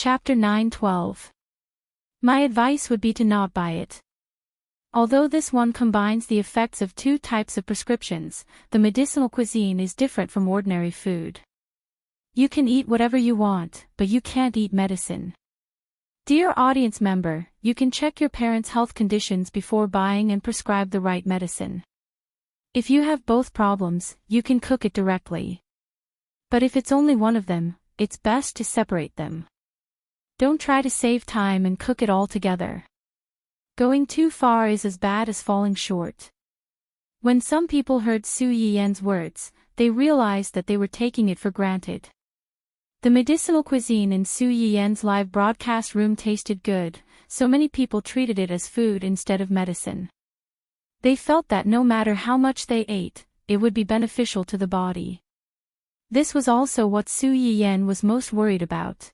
Chapter 9:12. My advice would be to not buy it. Although this one combines the effects of two types of prescriptions, the medicinal cuisine is different from ordinary food. You can eat whatever you want, but you can't eat medicine. Dear audience member, you can check your parents' health conditions before buying and prescribe the right medicine. If you have both problems, you can cook it directly. But if it's only one of them, it's best to separate them. Don't try to save time and cook it all together. Going too far is as bad as falling short. When some people heard Su Yiyan's words, they realized that they were taking it for granted. The medicinal cuisine in Su Yiyan's live broadcast room tasted good, so many people treated it as food instead of medicine. They felt that no matter how much they ate, it would be beneficial to the body. This was also what Su Yiyan was most worried about.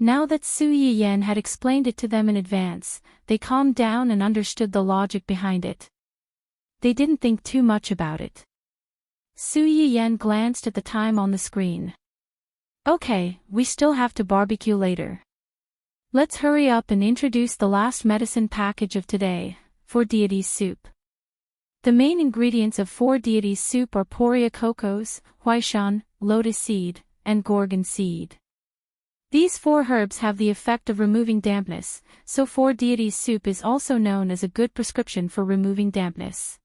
Now that Su Yiyan had explained it to them in advance, they calmed down and understood the logic behind it. They didn't think too much about it. Su Yiyan glanced at the time on the screen. Okay, we still have to barbecue later. Let's hurry up and introduce the last medicine package of today, Four Deities Soup. The main ingredients of Four Deities Soup are Poria cocos, huaishan, lotus seed, and gorgon seed. These four herbs have the effect of removing dampness, so Four Deities Soup is also known as a good prescription for removing dampness.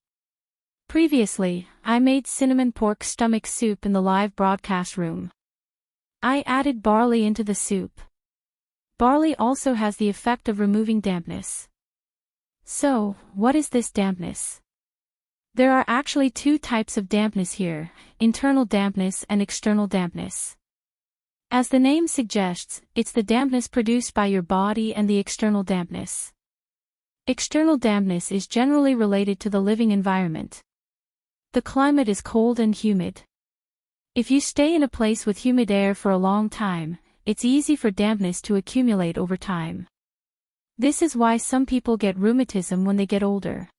Previously, I made cinnamon pork stomach soup in the live broadcast room. I added barley into the soup. Barley also has the effect of removing dampness. So, what is this dampness? There are actually two types of dampness here, internal dampness and external dampness. As the name suggests, it's the dampness produced by your body and the external dampness. External dampness is generally related to the living environment. The climate is cold and humid. If you stay in a place with humid air for a long time, it's easy for dampness to accumulate over time. This is why some people get rheumatism when they get older.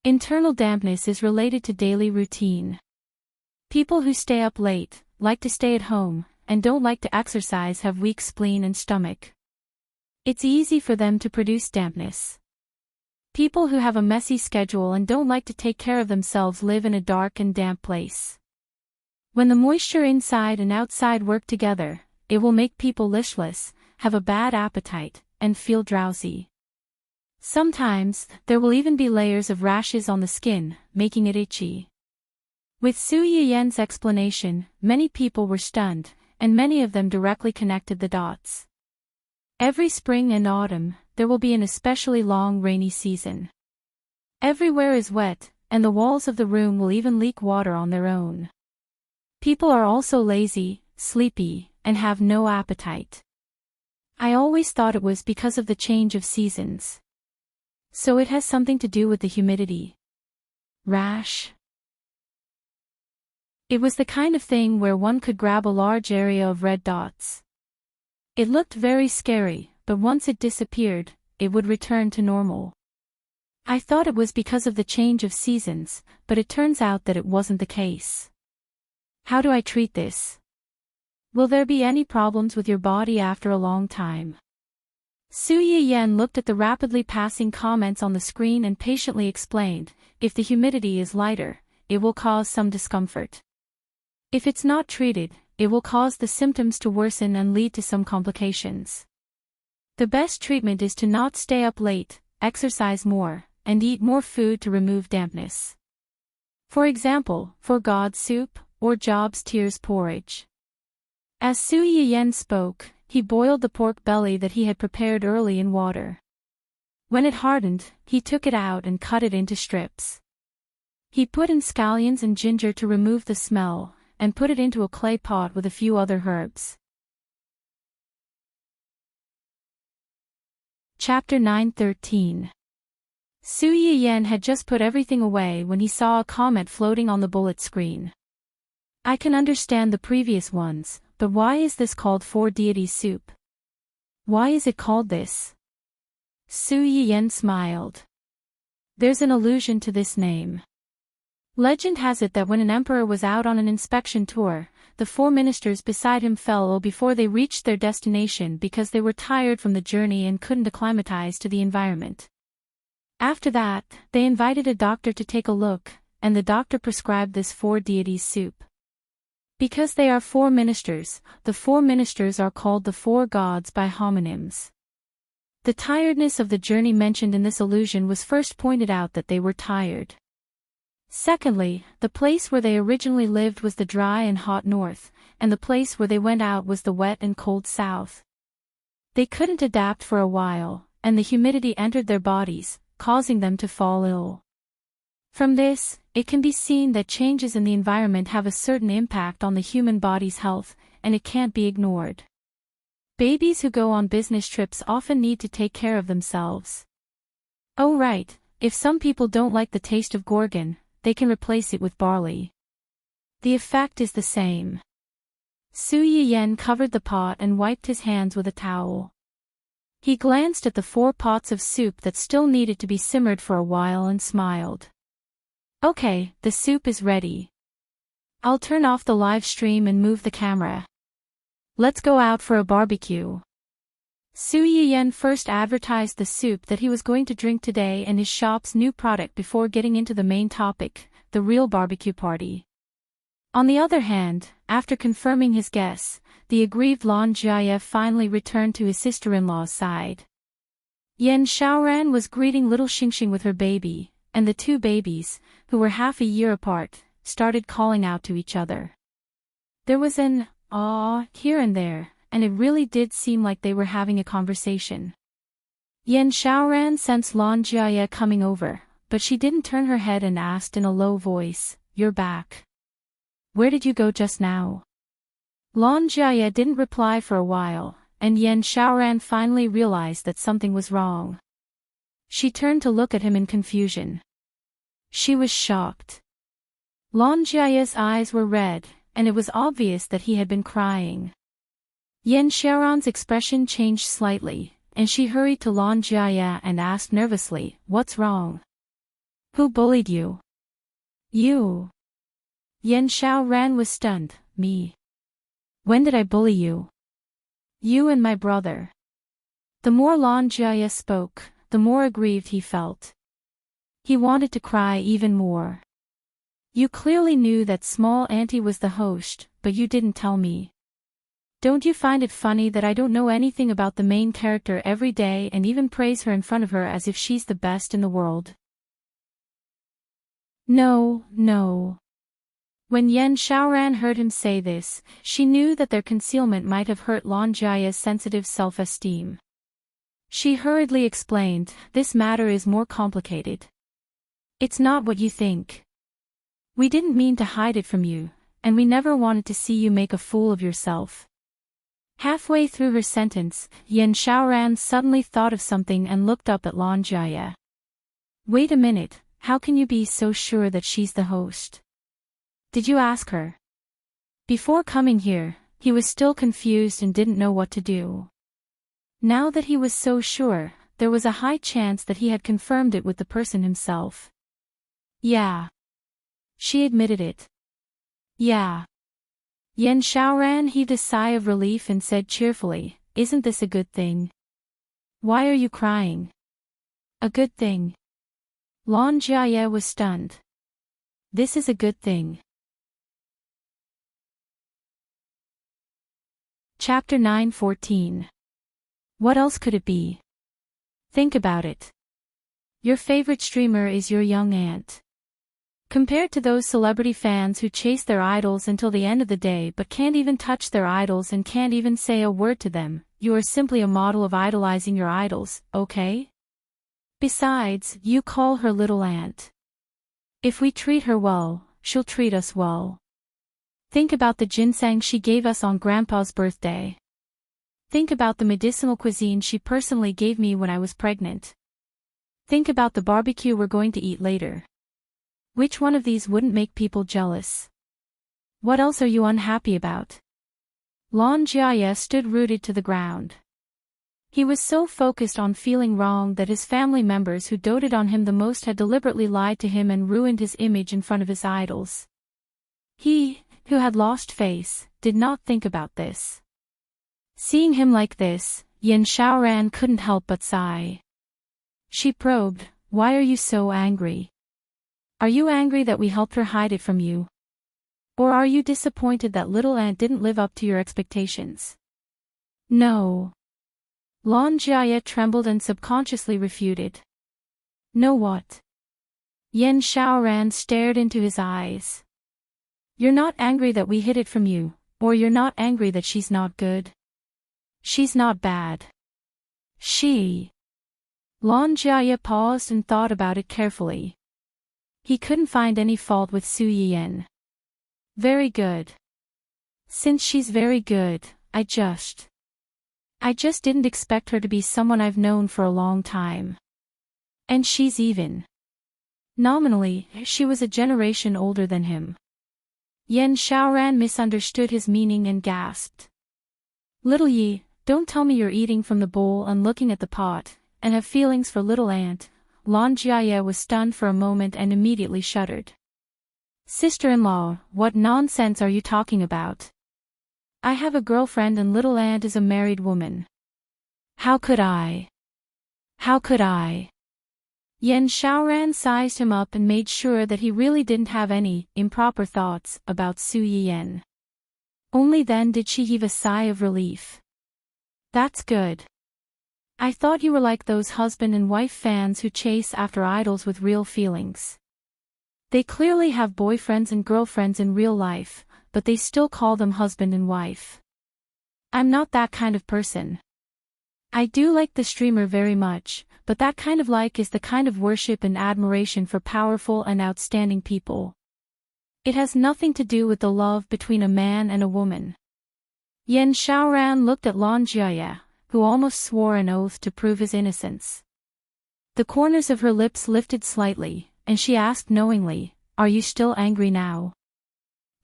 Internal dampness is related to daily routine. People who stay up late, like to stay at home, and don't like to exercise have weak spleen and stomach. It's easy for them to produce dampness. People who have a messy schedule and don't like to take care of themselves live in a dark and damp place. When the moisture inside and outside work together, it will make people listless, have a bad appetite, and feel drowsy. Sometimes, there will even be layers of rashes on the skin, making it itchy. With Su Yiyan's explanation, many people were stunned, and many of them directly connected the dots. Every spring and autumn, there will be an especially long rainy season. Everywhere is wet, and the walls of the room will even leak water on their own. People are also lazy, sleepy, and have no appetite. I always thought it was because of the change of seasons. So it has something to do with the humidity. Rash. It was the kind of thing where one could grab a large area of red dots. It looked very scary, but once it disappeared, it would return to normal. I thought it was because of the change of seasons, but it turns out that it wasn't the case. How do I treat this? Will there be any problems with your body after a long time? Su Yiyan looked at the rapidly passing comments on the screen and patiently explained, if the humidity is lighter, it will cause some discomfort. If it's not treated, it will cause the symptoms to worsen and lead to some complications. The best treatment is to not stay up late, exercise more, and eat more food to remove dampness. For example, for God's soup, or Job's tears porridge. As Su Yiyan spoke, he boiled the pork belly that he had prepared early in water. When it hardened, he took it out and cut it into strips. He put in scallions and ginger to remove the smell, and put it into a clay pot with a few other herbs. Chapter 9:13. Su Yiyan had just put everything away when he saw a comment floating on the bullet screen. I can understand the previous ones, but why is this called Four Deities Soup? Why is it called this? Su Yiyan smiled. There's an allusion to this name. Legend has it that when an emperor was out on an inspection tour, the 4 ministers beside him fell ill before they reached their destination because they were tired from the journey and couldn't acclimatize to the environment. After that, they invited a doctor to take a look, and the doctor prescribed this 4 deities soup. Because they are 4 ministers, the 4 ministers are called the 4 gods by homonyms. The tiredness of the journey mentioned in this allusion was first pointed out that they were tired. Secondly, the place where they originally lived was the dry and hot north, and the place where they went out was the wet and cold south. They couldn't adapt for a while, and the humidity entered their bodies, causing them to fall ill. From this, it can be seen that changes in the environment have a certain impact on the human body's health, and it can't be ignored. Babies who go on business trips often need to take care of themselves. Oh right, if some people don't like the taste of gorgon, they can replace it with barley. The effect is the same. Su Yiyen covered the pot and wiped his hands with a towel. He glanced at the 4 pots of soup that still needed to be simmered for a while and smiled. Okay, the soup is ready. I'll turn off the live stream and move the camera. Let's go out for a barbecue. Su Yiyen first advertised the soup that he was going to drink today and his shop's new product before getting into the main topic, the real barbecue party. On the other hand, after confirming his guess, the aggrieved Lan Jiaye finally returned to his sister-in-law's side. Yan Xiaoran was greeting little Xingxing with her baby, and the 2 babies, who were half a year apart, started calling out to each other. There was an "aw" here and there, and it really did seem like they were having a conversation. Yan Xiaoran sensed Lan Jiaye coming over, but she didn't turn her head and asked in a low voice, "You're back. Where did you go just now?" Lan Jiaye didn't reply for a while, and Yan Xiaoran finally realized that something was wrong. She turned to look at him in confusion. She was shocked. Lan Jiaye's eyes were red, and it was obvious that he had been crying. Yan Xiaoran's expression changed slightly, and she hurried to Lan Jiaye and asked nervously, "What's wrong? Who bullied you?" "You." Yan Xiaoran was stunned. "Me? When did I bully you?" "You and my brother." The more Lan Jiaye spoke, the more aggrieved he felt. He wanted to cry even more. "You clearly knew that small auntie was the host, but you didn't tell me. Don't you find it funny that I don't know anything about the main character every day and even praise her in front of her as if she's the best in the world?" No. When Yan Xiaoran heard him say this, she knew that their concealment might have hurt Lan Jiaye's sensitive self-esteem. She hurriedly explained, "This matter is more complicated. It's not what you think. We didn't mean to hide it from you, and we never wanted to see you make a fool of yourself." Halfway through her sentence, Yan Xiaoran suddenly thought of something and looked up at Lan Jiaye. "Wait a minute, how can you be so sure that she's the host? Did you ask her?" Before coming here, he was still confused and didn't know what to do. Now that he was so sure, there was a high chance that he had confirmed it with the person himself. "Yeah." She admitted it. "Yeah." Yan Xiaoran heaved a sigh of relief and said cheerfully, "Isn't this a good thing? Why are you crying?" "A good thing?" Lan Jiaye was stunned. "This is a good thing." Chapter 9:14. What else could it be? Think about it. Your favorite streamer is your young aunt. Compared to those celebrity fans who chase their idols until the end of the day but can't even touch their idols and can't even say a word to them, you are simply a model of idolizing your idols, okay? Besides, you call her little aunt. If we treat her well, she'll treat us well. Think about the ginseng she gave us on Grandpa's birthday. Think about the medicinal cuisine she personally gave me when I was pregnant. Think about the barbecue we're going to eat later. Which one of these wouldn't make people jealous? What else are you unhappy about? Lan Jiaye stood rooted to the ground. He was so focused on feeling wrong that his family members who doted on him the most had deliberately lied to him and ruined his image in front of his idols. He who had lost face, did not think about this. Seeing him like this, Yin Xiaoran couldn't help but sigh. She probed, "Why are you so angry? Are you angry that we helped her hide it from you? Or are you disappointed that little aunt didn't live up to your expectations?" "No." Lan Jiaye trembled and subconsciously refuted. "No what?" Yin Xiaoran stared into his eyes. "You're not angry that we hid it from you, or you're not angry that she's not good? She's not bad. She..." Lan Jiaye paused and thought about it carefully. He couldn't find any fault with Su Yiyan. "Very good. Since she's very good, I just didn't expect her to be someone I've known for a long time. And she's even. Nominally, she was a generation older than him." Yin Xiaoran misunderstood his meaning and gasped. "Little Yi, don't tell me you're eating from the bowl and looking at the pot, and have feelings for little aunt." Lan Jiaye was stunned for a moment and immediately shuddered. "Sister-in-law, what nonsense are you talking about? I have a girlfriend and little aunt is a married woman. How could I? How could I?" Yin Xiaoran sized him up and made sure that he really didn't have any improper thoughts about Su Yiyan. Only then did she heave a sigh of relief. "That's good. I thought you were like those husband and wife fans who chase after idols with real feelings. They clearly have boyfriends and girlfriends in real life, but they still call them husband and wife. I'm not that kind of person. I do like the streamer very much, but that kind of like is the kind of worship and admiration for powerful and outstanding people. It has nothing to do with the love between a man and a woman." Yin Xiaoran looked at Lan Jiaye, who almost swore an oath to prove his innocence. The corners of her lips lifted slightly, and she asked knowingly, "Are you still angry now?"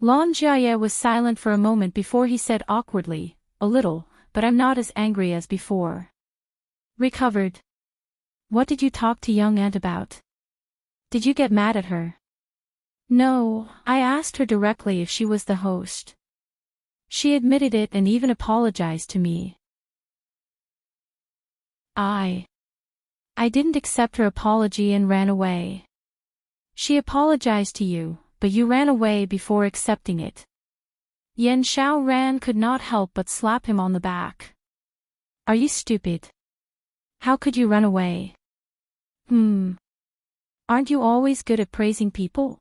Lan Jiaye was silent for a moment before he said awkwardly, "A little, but I'm not as angry as before." "Recovered? What did you talk to young aunt about? Did you get mad at her?" "No, I asked her directly if she was the host. She admitted it and even apologized to me." I didn't accept her apology and ran away." "She apologized to you, but you ran away before accepting it." Yin Xiaoran could not help but slap him on the back. "Are you stupid? How could you run away? Aren't you always good at praising people?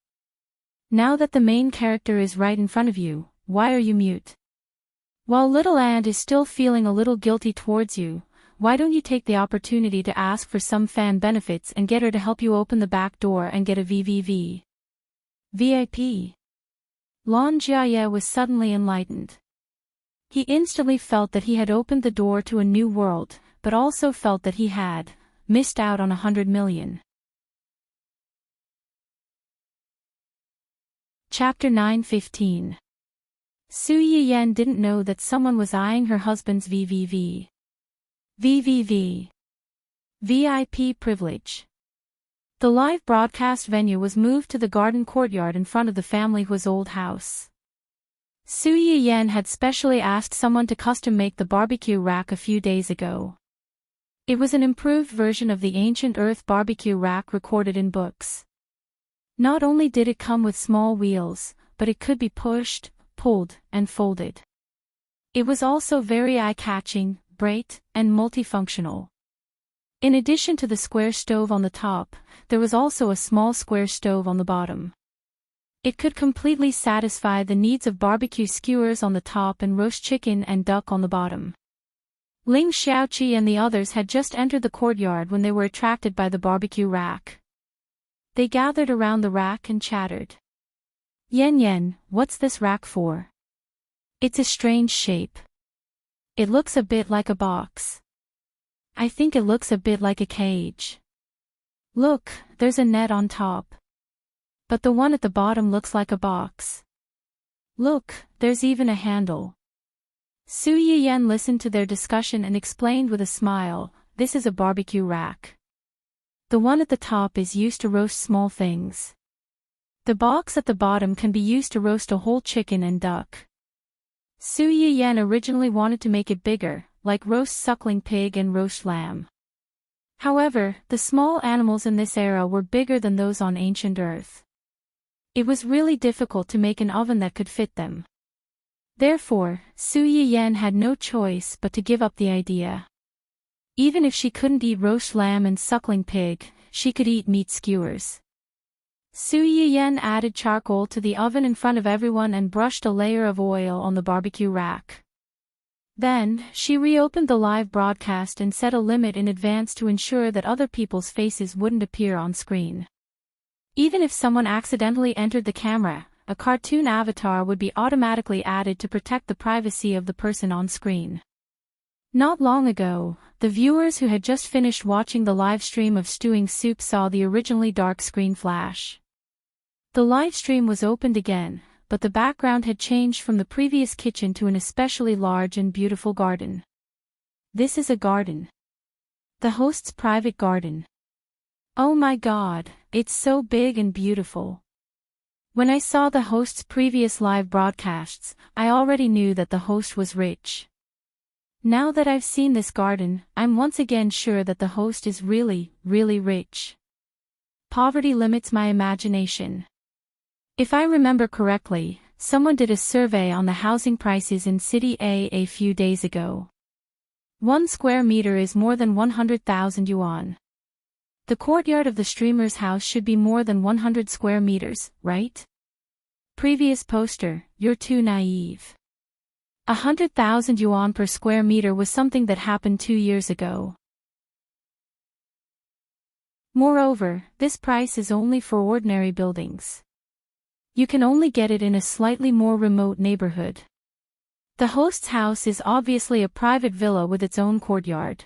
Now that the main character is right in front of you, why are you mute? While little aunt is still feeling a little guilty towards you, why don't you take the opportunity to ask for some fan benefits and get her to help you open the back door and get a VIP? Lan Jiaye was suddenly enlightened. He instantly felt that he had opened the door to a new world, but also felt that he had missed out on 100 million. Chapter 9:15. Su Yiyan didn't know that someone was eyeing her husband's VIP privilege. The live broadcast venue was moved to the garden courtyard in front of the family Hua's old house. Su Yiyan had specially asked someone to custom make the barbecue rack a few days ago. It was an improved version of the ancient earth barbecue rack recorded in books. Not only did it come with small wheels, but it could be pushed, pulled, and folded. It was also very eye-catching, bright, and multifunctional. In addition to the square stove on the top, there was also a small square stove on the bottom. It could completely satisfy the needs of barbecue skewers on the top and roast chicken and duck on the bottom. Ling Xiaoqi and the others had just entered the courtyard when they were attracted by the barbecue rack. They gathered around the rack and chattered. Yen, what's this rack for? It's a strange shape. It looks a bit like a box. I think it looks a bit like a cage. Look, there's a net on top. But the one at the bottom looks like a box. Look, there's even a handle. Su Yiyan listened to their discussion and explained with a smile, this is a barbecue rack. The one at the top is used to roast small things. The box at the bottom can be used to roast a whole chicken and duck. Su Yiyan originally wanted to make it bigger, like roast suckling pig and roast lamb. However, the small animals in this era were bigger than those on ancient Earth. It was really difficult to make an oven that could fit them. Therefore, Su Yiyan had no choice but to give up the idea. Even if she couldn't eat roast lamb and suckling pig, she could eat meat skewers. Su Yiyan added charcoal to the oven in front of everyone and brushed a layer of oil on the barbecue rack. Then, she reopened the live broadcast and set a limit in advance to ensure that other people's faces wouldn't appear on screen. Even if someone accidentally entered the camera, a cartoon avatar would be automatically added to protect the privacy of the person on screen. Not long ago, the viewers who had just finished watching the live stream of Stewing Soup saw the originally dark screen flash. The live stream was opened again, but the background had changed from the previous kitchen to an especially large and beautiful garden. This is a garden. The host's private garden. Oh my God, it's so big and beautiful. When I saw the host's previous live broadcasts, I already knew that the host was rich. Now that I've seen this garden, I'm once again sure that the host is really, really rich. Poverty limits my imagination. If I remember correctly, someone did a survey on the housing prices in City A few days ago. 1 square meter is more than 100,000 yuan. The courtyard of the streamer's house should be more than 100 square meters, right? Previous poster, you're too naive. 100,000 yuan per square meter was something that happened 2 years ago. Moreover, this price is only for ordinary buildings. You can only get it in a slightly more remote neighborhood. The host's house is obviously a private villa with its own courtyard.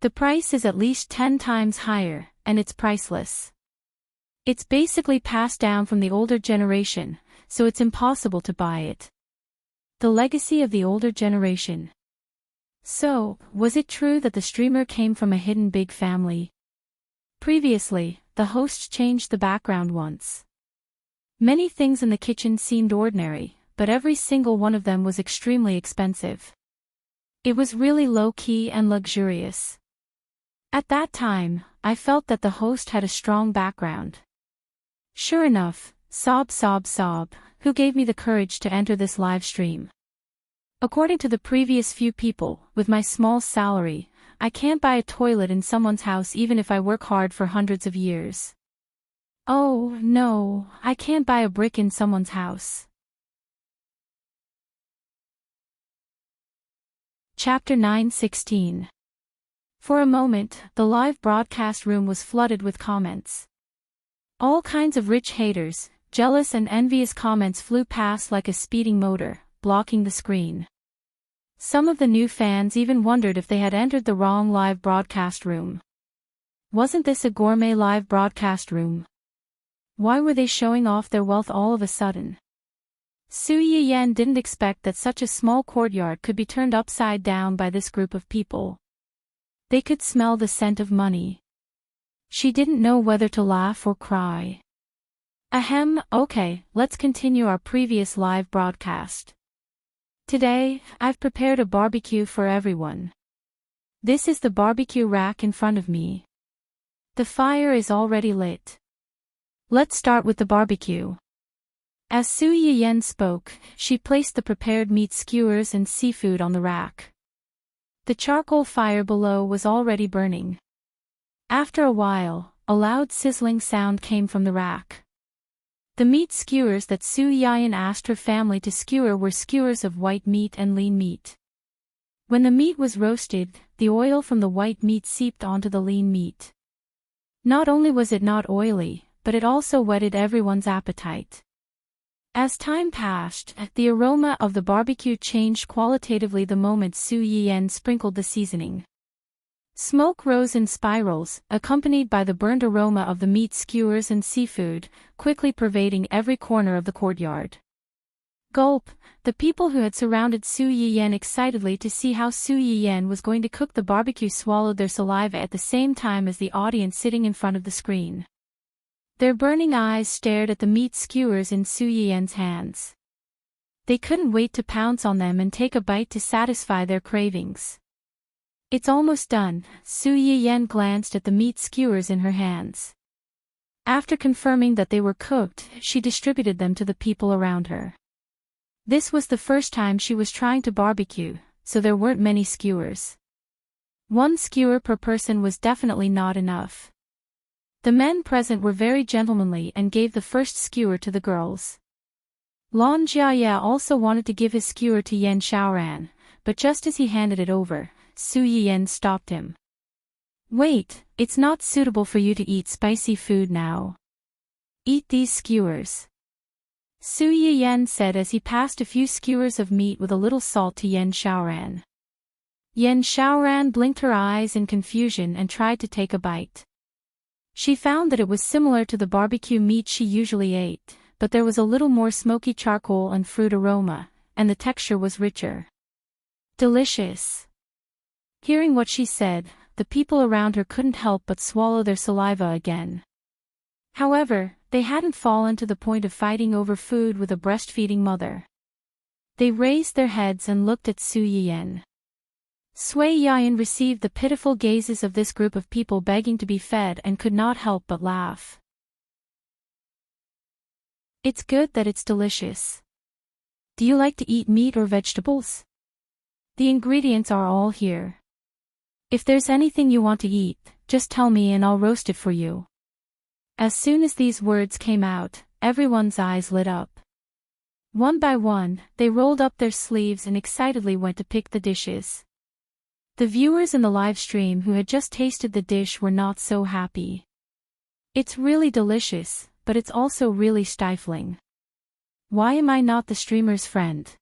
The price is at least 10 times higher, and it's priceless. It's basically passed down from the older generation, so it's impossible to buy it. The legacy of the older generation. So, was it true that the streamer came from a hidden big family? Previously, the host changed the background once. Many things in the kitchen seemed ordinary, but every single one of them was extremely expensive. It was really low-key and luxurious. At that time, I felt that the host had a strong background. Sure enough, sob, who gave me the courage to enter this live stream. According to the previous few people, with my small salary, I can't buy a toilet in someone's house even if I work hard for hundreds of years. Oh, no, I can't buy a brick in someone's house. Chapter 9:16. For a moment, the live broadcast room was flooded with comments. All kinds of rich haters, jealous and envious comments flew past like a speeding motor, blocking the screen. Some of the new fans even wondered if they had entered the wrong live broadcast room. Wasn't this a gourmet live broadcast room? Why were they showing off their wealth all of a sudden? Su Yiyan didn't expect that such a small courtyard could be turned upside down by this group of people. They could smell the scent of money. She didn't know whether to laugh or cry. Ahem, okay, let's continue our previous live broadcast. Today, I've prepared a barbecue for everyone. This is the barbecue rack in front of me. The fire is already lit. Let's start with the barbecue. As Su Yiyan spoke, she placed the prepared meat skewers and seafood on the rack. The charcoal fire below was already burning. After a while, a loud sizzling sound came from the rack. The meat skewers that Su Yiyan asked her family to skewer were skewers of white meat and lean meat. When the meat was roasted, the oil from the white meat seeped onto the lean meat. Not only was it not oily, but it also whetted everyone's appetite. As time passed, the aroma of the barbecue changed qualitatively the moment Su Yiyan sprinkled the seasoning. Smoke rose in spirals, accompanied by the burnt aroma of the meat skewers and seafood, quickly pervading every corner of the courtyard. Gulp! The people who had surrounded Su Yiyan excitedly to see how Su Yiyan was going to cook the barbecue swallowed their saliva at the same time as the audience sitting in front of the screen. Their burning eyes stared at the meat skewers in Su Yiyen's hands. They couldn't wait to pounce on them and take a bite to satisfy their cravings. It's almost done. Su Yiyen glanced at the meat skewers in her hands. After confirming that they were cooked, she distributed them to the people around her. This was the first time she was trying to barbecue, so there weren't many skewers. 1 skewer per person was definitely not enough. The men present were very gentlemanly and gave the first skewer to the girls. Lan Jiaye also wanted to give his skewer to Yan Xiaoran, but just as he handed it over, Su Yiyen stopped him. Wait, it's not suitable for you to eat spicy food now. Eat these skewers. Su Yiyen said as he passed a few skewers of meat with a little salt to Yan Xiaoran. Yan Xiaoran blinked her eyes in confusion and tried to take a bite. She found that it was similar to the barbecue meat she usually ate, but there was a little more smoky charcoal and fruit aroma, and the texture was richer. Delicious. Hearing what she said, the people around her couldn't help but swallow their saliva again. However, they hadn't fallen to the point of fighting over food with a breastfeeding mother. They raised their heads and looked at Su Yiyen. Sui Yiyen received the pitiful gazes of this group of people begging to be fed and could not help but laugh. It's good that it's delicious. Do you like to eat meat or vegetables? The ingredients are all here. If there's anything you want to eat, just tell me and I'll roast it for you. As soon as these words came out, everyone's eyes lit up. One by one, they rolled up their sleeves and excitedly went to pick the dishes. The viewers in the live stream who had just tasted the dish were not so happy. It's really delicious, but it's also really stifling. Why am I not the streamer's friend?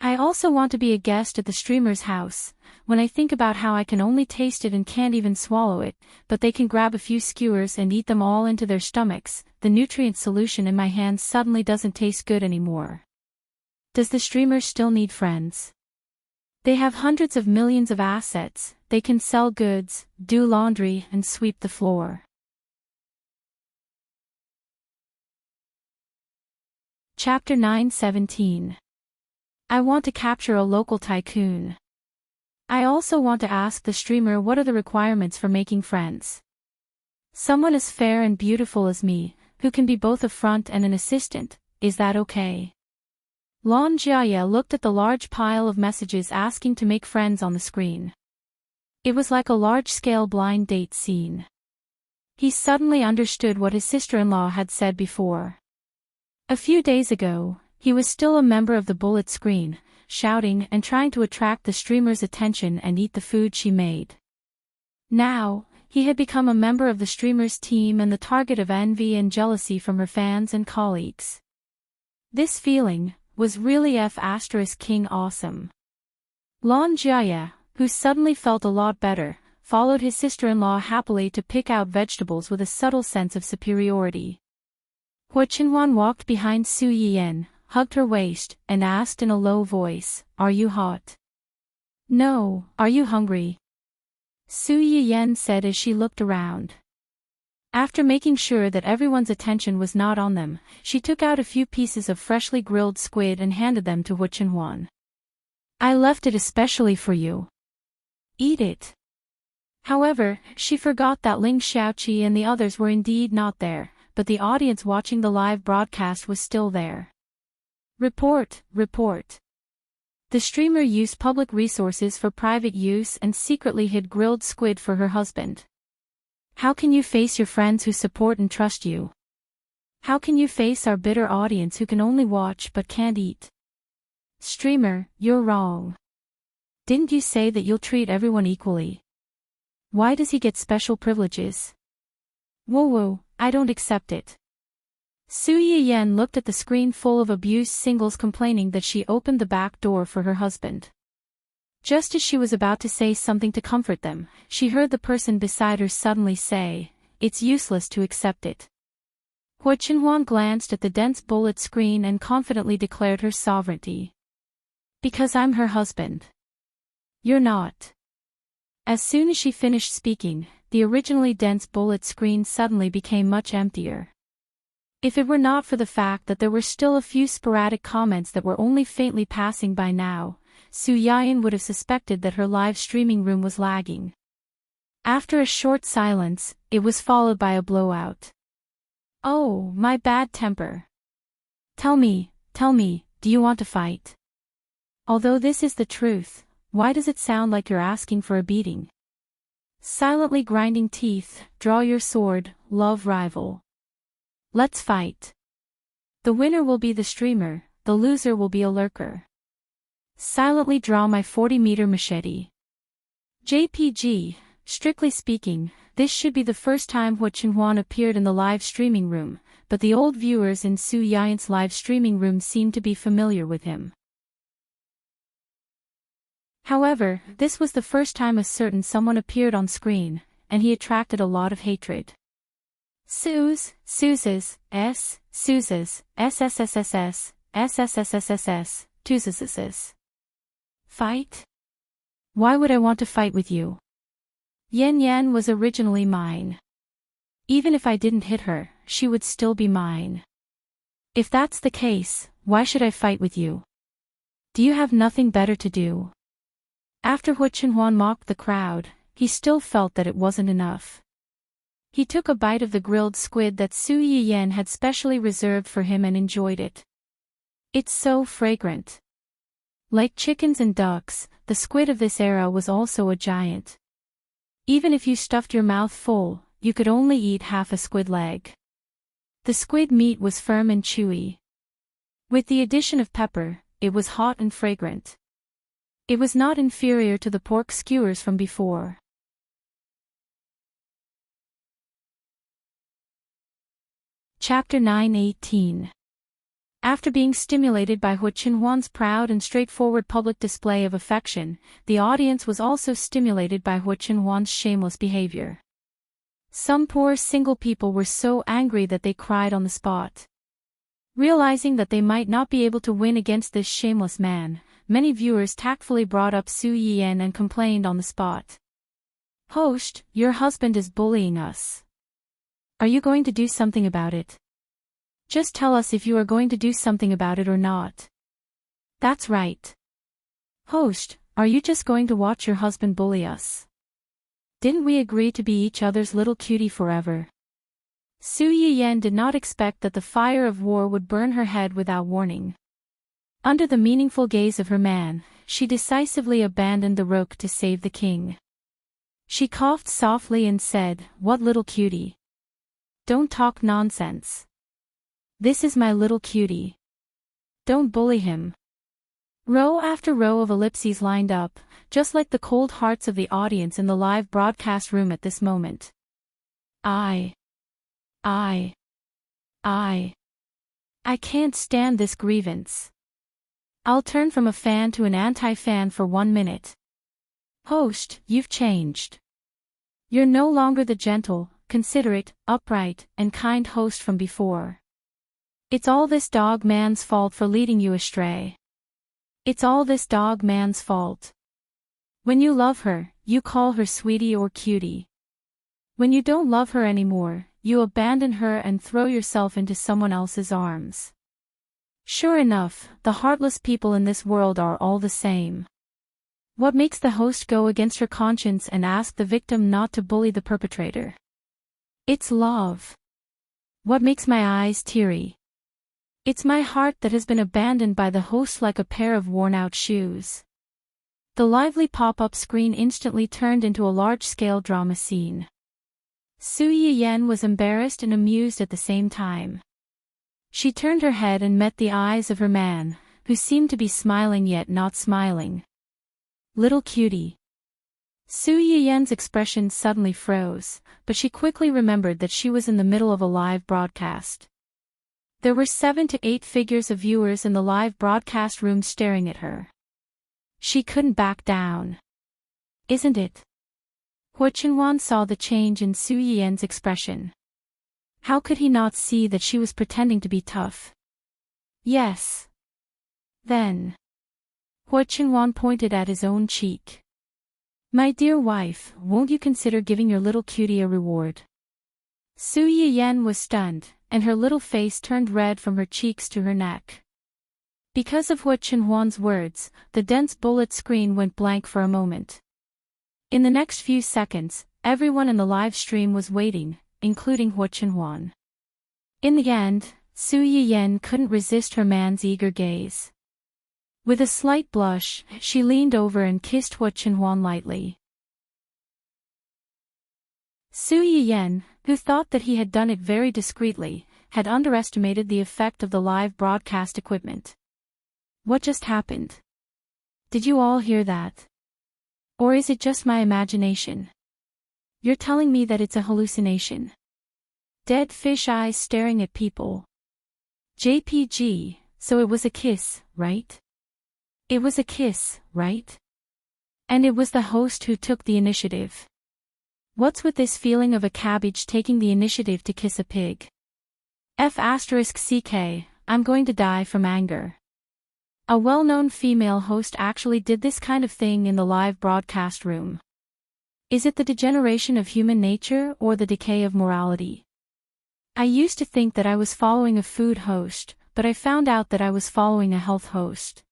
I also want to be a guest at the streamer's house. When I think about how I can only taste it and can't even swallow it, but they can grab a few skewers and eat them all into their stomachs, the nutrient solution in my hands suddenly doesn't taste good anymore. Does the streamer still need friends? They have hundreds of millions of assets, they can sell goods, do laundry and sweep the floor. Chapter 9:17. I want to capture a local tycoon. I also want to ask the streamer what are the requirements for making friends. Someone as fair and beautiful as me, who can be both a front and an assistant, is that okay? Lan Jiaye looked at the large pile of messages asking to make friends on the screen. It was like a large-scale blind date scene. He suddenly understood what his sister-in-law had said before. A few days ago, he was still a member of the bullet screen, shouting and trying to attract the streamer's attention and eat the food she made. Now, he had become a member of the streamer's team and the target of envy and jealousy from her fans and colleagues. This feeling was really King awesome. Lan Jiaye, who suddenly felt a lot better, followed his sister-in-law happily to pick out vegetables with a subtle sense of superiority. Hua Qinhuan walked behind Su Yiyen, hugged her waist, and asked in a low voice, "Are you hot?" "No, are you hungry?" Su Yiyen said as she looked around. After making sure that everyone's attention was not on them, she took out a few pieces of freshly grilled squid and handed them to Hua Qinhuan. "I left it especially for you. Eat it." However, she forgot that Ling Xiaoqi and the others were indeed not there, but the audience watching the live broadcast was still there. Report. The streamer used public resources for private use and secretly hid grilled squid for her husband. How can you face your friends who support and trust you? How can you face our bitter audience who can only watch but can't eat? Streamer, you're wrong. Didn't you say that you'll treat everyone equally? Why does he get special privileges? Whoa, I don't accept it. Su Yiyen looked at the screen full of abused singles complaining that she opened the back door for her husband. Just as she was about to say something to comfort them, she heard the person beside her suddenly say, "It's useless to accept it." Hua Qinhuan glanced at the dense bullet screen and confidently declared her sovereignty. "Because I'm her husband." "You're not." As soon as she finished speaking, the originally dense bullet screen suddenly became much emptier. If it were not for the fact that there were still a few sporadic comments that were only faintly passing by now, Su Yayan would have suspected that her live streaming room was lagging. After a short silence, it was followed by a blowout. "Oh, my bad temper. Tell me, do you want to fight? Although this is the truth, why does it sound like you're asking for a beating? Silently grinding teeth, draw your sword, love rival. Let's fight. The winner will be the streamer, the loser will be a lurker. Silently draw my 40-meter machete." JPG, strictly speaking, this should be the first time Hua Qinhuan appeared in the live streaming room, but the old viewers in Su Yayan's live streaming room seemed to be familiar with him. However, this was the first time a certain someone appeared on screen, and he attracted a lot of hatred. Suses, SSSSS, SSSSS, Tussss. Fight? Why would I want to fight with you? Yan Yan was originally mine. Even if I didn't hit her, she would still be mine. If that's the case, why should I fight with you? Do you have nothing better to do? After Hua Qinhuan mocked the crowd, he still felt that it wasn't enough. He took a bite of the grilled squid that Su Yiyan had specially reserved for him and enjoyed it. It's so fragrant. Like chickens and ducks, the squid of this era was also a giant. Even if you stuffed your mouth full, you could only eat half a squid leg. The squid meat was firm and chewy. With the addition of pepper, it was hot and fragrant. It was not inferior to the pork skewers from before. Chapter 9:18. After being stimulated by Hua Qinhuan's proud and straightforward public display of affection, the audience was also stimulated by Hua Qinhuan's shameless behavior. Some poor single people were so angry that they cried on the spot. Realizing that they might not be able to win against this shameless man, many viewers tactfully brought up Su Yiyan and complained on the spot. "Host, your husband is bullying us. Are you going to do something about it? Just tell us if you are going to do something about it or not." "That's right. Host, are you just going to watch your husband bully us? Didn't we agree to be each other's little cutie forever?" Su Yiyan did not expect that the fire of war would burn her head without warning. Under the meaningful gaze of her man, she decisively abandoned the rook to save the king. She coughed softly and said, "What little cutie? Don't talk nonsense. This is my little cutie. Don't bully him." Row after row of ellipses lined up, just like the cold hearts of the audience in the live broadcast room at this moment. I can't stand this grievance. I'll turn from a fan to an anti-fan for 1 minute. Host, you've changed. You're no longer the gentle, considerate, upright, and kind host from before. It's all this dog man's fault for leading you astray. It's all this dog man's fault. When you love her, you call her sweetie or cutie. When you don't love her anymore, you abandon her and throw yourself into someone else's arms. Sure enough, the heartless people in this world are all the same. What makes the host go against her conscience and ask the victim not to bully the perpetrator? It's love. What makes my eyes teary? It's my heart that has been abandoned by the host like a pair of worn-out shoes. The lively pop-up screen instantly turned into a large-scale drama scene. Su Yiyan was embarrassed and amused at the same time. She turned her head and met the eyes of her man, who seemed to be smiling yet not smiling. Little cutie. Su Yiyan's expression suddenly froze, but she quickly remembered that she was in the middle of a live broadcast. There were 7 to 8 figures of viewers in the live broadcast room staring at her. She couldn't back down. Isn't it? Hua Qinhuan saw the change in Su Yiyan's expression. How could he not see that she was pretending to be tough? Yes. Then. Hua Qinhuan pointed at his own cheek. My dear wife, won't you consider giving your little cutie a reward? Su Yiyen was stunned, and her little face turned red from her cheeks to her neck. Because of Hua Chenhuan's words, the dense bullet screen went blank for a moment. In the next few seconds, everyone in the live stream was waiting, including Hua Chenhuan. In the end, Su Yiyen couldn't resist her man's eager gaze. With a slight blush, she leaned over and kissed Hua Chenhuan lightly. Su Yiyen, who thought that he had done it very discreetly, had underestimated the effect of the live broadcast equipment. What just happened? Did you all hear that? Or is it just my imagination? You're telling me that it's a hallucination? Dead fish eyes staring at people. JPG, so it was a kiss, right? It was a kiss, right? And it was the host who took the initiative. What's with this feeling of a cabbage taking the initiative to kiss a pig? F*CK, I'm going to die from anger. A well-known female host actually did this kind of thing in the live broadcast room. Is it the degeneration of human nature or the decay of morality? I used to think that I was following a food host, but I found out that I was following a health host.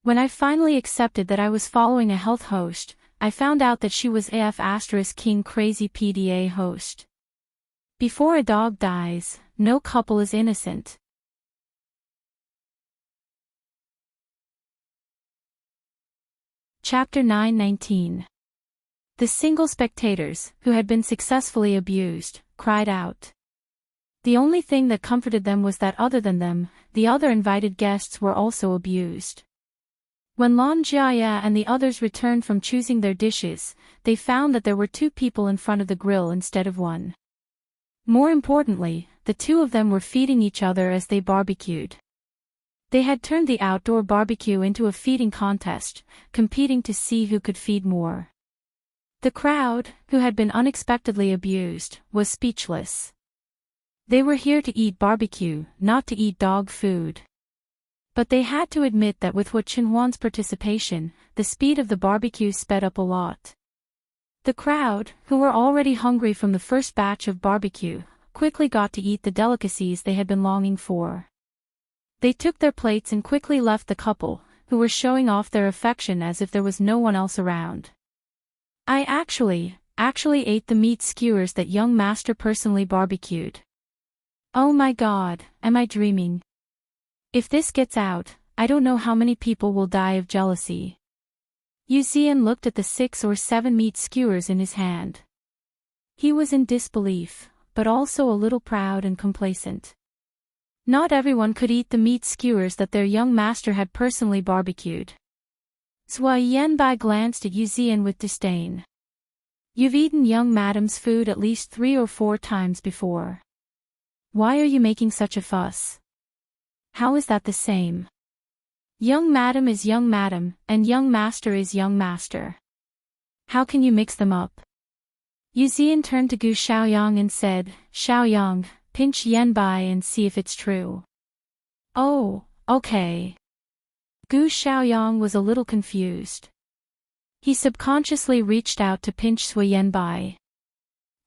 When I finally accepted that I was following a health host, I found out that she was King crazy PDA host. Before a dog dies, no couple is innocent. Chapter 9:19. The single spectators, who had been successfully abused, cried out. The only thing that comforted them was that other than them, the other invited guests were also abused. When Lan Jiaya and the others returned from choosing their dishes, they found that there were 2 people in front of the grill instead of 1. More importantly, the 2 of them were feeding each other as they barbecued. They had turned the outdoor barbecue into a feeding contest, competing to see who could feed more. The crowd, who had been unexpectedly abused, was speechless. They were here to eat barbecue, not to eat dog food. But they had to admit that with Hua Chenhuan's participation, the speed of the barbecue sped up a lot. The crowd, who were already hungry from the first batch of barbecue, quickly got to eat the delicacies they had been longing for. They took their plates and quickly left the couple, who were showing off their affection as if there was no one else around. I actually ate the meat skewers that young master personally barbecued. Oh my God, am I dreaming? If this gets out, I don't know how many people will die of jealousy. Yu Zian looked at the 6 or 7 meat skewers in his hand. He was in disbelief, but also a little proud and complacent. Not everyone could eat the meat skewers that their young master had personally barbecued. Zhua Yanbai glanced at Yu Zian with disdain. You've eaten young madam's food at least 3 or 4 times before. Why are you making such a fuss? How is that the same? Young madam is young madam, and young master is young master. How can you mix them up? Yu Zian turned to Gu Xiaoyang and said, Xiaoyang, pinch Yanbai and see if it's true. Oh, okay. Gu Xiaoyang was a little confused. He subconsciously reached out to pinch Zhua Yanbai.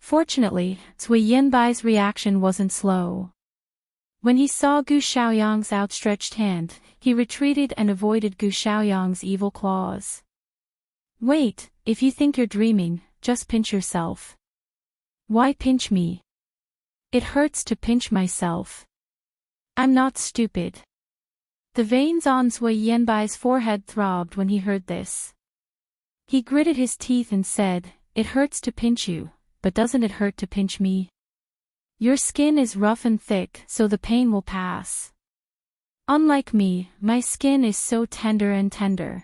Fortunately, Zhua Yanbai's reaction wasn't slow. When he saw Gu Xiaoyang's outstretched hand, he retreated and avoided Gu Xiaoyang's evil claws. Wait, if you think you're dreaming, just pinch yourself. Why pinch me? It hurts to pinch myself. I'm not stupid. The veins on Zhua Yanbai's forehead throbbed when he heard this. He gritted his teeth and said, It hurts to pinch you, but doesn't it hurt to pinch me? Your skin is rough and thick, so the pain will pass. Unlike me, my skin is so tender and tender.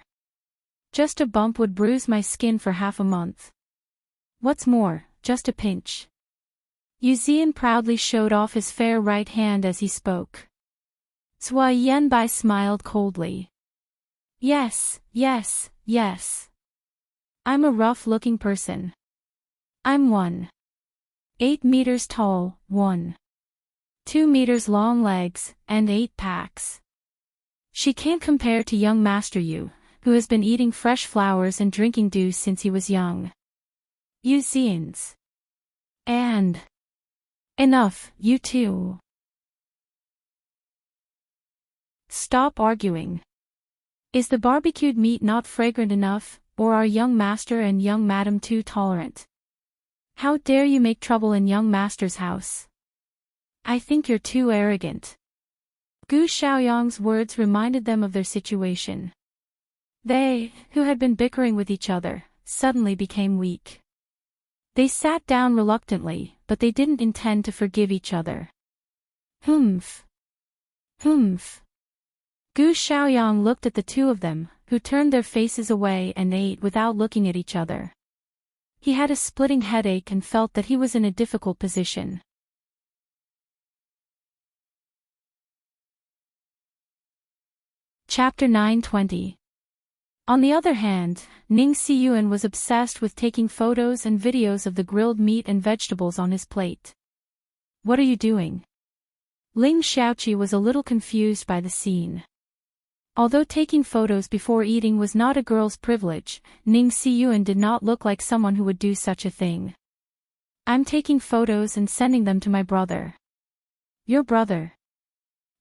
Just a bump would bruise my skin for half a month. What's more, just a pinch. Yu Zian proudly showed off his fair right hand as he spoke. Zhua Yanbai smiled coldly. Yes. I'm a rough-looking person. I'm 1.8 meters tall, 1.2 meters long legs, and 8 packs. She can't compare to young Master Yu, who has been eating fresh flowers and drinking dew since he was young. You Zians. And enough, you two. Stop arguing. Is the barbecued meat not fragrant enough, or are young master and young madam too tolerant? How dare you make trouble in young master's house? I think you're too arrogant. Gu Xiaoyang's words reminded them of their situation. They, who had been bickering with each other, suddenly became weak. They sat down reluctantly, but they didn't intend to forgive each other. Humph. Humph. Gu Xiaoyang looked at the two of them, who turned their faces away and ate without looking at each other. He had a splitting headache and felt that he was in a difficult position. Chapter 9:20. On the other hand, Ning Xiyuan was obsessed with taking photos and videos of the grilled meat and vegetables on his plate. What are you doing? Ling Xiaoqi was a little confused by the scene. Although taking photos before eating was not a girl's privilege, Ning Xiyuan did not look like someone who would do such a thing. I'm taking photos and sending them to my brother. Your brother?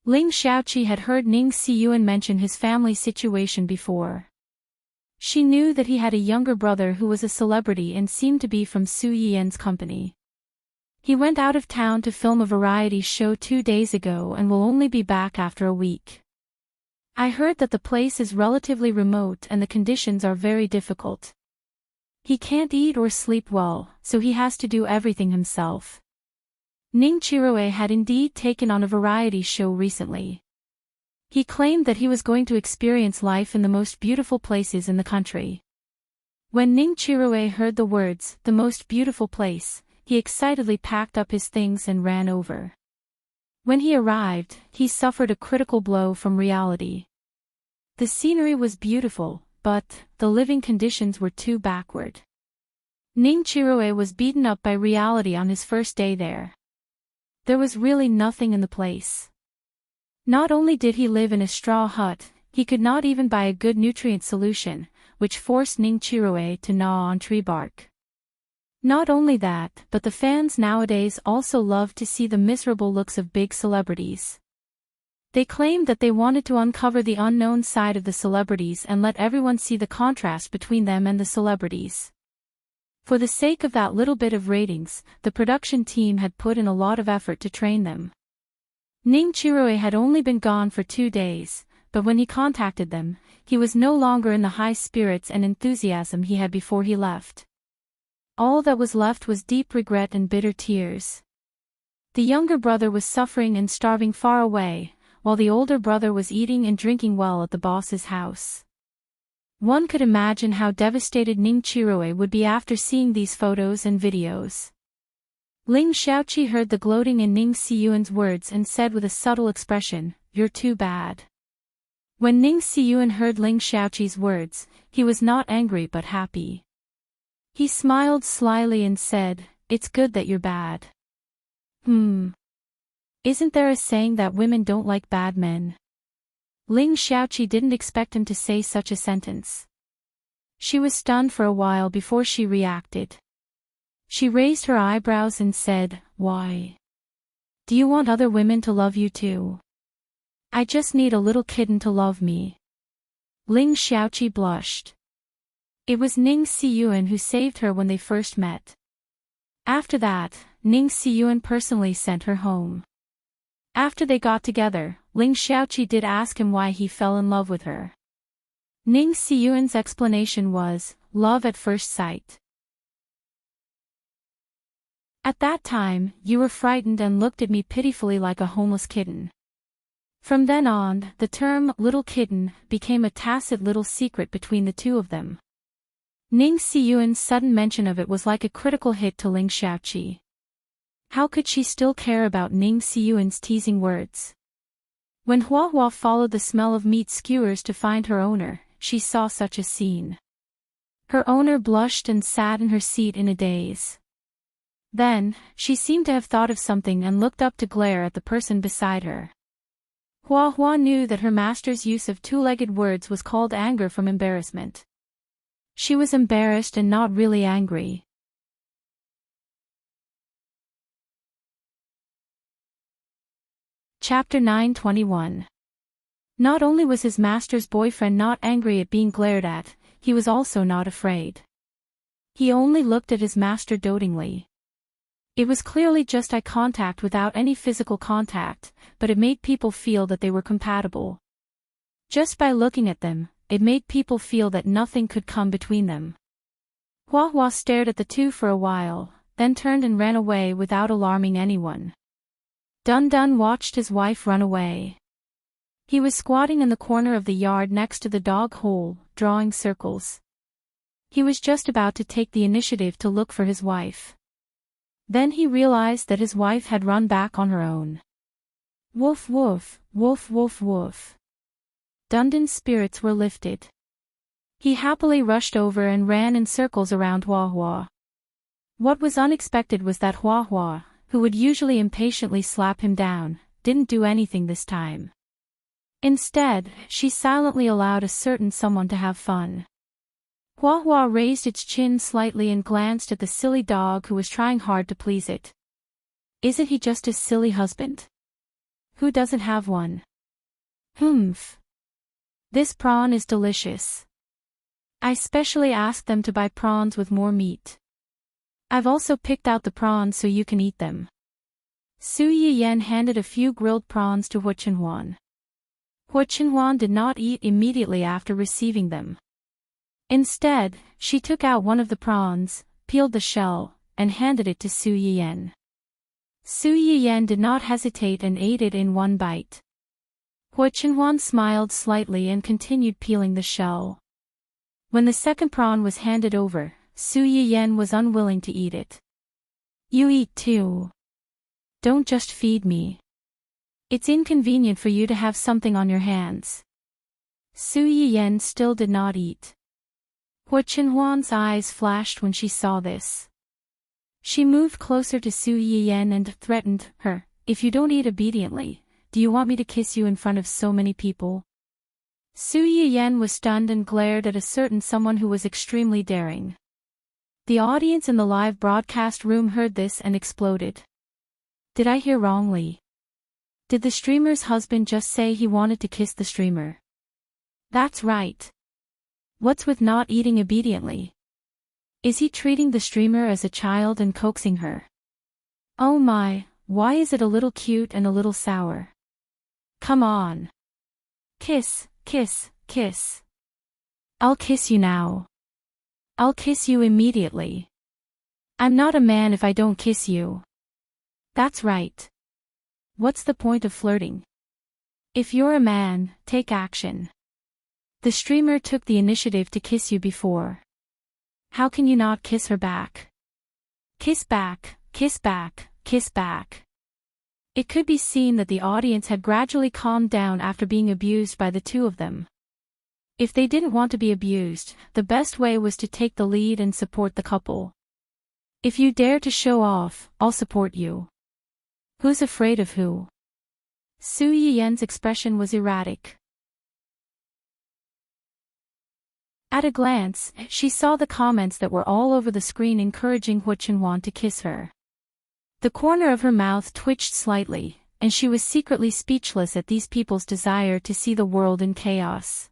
Ling Xiaoqi had heard Ning Xiyuan mention his family situation before. She knew that he had a younger brother who was a celebrity and seemed to be from Su Yian's company. He went out of town to film a variety show 2 days ago and will only be back after a week. I heard that the place is relatively remote and the conditions are very difficult. He can't eat or sleep well, so he has to do everything himself. Ning Qiruei had indeed taken on a variety show recently. He claimed that he was going to experience life in the most beautiful places in the country. When Ning Qiruei heard the words, "the most beautiful place," he excitedly packed up his things and ran over. When he arrived, he suffered a critical blow from reality. The scenery was beautiful, but the living conditions were too backward. Ning Qiruei was beaten up by reality on his first day there. There was really nothing in the place. Not only did he live in a straw hut, he could not even buy a good nutrient solution, which forced Ning Qiruei to gnaw on tree bark. Not only that, but the fans nowadays also loved to see the miserable looks of big celebrities. They claimed that they wanted to uncover the unknown side of the celebrities and let everyone see the contrast between them and the celebrities. For the sake of that little bit of ratings, the production team had put in a lot of effort to train them. Ning Qiruei had only been gone for 2 days, but when he contacted them, he was no longer in the high spirits and enthusiasm he had before he left. All that was left was deep regret and bitter tears. The younger brother was suffering and starving far away, while the older brother was eating and drinking well at the boss's house. One could imagine how devastated Ning Qiruei would be after seeing these photos and videos. Ling Xiaoqi heard the gloating in Ning Xiyuan's words and said with a subtle expression, "You're too bad." When Ning Xiyuan heard Ling Xiaoqi's words, he was not angry but happy. He smiled slyly and said, "It's good that you're bad." Isn't there a saying that women don't like bad men? Ling Xiaoqi didn't expect him to say such a sentence. She was stunned for a while before she reacted. She raised her eyebrows and said, "Why? Do you want other women to love you too?" "I just need a little kitten to love me." Ling Xiaoqi blushed. It was Ning Xiyuan who saved her when they first met. After that, Ning Xiyuan personally sent her home. After they got together, Ling Xiaoqi did ask him why he fell in love with her. Ning Xiyuan's explanation was, love at first sight. At that time, you were frightened and looked at me pitifully like a homeless kitten. From then on, the term little kitten became a tacit little secret between the two of them. Ning Xiyuan's sudden mention of it was like a critical hit to Ling Xiaoqi. How could she still care about Ning Xiyuan's teasing words? When Hua Hua followed the smell of meat skewers to find her owner, she saw such a scene. Her owner blushed and sat in her seat in a daze. Then, she seemed to have thought of something and looked up to glare at the person beside her. Hua Hua knew that her master's use of two-legged words was called anger from embarrassment. She was embarrassed and not really angry. Chapter 9:21. Not only was his master's boyfriend not angry at being glared at, he was also not afraid. He only looked at his master dotingly. It was clearly just eye contact without any physical contact, but it made people feel that they were compatible. Just by looking at them, it made people feel that nothing could come between them. Hua Hua stared at the two for a while, then turned and ran away without alarming anyone. Dun Dun watched his wife run away. He was squatting in the corner of the yard next to the dog hole, drawing circles. He was just about to take the initiative to look for his wife. Then he realized that his wife had run back on her own. Woof woof, woof woof woof. Dun Dun's spirits were lifted. He happily rushed over and ran in circles around Hua Hua. What was unexpected was that Hua Hua, who would usually impatiently slap him down, didn't do anything this time. Instead, she silently allowed a certain someone to have fun. Hua Hua raised its chin slightly and glanced at the silly dog who was trying hard to please it. Isn't he just a silly husband? Who doesn't have one? Humph. This prawn is delicious. I specially asked them to buy prawns with more meat. I've also picked out the prawns so you can eat them. Su Yiyen handed a few grilled prawns to Hua Chenhuan. Hua Chenhuan did not eat immediately after receiving them. Instead, she took out one of the prawns, peeled the shell, and handed it to Su Yiyen. Su Yiyen did not hesitate and ate it in one bite. Hua Chenhuan smiled slightly and continued peeling the shell. When the second prawn was handed over, Su Yiyen was unwilling to eat it. You eat too. Don't just feed me. It's inconvenient for you to have something on your hands. Su Yiyen still did not eat. Hua Chenhuan's eyes flashed when she saw this. She moved closer to Su Yiyen and threatened her, if you don't eat obediently, do you want me to kiss you in front of so many people? Su Yiyen was stunned and glared at a certain someone who was extremely daring. The audience in the live broadcast room heard this and exploded. Did I hear wrongly? Did the streamer's husband just say he wanted to kiss the streamer? That's right. What's with not eating obediently? Is he treating the streamer as a child and coaxing her? Oh my, why is it a little cute and a little sour? Come on. Kiss, kiss, kiss. I'll kiss you now. I'll kiss you immediately. I'm not a man if I don't kiss you. That's right. What's the point of flirting? If you're a man, take action. The streamer took the initiative to kiss you before. How can you not kiss her back? Kiss back, kiss back, kiss back. It could be seen that the audience had gradually calmed down after being abused by the two of them. If they didn't want to be abused, the best way was to take the lead and support the couple. If you dare to show off, I'll support you. Who's afraid of who? Su Yiyen's expression was erratic. At a glance, she saw the comments that were all over the screen encouraging Hua Chenhuan to kiss her. The corner of her mouth twitched slightly, and she was secretly speechless at these people's desire to see the world in chaos.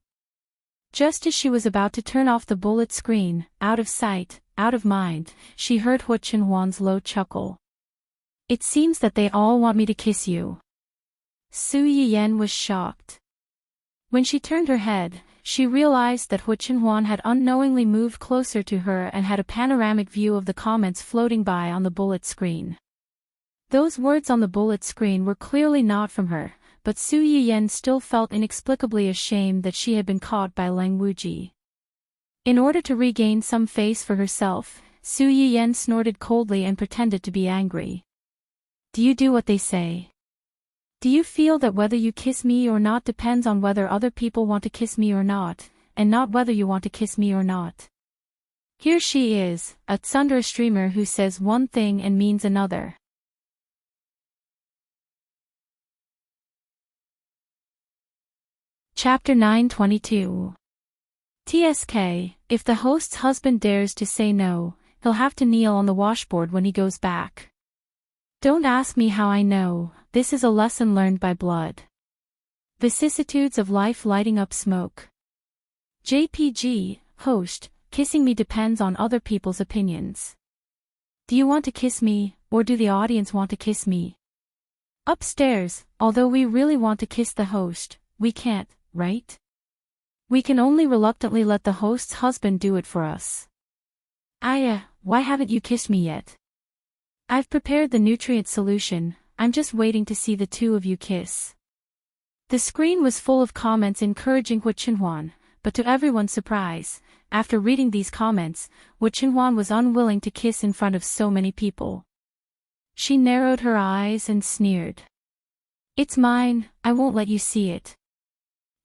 Just as she was about to turn off the bullet screen, out of sight, out of mind, she heard Hua Chenhuan's low chuckle. It seems that they all want me to kiss you. Su Yiyen was shocked. When she turned her head, she realized that Hua Chenhuan had unknowingly moved closer to her and had a panoramic view of the comments floating by on the bullet screen. Those words on the bullet screen were clearly not from her, but Su Yiyen still felt inexplicably ashamed that she had been caught by Lang Wuji. In order to regain some face for herself, Su Yiyen snorted coldly and pretended to be angry. Do you do what they say? Do you feel that whether you kiss me or not depends on whether other people want to kiss me or not, and not whether you want to kiss me or not? Here she is, a tsundere streamer who says one thing and means another. Chapter 922. TSK, if the host's husband dares to say no, he'll have to kneel on the washboard when he goes back. Don't ask me how I know, this is a lesson learned by blood. Vicissitudes of life lighting up smoke. JPG, host, kissing me depends on other people's opinions. Do you want to kiss me, or do the audience want to kiss me? Upstairs, although we really want to kiss the host, we can't, right? We can only reluctantly let the host's husband do it for us. Why haven't you kissed me yet? I've prepared the nutrient solution, I'm just waiting to see the two of you kiss. The screen was full of comments encouraging Hu Chenhuan, but to everyone's surprise, after reading these comments, Hu Chenhuan was unwilling to kiss in front of so many people. She narrowed her eyes and sneered. It's mine, I won't let you see it.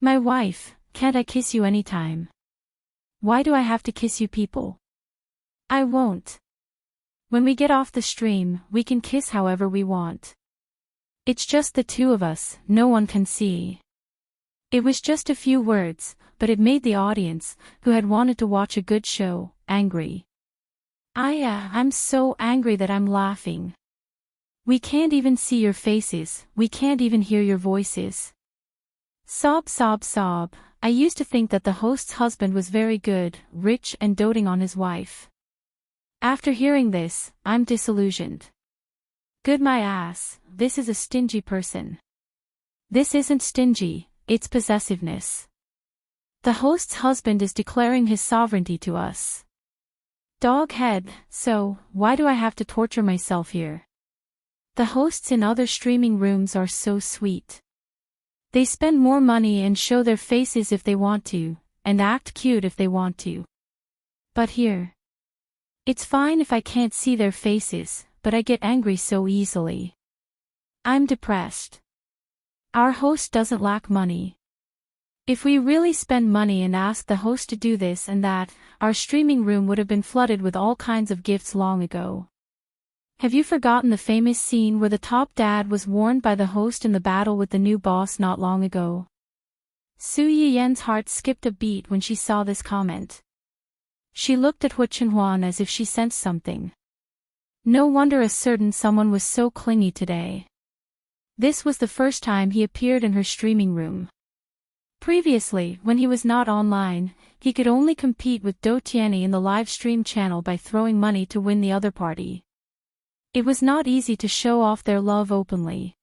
My wife, can't I kiss you anytime? Why do I have to kiss you people? I won't. When we get off the stream, we can kiss however we want. It's just the two of us, no one can see. It was just a few words, but it made the audience, who had wanted to watch a good show, angry. I'm so angry that I'm laughing. We can't even see your faces, we can't even hear your voices. Sob, sob, sob. I used to think that the host's husband was very good, rich and doting on his wife. After hearing this, I'm disillusioned. Good my ass, this is a stingy person. This isn't stingy, it's possessiveness. The host's husband is declaring his sovereignty to us. Dog head, so, why do I have to torture myself here? The hosts in other streaming rooms are so sweet. They spend more money and show their faces if they want to, and act cute if they want to. But here. It's fine if I can't see their faces, but I get angry so easily. I'm depressed. Our host doesn't lack money. If we really spend money and ask the host to do this and that, our streaming room would have been flooded with all kinds of gifts long ago. Have you forgotten the famous scene where the top dad was warned by the host in the battle with the new boss not long ago? Su Yiyen's heart skipped a beat when she saw this comment. She looked at Hu Chenhuan as if she sensed something. No wonder a certain someone was so clingy today. This was the first time he appeared in her streaming room. Previously, when he was not online, he could only compete with Do Tianyi in the live stream channel by throwing money to win the other party. It was not easy to show off their love openly.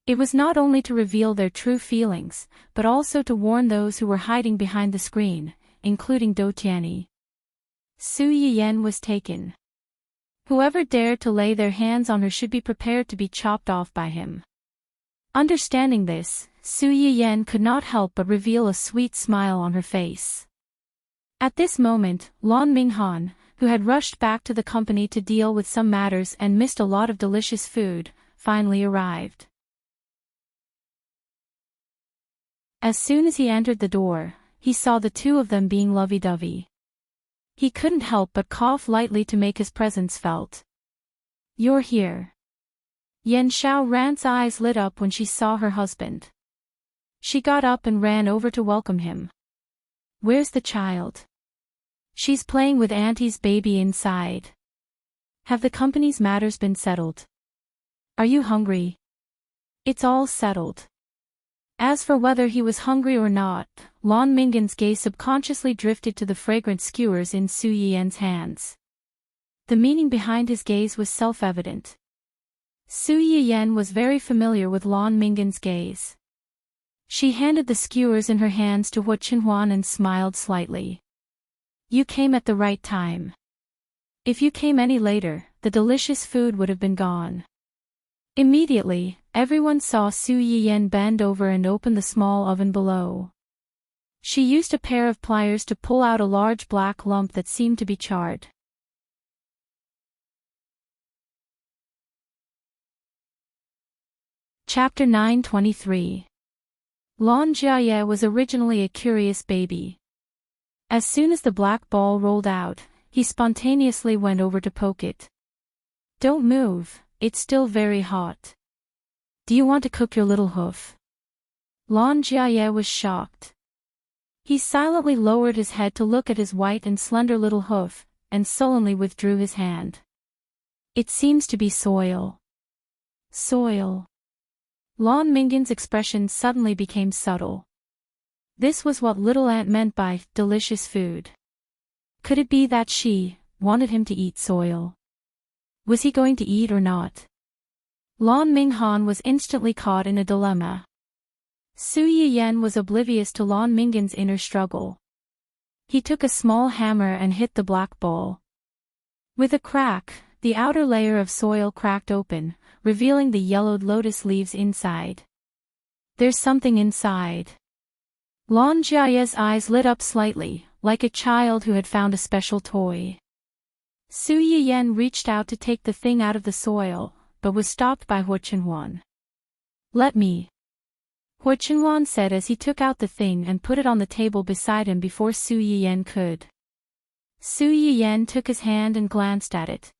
It was not only to reveal their true feelings, but also to warn those who were hiding behind the screen, including Do Tianyi. Su Yiyen was taken. Whoever dared to lay their hands on her should be prepared to be chopped off by him. Understanding this, Su Yiyen could not help but reveal a sweet smile on her face. At this moment, Lan Minghan, who had rushed back to the company to deal with some matters and missed a lot of delicious food, finally arrived. As soon as he entered the door, he saw the two of them being lovey-dovey. He couldn't help but cough lightly to make his presence felt. You're here. Yan Xiaoran's eyes lit up when she saw her husband. She got up and ran over to welcome him. Where's the child? She's playing with Auntie's baby inside. Have the company's matters been settled? Are you hungry? It's all settled. As for whether he was hungry or not, Lan Minghan's gaze subconsciously drifted to the fragrant skewers in Su Yiyen's hands. The meaning behind his gaze was self-evident. Su Yiyen was very familiar with Lan Minghan's gaze. She handed the skewers in her hands to Hu Chenhuan and smiled slightly. You came at the right time. If you came any later, the delicious food would have been gone. Immediately, everyone saw Su Yiyen bend over and open the small oven below. She used a pair of pliers to pull out a large black lump that seemed to be charred. Chapter 923. Lan Jiaye was originally a curious baby. As soon as the black ball rolled out, he spontaneously went over to poke it. Don't move, it's still very hot. Do you want to cook your little hoof? Lan Jiaye was shocked. He silently lowered his head to look at his white and slender little hoof, and sullenly withdrew his hand. It seems to be soil. Soil. Lan Mingan's expression suddenly became subtle. This was what Little Ant meant by delicious food. Could it be that she wanted him to eat soil? Was he going to eat or not? Lan Minghan was instantly caught in a dilemma. Su Yiyen was oblivious to Lan Mingan's inner struggle. He took a small hammer and hit the black bowl. With a crack, the outer layer of soil cracked open, revealing the yellowed lotus leaves inside. There's something inside. Lan Jiaye's eyes lit up slightly, like a child who had found a special toy. Su Yiyen reached out to take the thing out of the soil, but was stopped by Hu Chenhuan. Let me. Hu Chenhuan said as he took out the thing and put it on the table beside him before Su Yiyen could. Su Yiyen took his hand and glanced at it.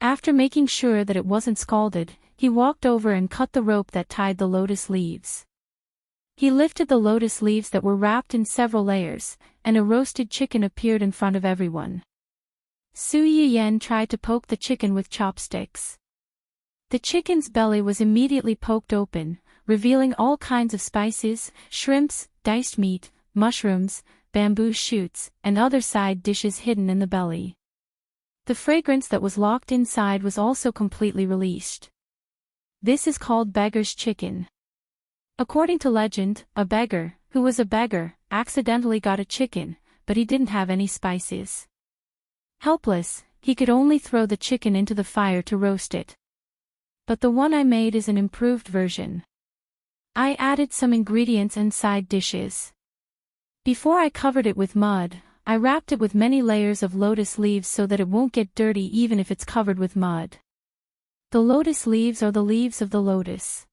After making sure that it wasn't scalded, he walked over and cut the rope that tied the lotus leaves. He lifted the lotus leaves that were wrapped in several layers, and a roasted chicken appeared in front of everyone. Su Yiyen tried to poke the chicken with chopsticks. The chicken's belly was immediately poked open, revealing all kinds of spices, shrimps, diced meat, mushrooms, bamboo shoots, and other side dishes hidden in the belly. The fragrance that was locked inside was also completely released. This is called beggar's chicken. According to legend, a beggar, who was a beggar, accidentally got a chicken, but he didn't have any spices. Helpless, he could only throw the chicken into the fire to roast it. But the one I made is an improved version. I added some ingredients and side dishes. Before I covered it with mud, I wrapped it with many layers of lotus leaves so that it won't get dirty even if it's covered with mud. The lotus leaves are the leaves of the lotus.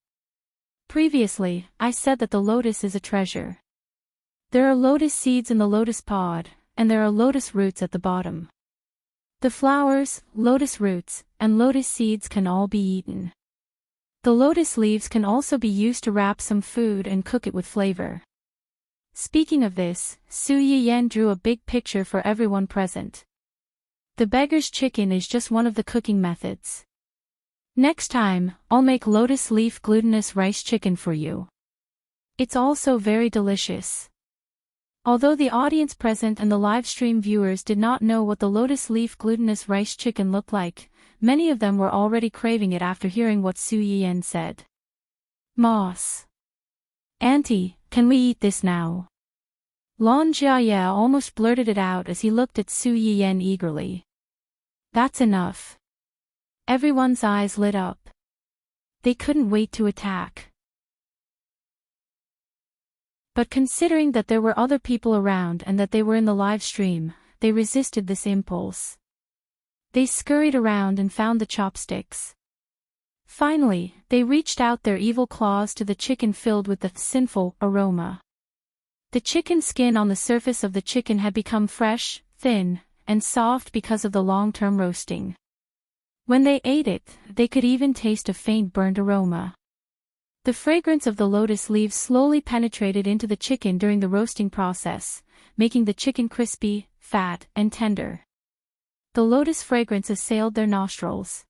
Previously, I said that the lotus is a treasure. There are lotus seeds in the lotus pod, and there are lotus roots at the bottom. The flowers, lotus roots, and lotus seeds can all be eaten. The lotus leaves can also be used to wrap some food and cook it with flavor. Speaking of this, Su Yiyen drew a big picture for everyone present. The beggar's chicken is just one of the cooking methods. Next time, I'll make lotus leaf glutinous rice chicken for you. It's also very delicious. Although the audience present and the live stream viewers did not know what the lotus leaf glutinous rice chicken looked like, many of them were already craving it after hearing what Su Yiyen said. Moss. Auntie, can we eat this now? Lan Jiaye almost blurted it out as he looked at Su Yiyen eagerly. That's enough. Everyone's eyes lit up. They couldn't wait to attack. But considering that there were other people around and that they were in the live stream, they resisted this impulse. They scurried around and found the chopsticks. Finally, they reached out their evil claws to the chicken filled with the sinful aroma. The chicken skin on the surface of the chicken had become fresh, thin, and soft because of the long-term roasting. When they ate it, they could even taste a faint burnt aroma. The fragrance of the lotus leaves slowly penetrated into the chicken during the roasting process, making the chicken crispy, fat, and tender. The lotus fragrance assailed their nostrils.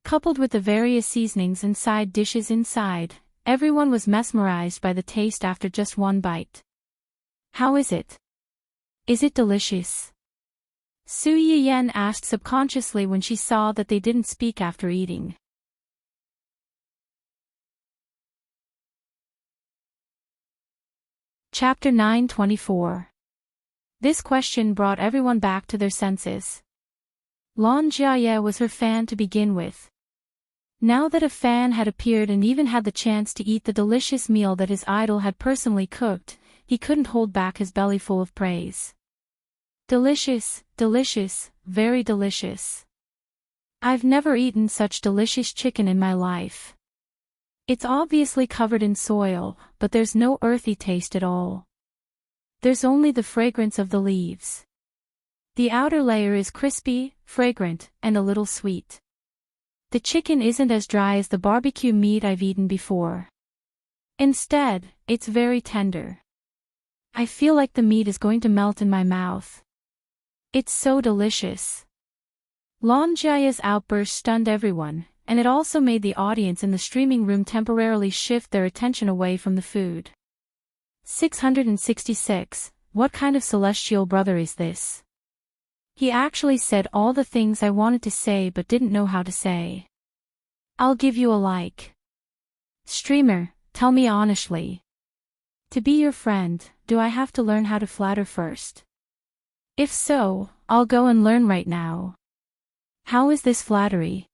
Coupled with the various seasonings and side dishes inside, everyone was mesmerized by the taste after just one bite. How is it? Is it delicious? Su Yiyen asked subconsciously when she saw that they didn't speak after eating. Chapter 9:24. This question brought everyone back to their senses. Lan Jiaye was her fan to begin with. Now that a fan had appeared and even had the chance to eat the delicious meal that his idol had personally cooked, he couldn't hold back his belly full of praise. Delicious, delicious, very delicious. I've never eaten such delicious chicken in my life. It's obviously covered in soil, but there's no earthy taste at all. There's only the fragrance of the leaves. The outer layer is crispy, fragrant, and a little sweet. The chicken isn't as dry as the barbecue meat I've eaten before. Instead, it's very tender. I feel like the meat is going to melt in my mouth. It's so delicious. Lonjaya's outburst stunned everyone, and it also made the audience in the streaming room temporarily shift their attention away from the food. 666. What kind of celestial brother is this? He actually said all the things I wanted to say but didn't know how to say. I'll give you a like. Streamer, tell me honestly. To be your friend, do I have to learn how to flatter first? If so, I'll go and learn right now. How is this flattery?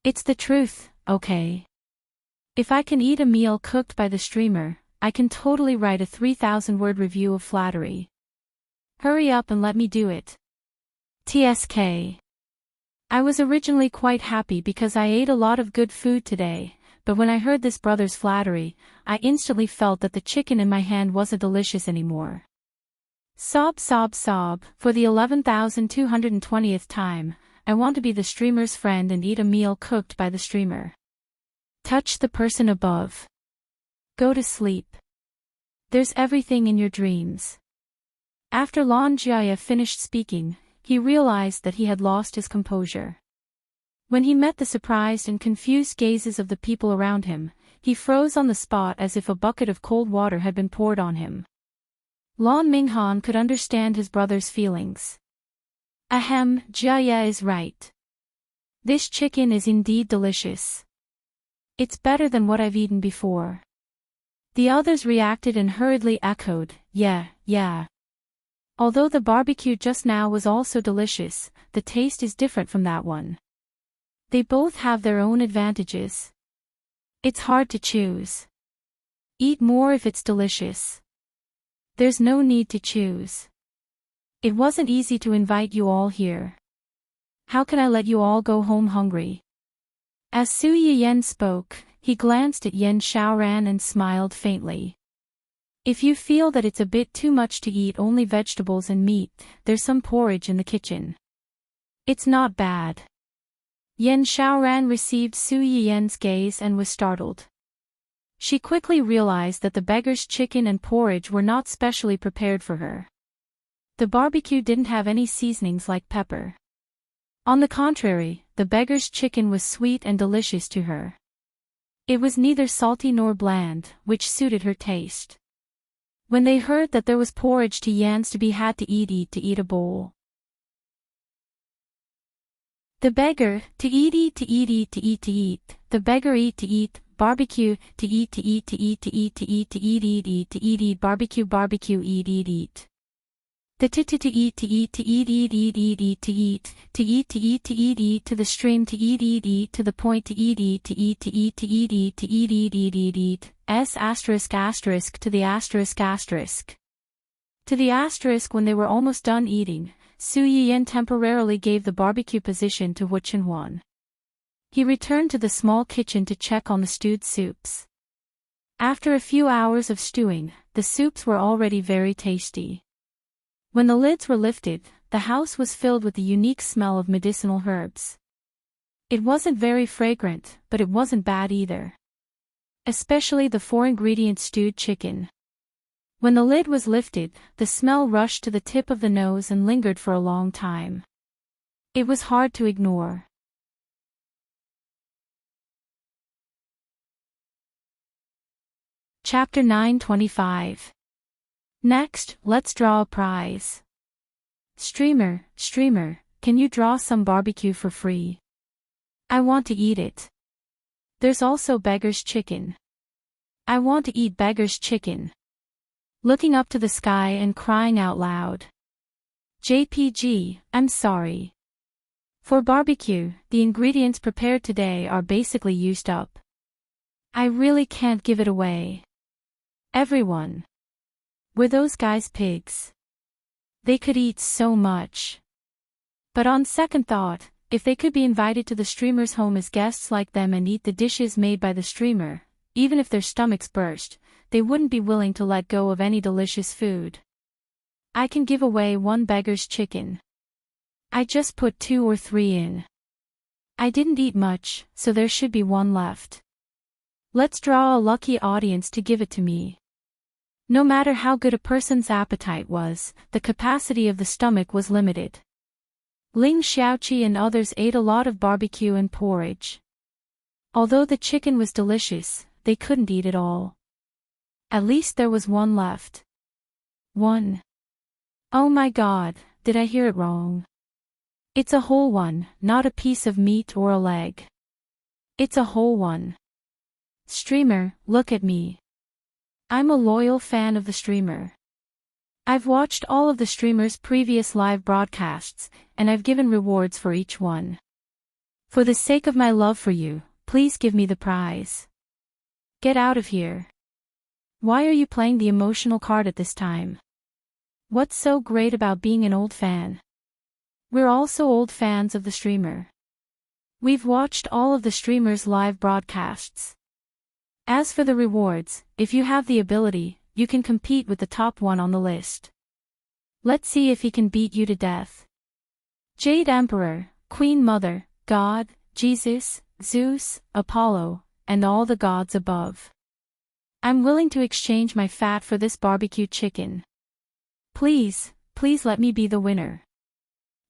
It's the truth, okay? If I can eat a meal cooked by the streamer, I can totally write a 3,000-word review of flattery. Hurry up and let me do it. TSK. I was originally quite happy because I ate a lot of good food today, but when I heard this brother's flattery, I instantly felt that the chicken in my hand wasn't delicious anymore. Sob sob sob, for the 11,220th time, I want to be the streamer's friend and eat a meal cooked by the streamer. Touch the person above. Go to sleep. There's everything in your dreams. After Lonjaya finished speaking, he realized that he had lost his composure. When he met the surprised and confused gazes of the people around him, he froze on the spot as if a bucket of cold water had been poured on him. Lon Minghan could understand his brother's feelings. Ahem, Jaya is right. This chicken is indeed delicious. It's better than what I've eaten before. The others reacted and hurriedly echoed, yeah, yeah. Although the barbecue just now was also delicious, the taste is different from that one. They both have their own advantages. It's hard to choose. Eat more if it's delicious. There's no need to choose. It wasn't easy to invite you all here. How can I let you all go home hungry? As Su Yiyen spoke, he glanced at Yen Xiaoran and smiled faintly. If you feel that it's a bit too much to eat only vegetables and meat, there's some porridge in the kitchen. It's not bad. Yen Xiaoran received Su Yiyen's gaze and was startled. She quickly realized that the beggar's chicken and porridge were not specially prepared for her. The barbecue didn't have any seasonings like pepper. On the contrary, the beggar's chicken was sweet and delicious to her. It was neither salty nor bland, which suited her taste. When they heard that there was porridge to Yan's to be had to eat a bowl. The beggar, to eat, the beggar eat, barbecue, to eat, barbecue, eat. The to eat, to the stream, to eat, to the point, to eat, s asterisk to the asterisk. To the asterisk. When they were almost done eating, Su Yiyen temporarily gave the barbecue position to Wu Chenhuan. He returned to the small kitchen to check on the stewed soups. After a few hours of stewing, the soups were already very tasty. When the lids were lifted, the house was filled with the unique smell of medicinal herbs. It wasn't very fragrant, but it wasn't bad either. Especially the 4-ingredient stewed chicken. When the lid was lifted, the smell rushed to the tip of the nose and lingered for a long time. It was hard to ignore. Chapter 925. Next, let's draw a prize. Streamer, can you draw some barbecue for free? I want to eat it. There's also beggar's chicken. I want to eat beggar's chicken. Looking up to the sky and crying out loud. JPG, I'm sorry. For barbecue, the ingredients prepared today are basically used up. I really can't give it away. Everyone. Were those guys pigs? They could eat so much. But on second thought, if they could be invited to the streamer's home as guests like them and eat the dishes made by the streamer, even if their stomachs burst, they wouldn't be willing to let go of any delicious food. I can give away one beggar's chicken. I just put 2 or 3 in. I didn't eat much, so there should be one left. Let's draw a lucky audience to give it to me. No matter how good a person's appetite was, the capacity of the stomach was limited. Ling Xiaoqi and others ate a lot of barbecue and porridge. Although the chicken was delicious, they couldn't eat it all. At least there was one left. One. Oh my God, did I hear it wrong? It's a whole one, not a piece of meat or a leg. It's a whole one. Streamer, look at me. I'm a loyal fan of the streamer. I've watched all of the streamer's previous live broadcasts, and I've given rewards for each one. For the sake of my love for you, please give me the prize. Get out of here. Why are you playing the emotional card at this time? What's so great about being an old fan? We're also old fans of the streamer. We've watched all of the streamer's live broadcasts. As for the rewards, if you have the ability, you can compete with the top one on the list. Let's see if he can beat you to death. Jade Emperor, Queen Mother, God, Jesus, Zeus, Apollo, and all the gods above. I'm willing to exchange my fat for this barbecue chicken. Please, please let me be the winner.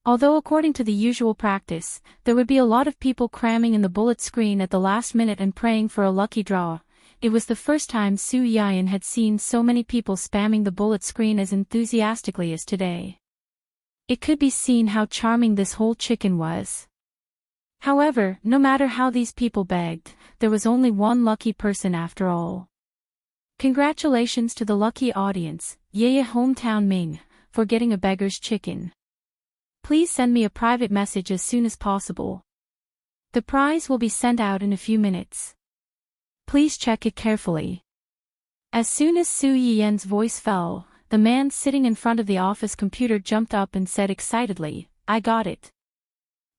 Although according to the usual practice, there would be a lot of people cramming in the bullet screen at the last minute and praying for a lucky draw, it was the first time Su Yian had seen so many people spamming the bullet screen as enthusiastically as today. It could be seen how charming this whole chicken was. However, no matter how these people begged, there was only one lucky person after all. Congratulations to the lucky audience, Yeye Hometown Ming, for getting a beggar's chicken. Please send me a private message as soon as possible. The prize will be sent out in a few minutes. Please check it carefully. As soon as Su Yian's voice fell, the man sitting in front of the office computer jumped up and said excitedly, I got it.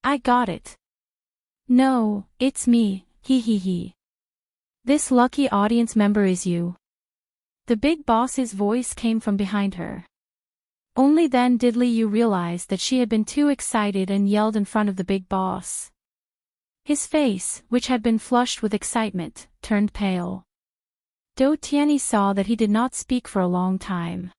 I got it. No, it's me, he he he. This lucky audience member is you. The big boss's voice came from behind her. Only then did Li Yu realize that she had been too excited and yelled in front of the big boss. His face, which had been flushed with excitement, turned pale. Dou Tianyi saw that he did not speak for a long time.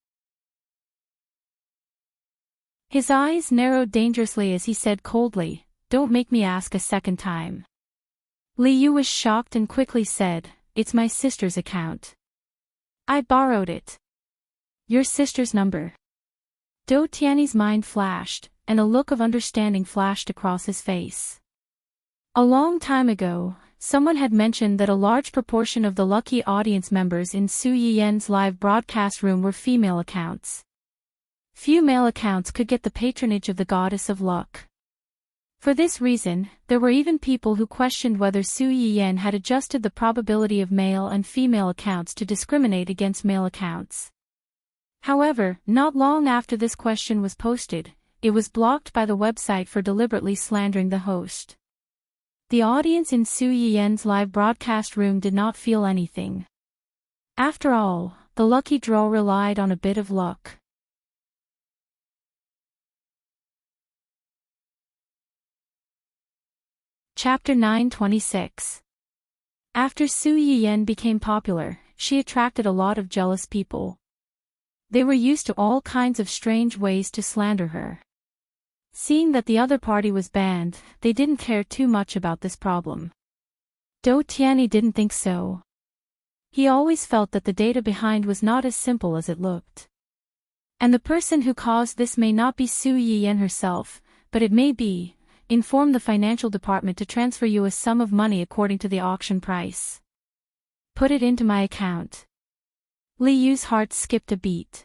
His eyes narrowed dangerously as he said coldly, Don't make me ask a second time. Li Yu was shocked and quickly said, It's my sister's account. I borrowed it. Your sister's number. Dou Tianyi's mind flashed, and a look of understanding flashed across his face. A long time ago, someone had mentioned that a large proportion of the lucky audience members in Su Yian's live broadcast room were female accounts. Few male accounts could get the patronage of the goddess of luck. For this reason, there were even people who questioned whether Su Yian had adjusted the probability of male and female accounts to discriminate against male accounts. However, not long after this question was posted, it was blocked by the website for deliberately slandering the host. The audience in Su Yian's live broadcast room did not feel anything. After all, the lucky draw relied on a bit of luck. Chapter 926. After Su Yian became popular, she attracted a lot of jealous people. They were used to all kinds of strange ways to slander her. Seeing that the other party was banned, they didn't care too much about this problem. Dou Tianyi didn't think so. He always felt that the data behind was not as simple as it looked. And the person who caused this may not be Su Yian herself, but it may be. Inform the financial department to transfer you a sum of money according to the auction price. Put it into my account. Li Yu's heart skipped a beat.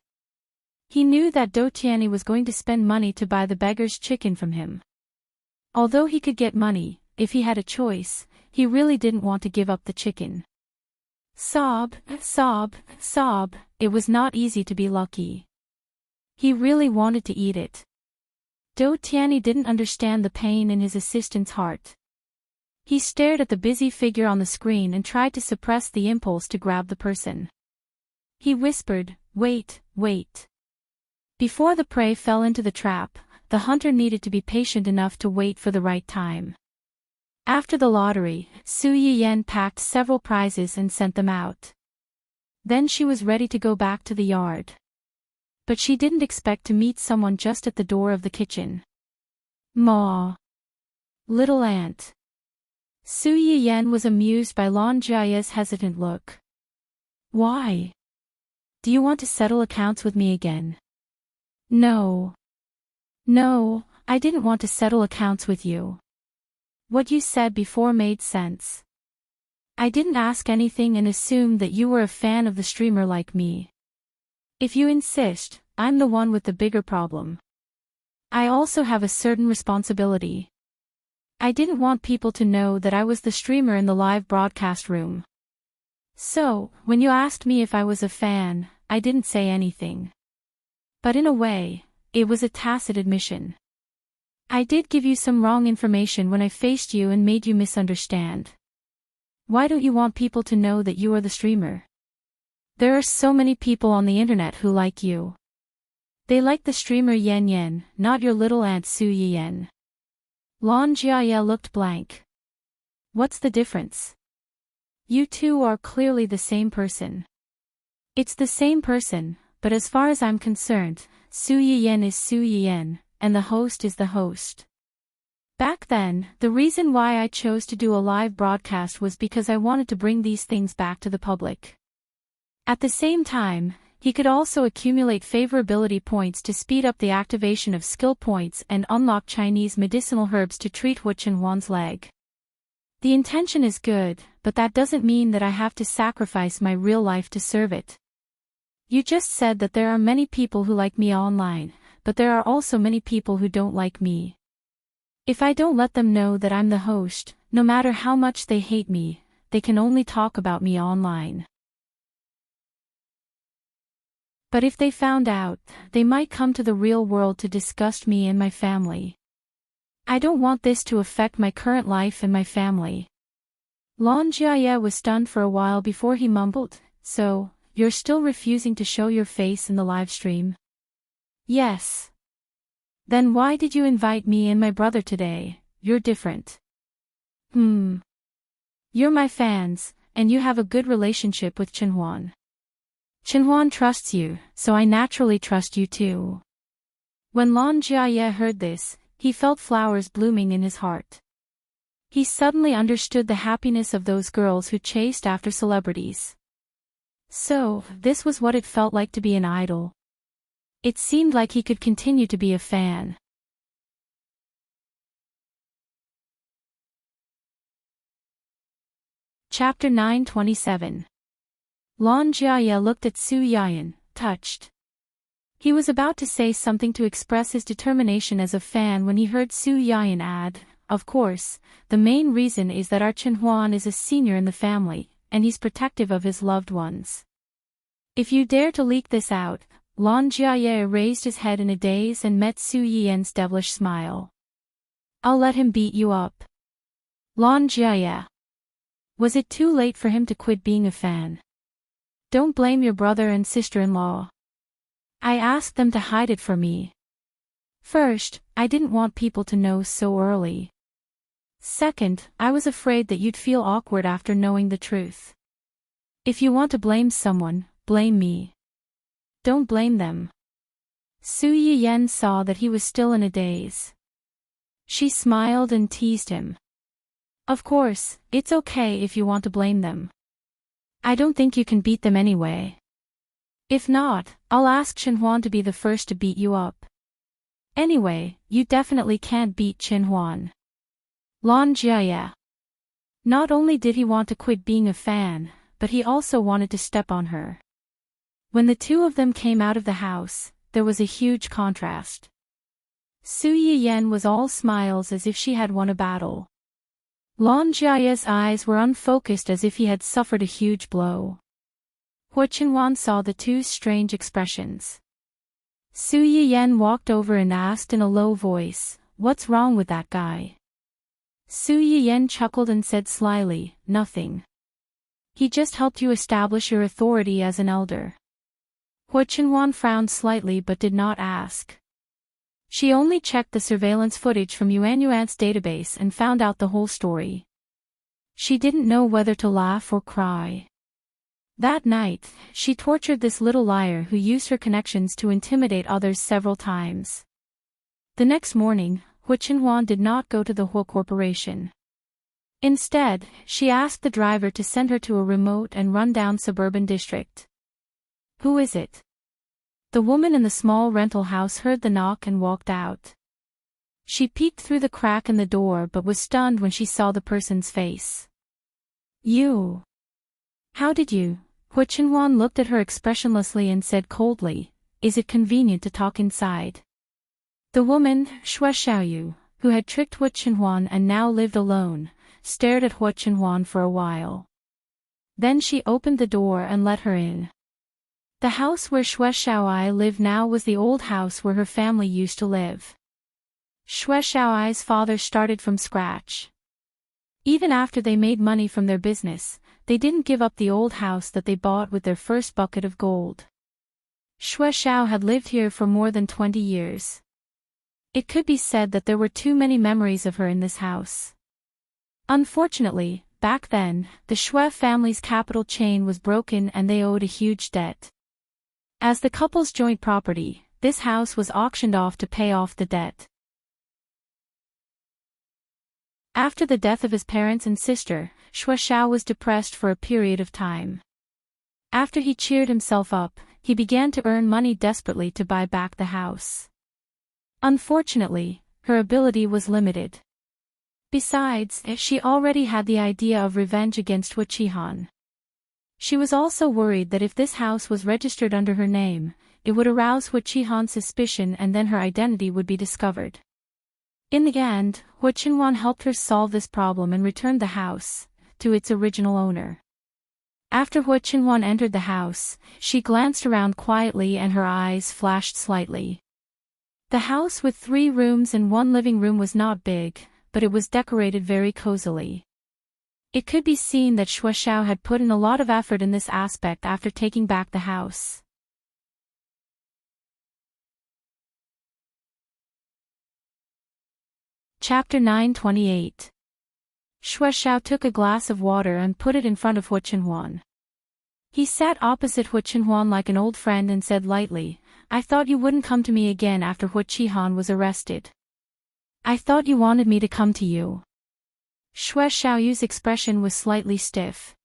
He knew that Dou Tianyi was going to spend money to buy the beggar's chicken from him. Although he could get money, if he had a choice, he really didn't want to give up the chicken. Sob, sob, sob, it was not easy to be lucky. He really wanted to eat it. Dou Tianyi didn't understand the pain in his assistant's heart. He stared at the busy figure on the screen and tried to suppress the impulse to grab the person. He whispered, Wait, wait. Before the prey fell into the trap, the hunter needed to be patient enough to wait for the right time. After the lottery, Su Yiyan packed several prizes and sent them out. Then she was ready to go back to the yard. But she didn't expect to meet someone just at the door of the kitchen. "Ma. Little aunt." Su Yiyan was amused by Lan Jiaye's hesitant look. "Why? Do you want to settle accounts with me again?" "No. No, I didn't want to settle accounts with you. What you said before made sense. I didn't ask anything and assumed that you were a fan of the streamer like me. If you insist, I'm the one with the bigger problem. I also have a certain responsibility. I didn't want people to know that I was the streamer in the live broadcast room. So, when you asked me if I was a fan, I didn't say anything. But in a way, it was a tacit admission. I did give you some wrong information when I faced you and made you misunderstand. Why don't you want people to know that you are the streamer? There are so many people on the internet who like you. They like the streamer Yan Yan, not your little aunt Su Yiyan." Lan Jiaye looked blank. "What's the difference? You two are clearly the same person." "It's the same person, but as far as I'm concerned, Su Yiyan is Su Yiyan, and the host is the host. Back then, the reason why I chose to do a live broadcast was because I wanted to bring these things back to the public. At the same time, he could also accumulate favorability points to speed up the activation of skill points and unlock Chinese medicinal herbs to treat Hu Qinhuan's leg. The intention is good, but that doesn't mean that I have to sacrifice my real life to serve it. You just said that there are many people who like me online, but there are also many people who don't like me. If I don't let them know that I'm the host, no matter how much they hate me, they can only talk about me online. But if they found out, they might come to the real world to disgust me and my family. I don't want this to affect my current life and my family." Lan Jiaye was stunned for a while before he mumbled, "So, you're still refusing to show your face in the live stream?" "Yes." "Then why did you invite me and my brother today? You're different." You're my fans, and you have a good relationship with Qinhuan. Qinhuan trusts you, so I naturally trust you too." When Lan Jiaye heard this, he felt flowers blooming in his heart. He suddenly understood the happiness of those girls who chased after celebrities. So, this was what it felt like to be an idol. It seemed like he could continue to be a fan. Chapter 927. Lan Jiaye looked at Su Yiyan, touched. He was about to say something to express his determination as a fan when he heard Su Yiyan add, "Of course, the main reason is that our Qinhuan is a senior in the family, and he's protective of his loved ones. If you dare to leak this out," Lan Jiaye raised his head in a daze and met Su Yiyan's devilish smile. "I'll let him beat you up." Lan Jiaye. Was it too late for him to quit being a fan? "Don't blame your brother and sister-in-law. I asked them to hide it from me. First, I didn't want people to know so early. Second, I was afraid that you'd feel awkward after knowing the truth. If you want to blame someone, blame me. Don't blame them." Su Yiyan saw that he was still in a daze. She smiled and teased him. "Of course, it's okay if you want to blame them. I don't think you can beat them anyway. If not, I'll ask Qinhuan to be the first to beat you up. Anyway, you definitely can't beat Qinhuan." Lan Jiaye. Not only did he want to quit being a fan, but he also wanted to step on her. When the two of them came out of the house, there was a huge contrast. Su Yiyan was all smiles as if she had won a battle. Lan Jiaye's eyes were unfocused as if he had suffered a huge blow. Hu Qinhuan saw the two strange expressions. Su Yiyan walked over and asked in a low voice, "What's wrong with that guy?" Su Yiyan chuckled and said slyly, "Nothing. He just helped you establish your authority as an elder." Hu Qinhuan frowned slightly but did not ask. She only checked the surveillance footage from Yuan's database and found out the whole story. She didn't know whether to laugh or cry. That night, she tortured this little liar who used her connections to intimidate others several times. The next morning, Hu Qinhuan did not go to the Hu Corporation. Instead, she asked the driver to send her to a remote and run-down suburban district. "Who is it?" The woman in the small rental house heard the knock and walked out. She peeked through the crack in the door but was stunned when she saw the person's face. "You? How did you?" Hu Qinhuan looked at her expressionlessly and said coldly, "Is it convenient to talk inside?" The woman, Xue Xiaoyu, who had tricked Hu Qinhuan and now lived alone, stared at Hu Qinhuan for a while. Then she opened the door and let her in. The house where Xue Xiaoai lived now was the old house where her family used to live. Xue Xiaoai's father started from scratch. Even after they made money from their business, they didn't give up the old house that they bought with their first bucket of gold. Xue Xiao had lived here for more than 20 years. It could be said that there were too many memories of her in this house. Unfortunately, back then, the Xue family's capital chain was broken and they owed a huge debt. As the couple's joint property, this house was auctioned off to pay off the debt. After the death of his parents and sister, Xue Xiao was depressed for a period of time. After he cheered himself up, he began to earn money desperately to buy back the house. Unfortunately, her ability was limited. Besides, she already had the idea of revenge against Hu Qinhuan. She was also worried that if this house was registered under her name, it would arouse Hu Qinhuan's suspicion and then her identity would be discovered. In the end, Hu Qinhuan helped her solve this problem and returned the house to its original owner. After Hu Qinhuan entered the house, she glanced around quietly and her eyes flashed slightly. The house with 3 rooms and 1 living room was not big, but it was decorated very cozily. It could be seen that Xue Xiao had put in a lot of effort in this aspect after taking back the house. Chapter 928. Xue Xiao took a glass of water and put it in front of Hu Qinhuan. He sat opposite Hu Qinhuan like an old friend and said lightly, "I thought you wouldn't come to me again after Hu Qinhuan was arrested. I thought you wanted me to come to you." Xue Xiaoyu's expression was slightly stiff.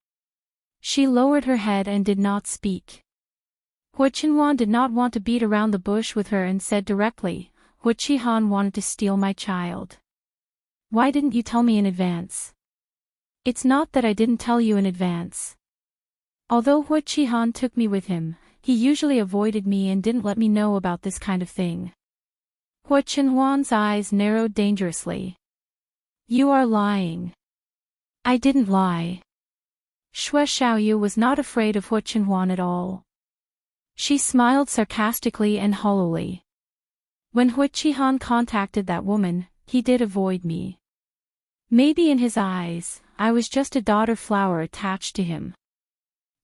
She lowered her head and did not speak. Hu Qinhuan did not want to beat around the bush with her and said directly, "Hu Qinhuan wanted to steal my child. Why didn't you tell me in advance?" "It's not that I didn't tell you in advance. Although Hu Qinhuan took me with him, he usually avoided me and didn't let me know about this kind of thing." Hu Qinhuan's eyes narrowed dangerously. "You are lying." "I didn't lie." Xue Xiaoyu was not afraid of Hu Qinhuan at all. She smiled sarcastically and hollowly. "When Hu Qinhuan contacted that woman, he did avoid me. Maybe in his eyes, I was just a daughter flower attached to him.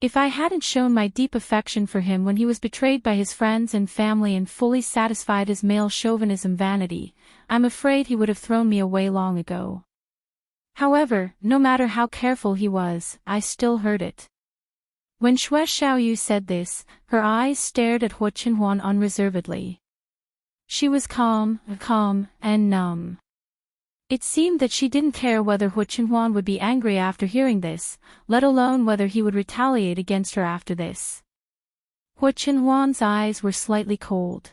If I hadn't shown my deep affection for him when he was betrayed by his friends and family and fully satisfied his male chauvinism vanity, I'm afraid he would have thrown me away long ago. However, no matter how careful he was, I still heard it." When Xue Xiaoyu said this, her eyes stared at Hu Qinhuan unreservedly. She was calm, and numb. It seemed that she didn't care whether Hu Qinhuan would be angry after hearing this, let alone whether he would retaliate against her after this. Hu Qinhuan's eyes were slightly cold.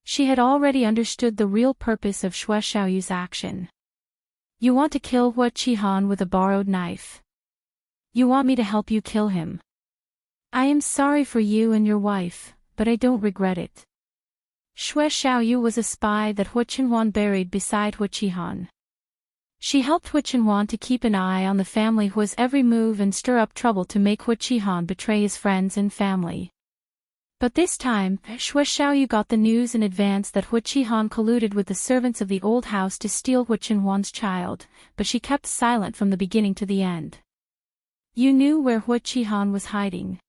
She had already understood the real purpose of Xue Xiaoyu's action. "You want to kill Hu Qinhuan with a borrowed knife. You want me to help you kill him. I am sorry for you and your wife, but I don't regret it." Xue Xiaoyu was a spy that Hu Qinhuan buried beside Hu Qinhuan. She helped Hu Qinhuan to keep an eye on the family Hu's every move and stir up trouble to make Hu Qinhuan betray his friends and family. But this time, Xue Xiaoyu got the news in advance that Hu Qinhuan colluded with the servants of the old house to steal Hu Qinhuan's child, but she kept silent from the beginning to the end. "You knew where Hu Qinhuan was hiding.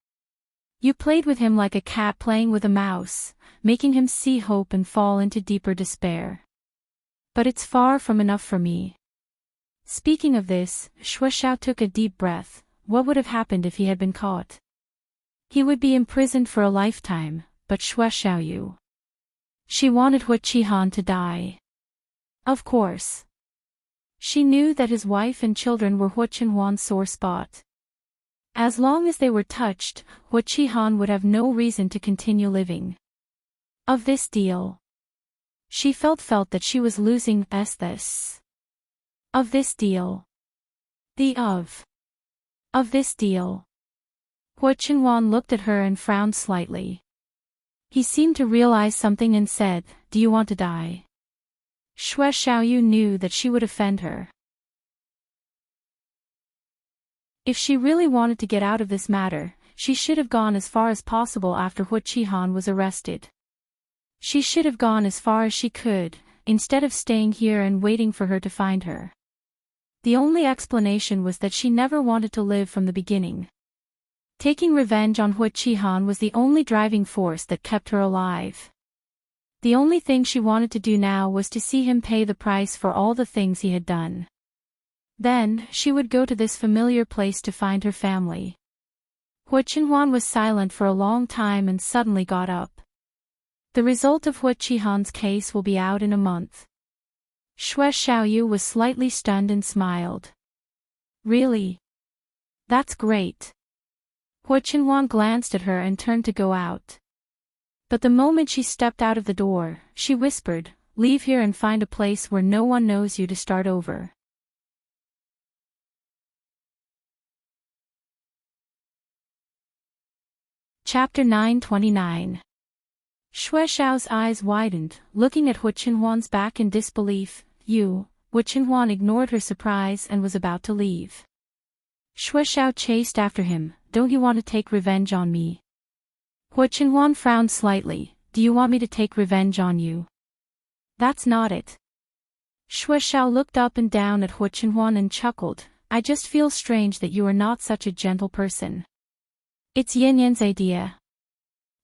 You played with him like a cat playing with a mouse, making him see hope and fall into deeper despair. But it's far from enough for me. Speaking of this, Shueshao took a deep breath. What would have happened if he had been caught? He would be imprisoned for a lifetime, but Shueshao. She wanted Hua Qihan to die. Of course. She knew that his wife and children were Hua Qinhuan's sore spot. As long as they were touched, Hua Qihan would have no reason to continue living. Of this deal. She felt that she was losing this. Of this deal. Of this deal. Hua Qinhuan looked at her and frowned slightly. He seemed to realize something and said, "Do you want to die?" Shueshao knew that she would offend her. If she really wanted to get out of this matter, she should have gone as far as possible after Hua Qihan was arrested. She should have gone as far as she could, instead of staying here and waiting for her to find her. The only explanation was that she never wanted to live from the beginning. Taking revenge on Hua Qihan was the only driving force that kept her alive. The only thing she wanted to do now was to see him pay the price for all the things he had done. Then, she would go to this familiar place to find her family. Hua Qinhuan was silent for a long time and suddenly got up. The result of Hua Qihan's case will be out in a month. Shueshao was slightly stunned and smiled. Really? That's great. Hua Qinhuan glanced at her and turned to go out. But the moment she stepped out of the door, she whispered, "Leave here and find a place where no one knows you to start over." Chapter 929. Shueshao's eyes widened, looking at Hua Qinhuan's back in disbelief. Hua Qinhuan ignored her surprise and was about to leave. Shueshao chased after him. "Don't you want to take revenge on me?" Hua Qinhuan frowned slightly. "Do you want me to take revenge on you?" "That's not it." Shueshao looked up and down at Hua Qinhuan and chuckled. "I just feel strange that you are not such a gentle person." "It's Yan Yan's idea."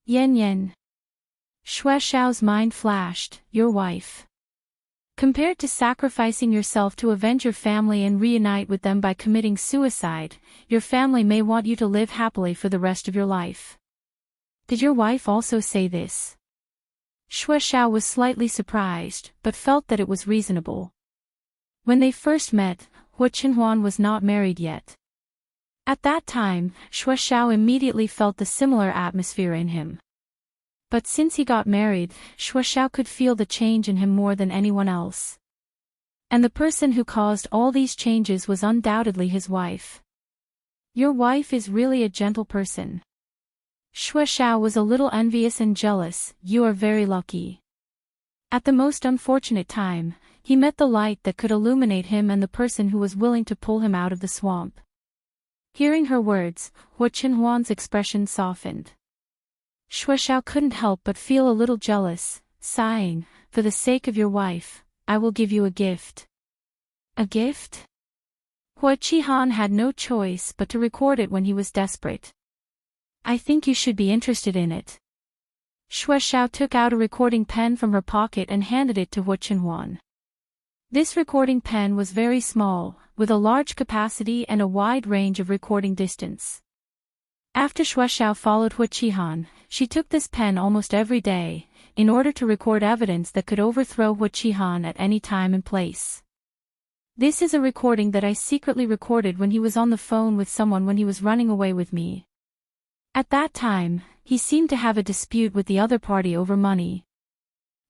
"Yan Yan." Shueshao's mind flashed. "Your wife. Compared to sacrificing yourself to avenge your family and reunite with them by committing suicide, your family may want you to live happily for the rest of your life." "Did your wife also say this?" Shueshao was slightly surprised, but felt that it was reasonable. When they first met, Hua Qinhuan was not married yet. At that time, Shueshao immediately felt the similar atmosphere in him. But since he got married, Shueshao could feel the change in him more than anyone else. And the person who caused all these changes was undoubtedly his wife. "Your wife is really a gentle person." Shueshao was a little envious and jealous. "You are very lucky." At the most unfortunate time, he met the light that could illuminate him and the person who was willing to pull him out of the swamp. Hearing her words, Hua Qinhuan's expression softened. Shueshao couldn't help but feel a little jealous, sighing, "For the sake of your wife, I will give you a gift." "A gift?" Hua Qihan had no choice but to record it when he was desperate. "I think you should be interested in it." Shueshao took out a recording pen from her pocket and handed it to Hua Qinhuan. This recording pen was very small, with a large capacity and a wide range of recording distance. After Shueshao followed Hua Qihan, she took this pen almost every day, in order to record evidence that could overthrow Hua Qihan at any time and place. "This is a recording that I secretly recorded when he was on the phone with someone when he was running away with me. At that time, he seemed to have a dispute with the other party over money.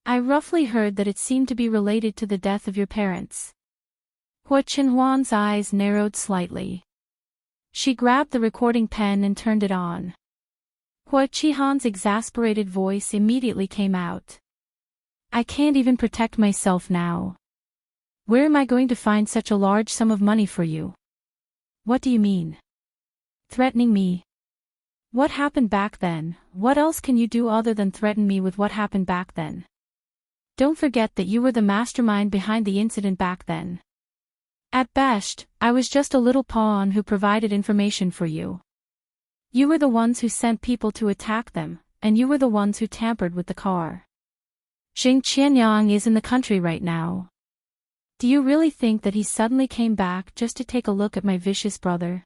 I roughly heard that it seemed to be related to the death of your parents." Hua Qinhuan's eyes narrowed slightly. She grabbed the recording pen and turned it on. Hua Qihan's exasperated voice immediately came out. "I can't even protect myself now. Where am I going to find such a large sum of money for you?" "What do you mean?" "Threatening me." "What happened back then? What else can you do other than threaten me with what happened back then? Don't forget that you were the mastermind behind the incident back then. At best, I was just a little pawn who provided information for you." You were the ones who sent people to attack them, and you were the ones who tampered with the car. Xing Qianyang is in the country right now. Do you really think that he suddenly came back just to take a look at my vicious brother?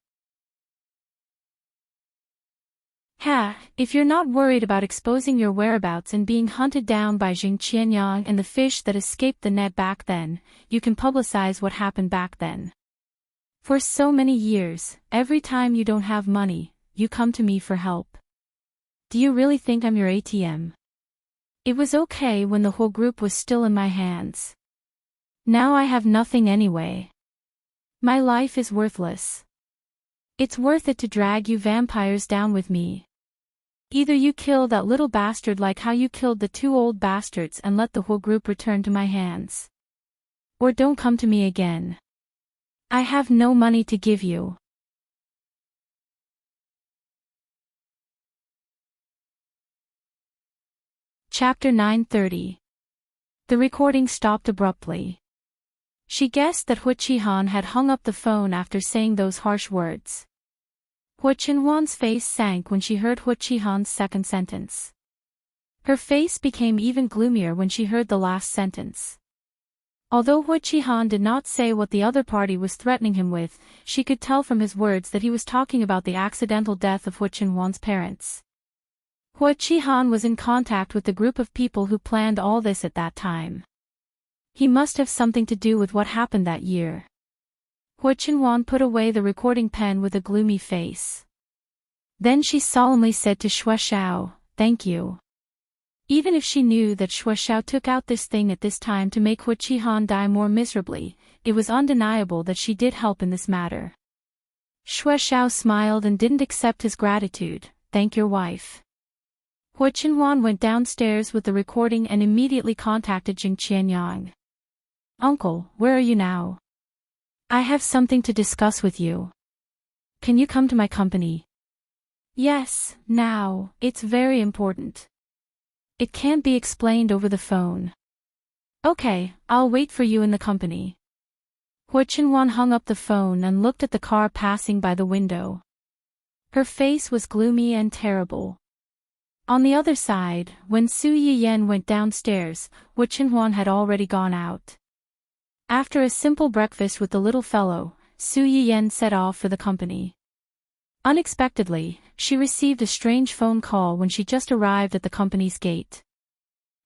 Ha, if you're not worried about exposing your whereabouts and being hunted down by Xing Qianyang and the fish that escaped the net back then, you can publicize what happened back then. For so many years, every time you don't have money, you come to me for help. Do you really think I'm your ATM? It was okay when the whole group was still in my hands. Now I have nothing anyway. My life is worthless. It's worth it to drag you vampires down with me. Either you kill that little bastard like how you killed the two old bastards and let the whole group return to my hands. Or don't come to me again. I have no money to give you. Chapter 930. The recording stopped abruptly. She guessed that Hu Qihan had hung up the phone after saying those harsh words. Hu Qinhuan's face sank when she heard Hu Qihan's second sentence. Her face became even gloomier when she heard the last sentence. Although Hu Qihan did not say what the other party was threatening him with, she could tell from his words that he was talking about the accidental death of Hu Qinhuan's parents. Hu Qihan was in contact with the group of people who planned all this at that time. He must have something to do with what happened that year. Hu Qinhuan put away the recording pen with a gloomy face. Then she solemnly said to Shuo Xiao, "Thank you." Even if she knew that Shuo Xiao took out this thing at this time to make Hu Qihan die more miserably, it was undeniable that she did help in this matter. Shuo Xiao smiled and didn't accept his gratitude. "Thank your wife." Hu Qinhuan went downstairs with the recording and immediately contacted Xing Qianyang. "Uncle, where are you now? I have something to discuss with you. Can you come to my company?" "Yes, now, it's very important. It can't be explained over the phone." "Okay, I'll wait for you in the company." Hu Qinhuan hung up the phone and looked at the car passing by the window. Her face was gloomy and terrible. On the other side, when Su Yiyan went downstairs, Hu Qinhuan had already gone out. After a simple breakfast with the little fellow, Su Yiyan set off for the company. Unexpectedly, she received a strange phone call when she just arrived at the company's gate.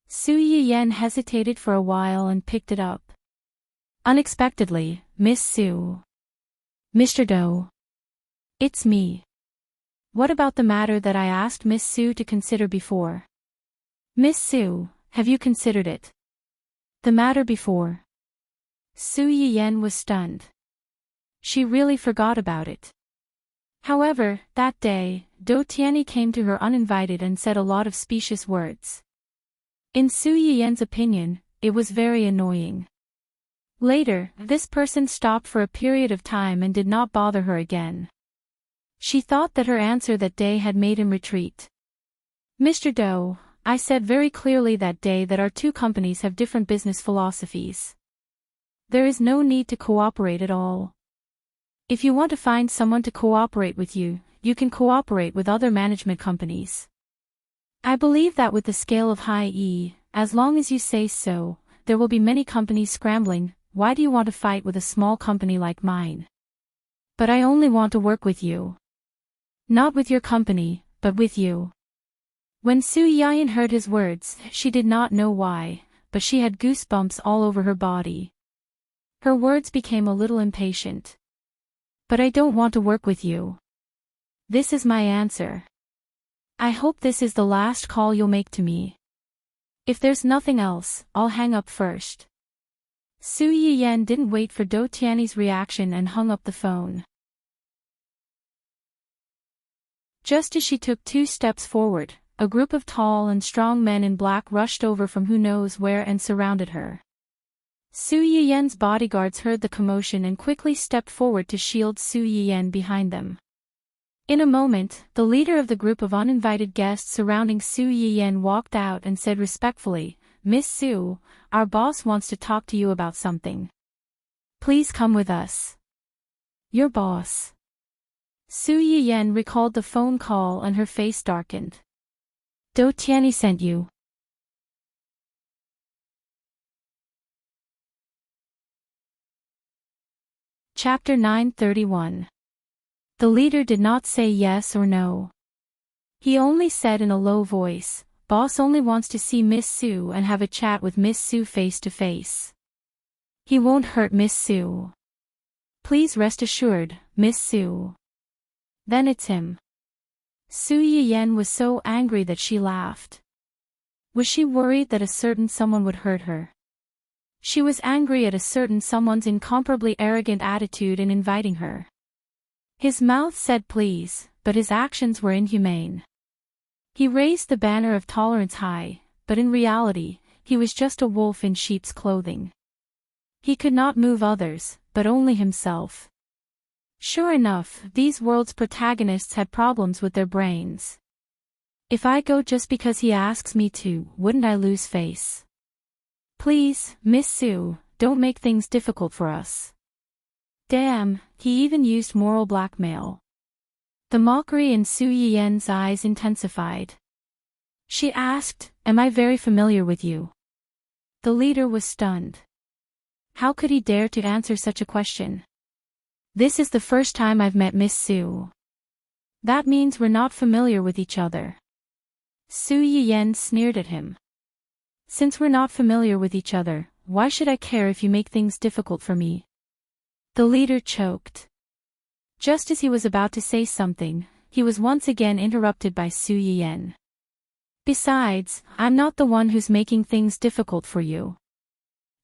Su Yiyan hesitated for a while and picked it up. "Unexpectedly, Miss Su." "Mr. Dou. It's me. What about the matter that I asked Miss Su to consider before?" "Miss Su, have you considered it?" "The matter before?" Su Yiyan was stunned. She really forgot about it. However, that day, Dou Tianyi came to her uninvited and said a lot of specious words. In Su Yiyan's opinion, it was very annoying. Later, this person stopped for a period of time and did not bother her again. She thought that her answer that day had made him retreat. "Mr. Dou, I said very clearly that day that our two companies have different business philosophies. There is no need to cooperate at all. If you want to find someone to cooperate with you, you can cooperate with other management companies. I believe that with the scale of high E, as long as you say so, there will be many companies scrambling. Why do you want to fight with a small company like mine? But I only want to work with you. Not with your company, but with you." When Su Yiyan heard his words, she did not know why, but she had goosebumps all over her body. Her words became a little impatient. "But I don't want to work with you. This is my answer. I hope this is the last call you'll make to me. If there's nothing else, I'll hang up first." Su Yiyan didn't wait for Dou Tianyi's reaction and hung up the phone. Just as she took 2 steps forward, a group of tall and strong men in black rushed over from who knows where and surrounded her. Su Yiyan's bodyguards heard the commotion and quickly stepped forward to shield Su Yiyan behind them. In a moment, the leader of the group of uninvited guests surrounding Su Yiyan walked out and said respectfully, "Miss Su, our boss wants to talk to you about something. Please come with us." "Your boss? Su Yiyen recalled the phone call and her face darkened. Do Tianyi sent you. Chapter 931. The leader did not say yes or no. He only said in a low voice, "Boss only wants to see Miss Su and have a chat with Miss Su face to face. He won't hurt Miss Su. Please rest assured, Miss Su." Then it's him. Su Yiyen was so angry that she laughed. Was she worried that a certain someone would hurt her? She was angry at a certain someone's incomparably arrogant attitude in inviting her. His mouth said please, but his actions were inhumane. He raised the banner of tolerance high, but in reality, he was just a wolf in sheep's clothing. He could not move others, but only himself. Sure enough, these world's protagonists had problems with their brains. If I go just because he asks me to, wouldn't I lose face? Please, Miss Su, don't make things difficult for us. Damn, he even used moral blackmail. The mockery in Su Yiyen's eyes intensified. She asked, "Am I very familiar with you?" The leader was stunned. How could he dare to answer such a question? "This is the first time I've met Miss Su." "That means we're not familiar with each other." Su Yiyen sneered at him. "Since we're not familiar with each other, why should I care if you make things difficult for me?" The leader choked. Just as he was about to say something, he was once again interrupted by Su Yiyen. "Besides, I'm not the one who's making things difficult for you.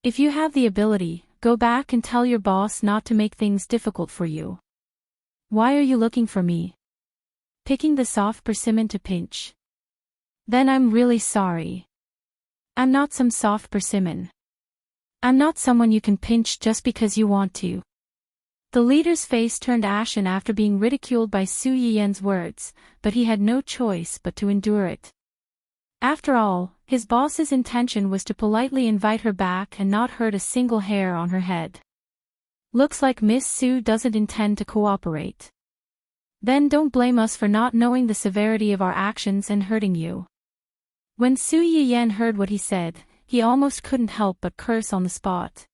If you have the ability, go back and tell your boss not to make things difficult for you. Why are you looking for me? Picking the soft persimmon to pinch? Then I'm really sorry. I'm not some soft persimmon. I'm not someone you can pinch just because you want to." The leader's face turned ashen after being ridiculed by Su Yiyen's words, but he had no choice but to endure it. After all, his boss's intention was to politely invite her back and not hurt a single hair on her head. Looks like Miss Su doesn't intend to cooperate. Then don't blame us for not knowing the severity of our actions and hurting you. When Su Yiyen heard what he said, he almost couldn't help but curse on the spot.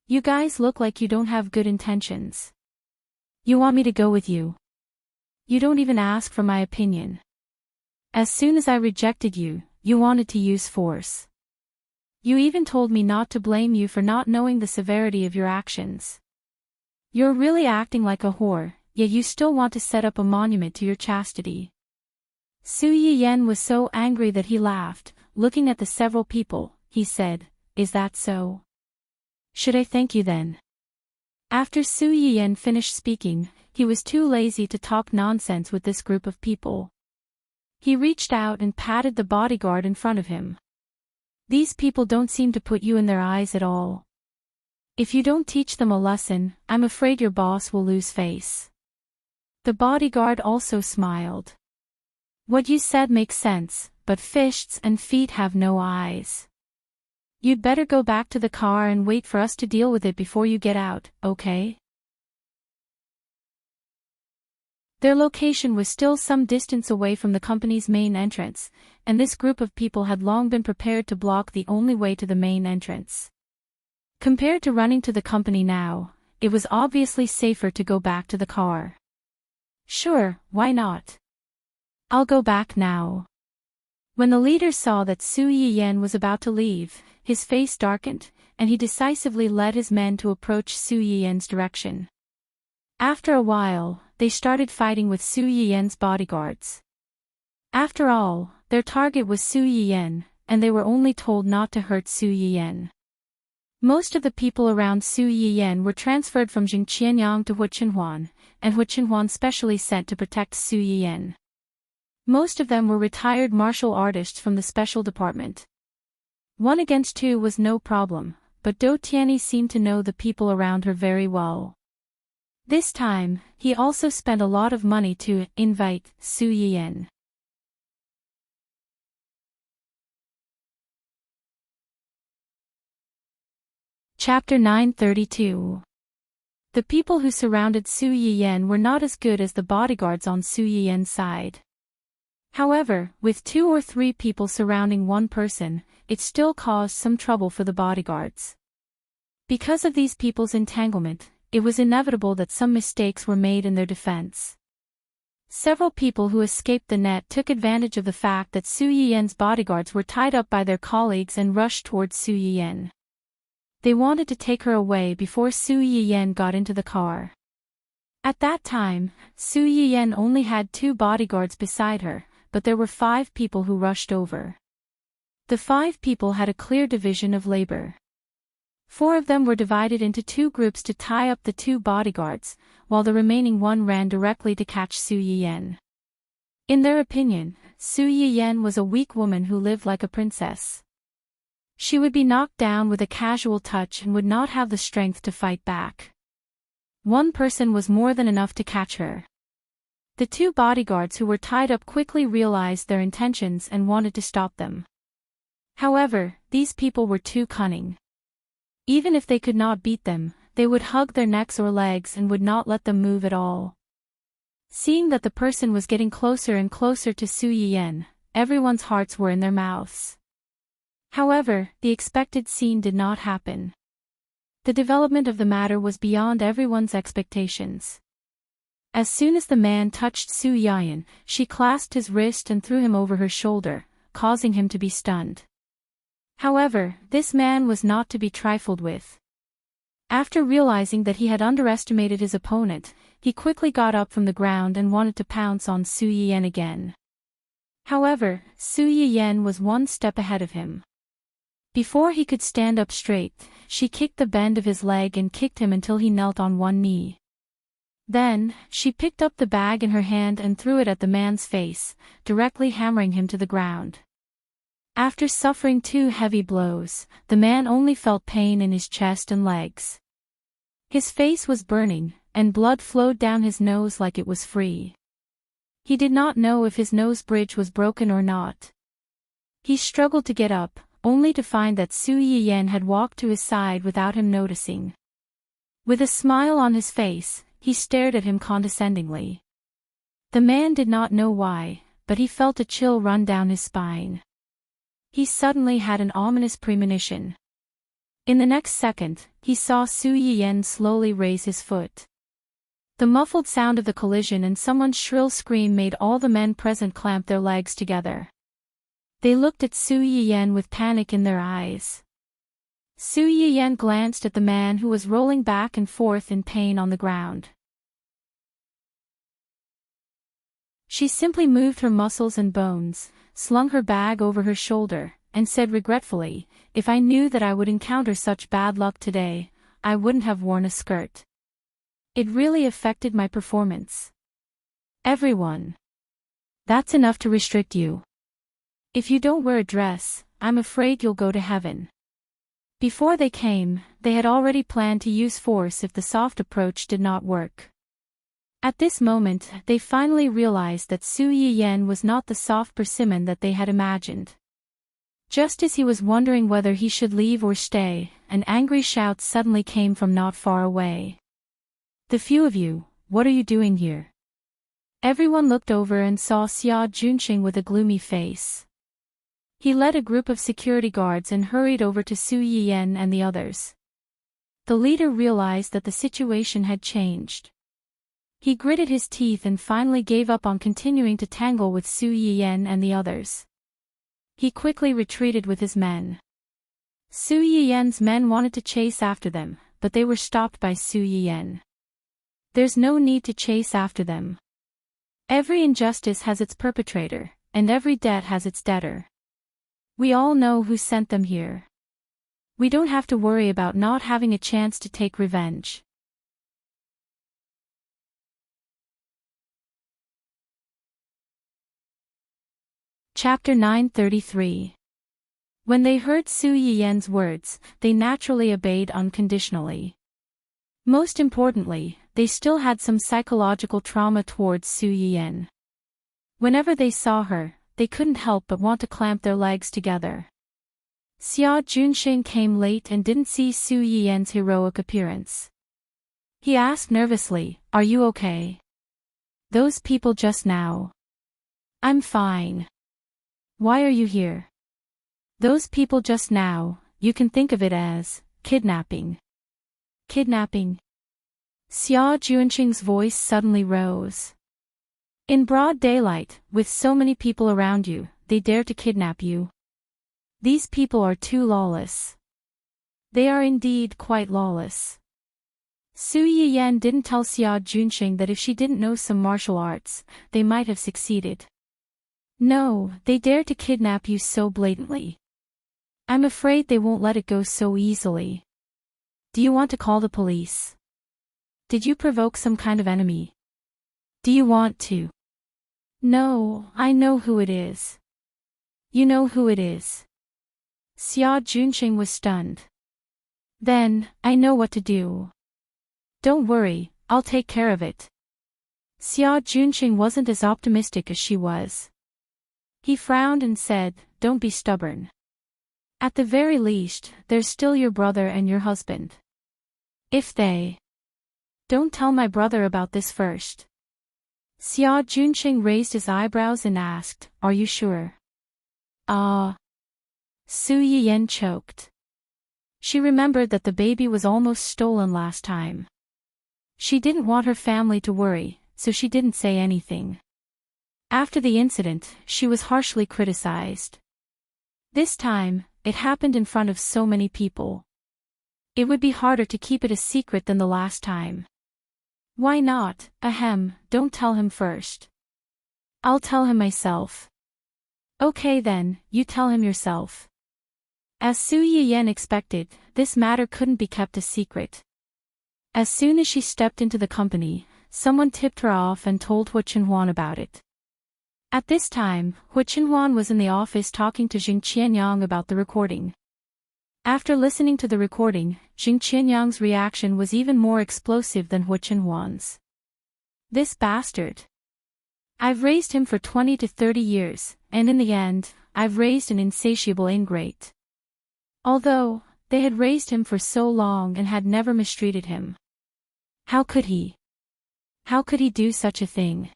"You guys look like you don't have good intentions. You want me to go with you. You don't even ask for my opinion. As soon as I rejected you, you wanted to use force. You even told me not to blame you for not knowing the severity of your actions. You're really acting like a whore, yet you still want to set up a monument to your chastity." Su Yiyen was so angry that he laughed. Looking at the several people, he said, "Is that so? Should I thank you then?" After Su Yiyen finished speaking, he was too lazy to talk nonsense with this group of people. He reached out and patted the bodyguard in front of him. "These people don't seem to put you in their eyes at all. If you don't teach them a lesson, I'm afraid your boss will lose face." The bodyguard also smiled. "What you said makes sense, but fists and feet have no eyes. You'd better go back to the car and wait for us to deal with it before you get out, okay?" Their location was still some distance away from the company's main entrance, and this group of people had long been prepared to block the only way to the main entrance. Compared to running to the company now, it was obviously safer to go back to the car. "Sure, why not? I'll go back now." When the leader saw that Su Yiyen was about to leave, his face darkened, and he decisively led his men to approach Su Yiyen's direction. After a while, they started fighting with Su Yiyen's bodyguards. After all, their target was Su Yiyen, and they were only told not to hurt Su Yiyen. Most of the people around Su Yiyen were transferred from Jingqianyang to Huichinhuan, and Huichinhuan specially sent to protect Su Yiyen. Most of them were retired martial artists from the special department. 1 against 2 was no problem, but Do Tianyi seemed to know the people around her very well. This time, he also spent a lot of money to invite Su Yiyen. Chapter 932. The people who surrounded Su Yiyan were not as good as the bodyguards on Su Yiyan's side. However, with 2 or 3 people surrounding one person, it still caused some trouble for the bodyguards. Because of these people's entanglement, it was inevitable that some mistakes were made in their defense. Several people who escaped the net took advantage of the fact that Su Yiyan's bodyguards were tied up by their colleagues and rushed towards Su Yiyan. They wanted to take her away before Su Yiyan got into the car. At that time, Su Yiyan only had 2 bodyguards beside her, but there were 5 people who rushed over. The 5 people had a clear division of labor. 4 of them were divided into 2 groups to tie up the 2 bodyguards, while the remaining one ran directly to catch Su Yiyan. In their opinion, Su Yiyan was a weak woman who lived like a princess. She would be knocked down with a casual touch and would not have the strength to fight back. One person was more than enough to catch her. The 2 bodyguards who were tied up quickly realized their intentions and wanted to stop them. However, these people were too cunning. Even if they could not beat them, they would hug their necks or legs and would not let them move at all. Seeing that the person was getting closer and closer to Su Yiyan, everyone's hearts were in their mouths. However, the expected scene did not happen. The development of the matter was beyond everyone's expectations. As soon as the man touched Su Yiyan, she clasped his wrist and threw him over her shoulder, causing him to be stunned. However, this man was not to be trifled with. After realizing that he had underestimated his opponent, he quickly got up from the ground and wanted to pounce on Su Yiyan again. However, Su Yiyan was one step ahead of him. Before he could stand up straight, she kicked the bend of his leg and kicked him until he knelt on one knee. Then, she picked up the bag in her hand and threw it at the man's face, directly hammering him to the ground. After suffering 2 heavy blows, the man only felt pain in his chest and legs. His face was burning, and blood flowed down his nose like it was free. He did not know if his nose bridge was broken or not. He struggled to get up, only to find that Su Yiyan had walked to his side without him noticing. With a smile on his face, he stared at him condescendingly. The man did not know why, but he felt a chill run down his spine. He suddenly had an ominous premonition. In the next second, he saw Su Yiyan slowly raise his foot. The muffled sound of the collision and someone's shrill scream made all the men present clamp their legs together. They looked at Su Yiyan with panic in their eyes. Su Yiyan glanced at the man who was rolling back and forth in pain on the ground. She simply moved her muscles and bones, slung her bag over her shoulder, and said regretfully, "If I knew that I would encounter such bad luck today, I wouldn't have worn a skirt. It really affected my performance. Everyone. That's enough to restrict you. If you don't wear a dress, I'm afraid you'll go to heaven." Before they came, they had already planned to use force if the soft approach did not work. At this moment, they finally realized that Su Yiyan was not the soft persimmon that they had imagined. Just as he was wondering whether he should leave or stay, an angry shout suddenly came from not far away. "The few of you, what are you doing here?" Everyone looked over and saw Xia Junxing with a gloomy face. He led a group of security guards and hurried over to Su Yiyan and the others. The leader realized that the situation had changed. He gritted his teeth and finally gave up on continuing to tangle with Su Yiyan and the others. He quickly retreated with his men. Su Yiyan's men wanted to chase after them, but they were stopped by Su Yiyan. "There's no need to chase after them. Every injustice has its perpetrator, and every debt has its debtor. We all know who sent them here. We don't have to worry about not having a chance to take revenge." Chapter 933. When they heard Su Yiyan's words, they naturally obeyed unconditionally. Most importantly, they still had some psychological trauma towards Su Yiyan. Whenever they saw her, they couldn't help but want to clamp their legs together. Xia Junxing came late and didn't see Su Yiyan's heroic appearance. He asked nervously, "Are you okay?" "Those people just now." "I'm fine." "Why are you here?" "Those people just now, you can think of it as kidnapping." "Kidnapping?" Xia Juanqing's voice suddenly rose. "In broad daylight, with so many people around you, they dare to kidnap you? These people are too lawless." "They are indeed quite lawless." Su Yiyan didn't tell Xia Junqing that if she didn't know some martial arts, they might have succeeded. "No, they dare to kidnap you so blatantly. I'm afraid they won't let it go so easily. Do you want to call the police? Did you provoke some kind of enemy? Do you want to?" "No, I know who it is." "You know who it is?" Xia Junqing was stunned. "Then, I know what to do. Don't worry, I'll take care of it." Xia Junqing wasn't as optimistic as she was. He frowned and said, "Don't be stubborn. At the very least, there's still your brother and your husband. If they... Don't tell my brother about this first." Xia Junqing raised his eyebrows and asked, "Are you sure?" Su Yiyan choked. She remembered that the baby was almost stolen last time. She didn't want her family to worry, so she didn't say anything. After the incident, she was harshly criticized. This time, it happened in front of so many people. It would be harder to keep it a secret than the last time. "Why not? Ahem, don't tell him first." "I'll tell him myself." "Okay then, you tell him yourself." As Su Yiyan expected, this matter couldn't be kept a secret. As soon as she stepped into the company, someone tipped her off and told Hu Chenhuan about it. At this time, Hu Chenhuan was in the office talking to Jing Qianyang about the recording. After listening to the recording, Jing Qianyang's reaction was even more explosive than Hu Chenhuan's. "This bastard. I've raised him for 20 to 30 years, and in the end, I've raised an insatiable ingrate. Although, they had raised him for so long and had never mistreated him. How could he? How could he do such a thing?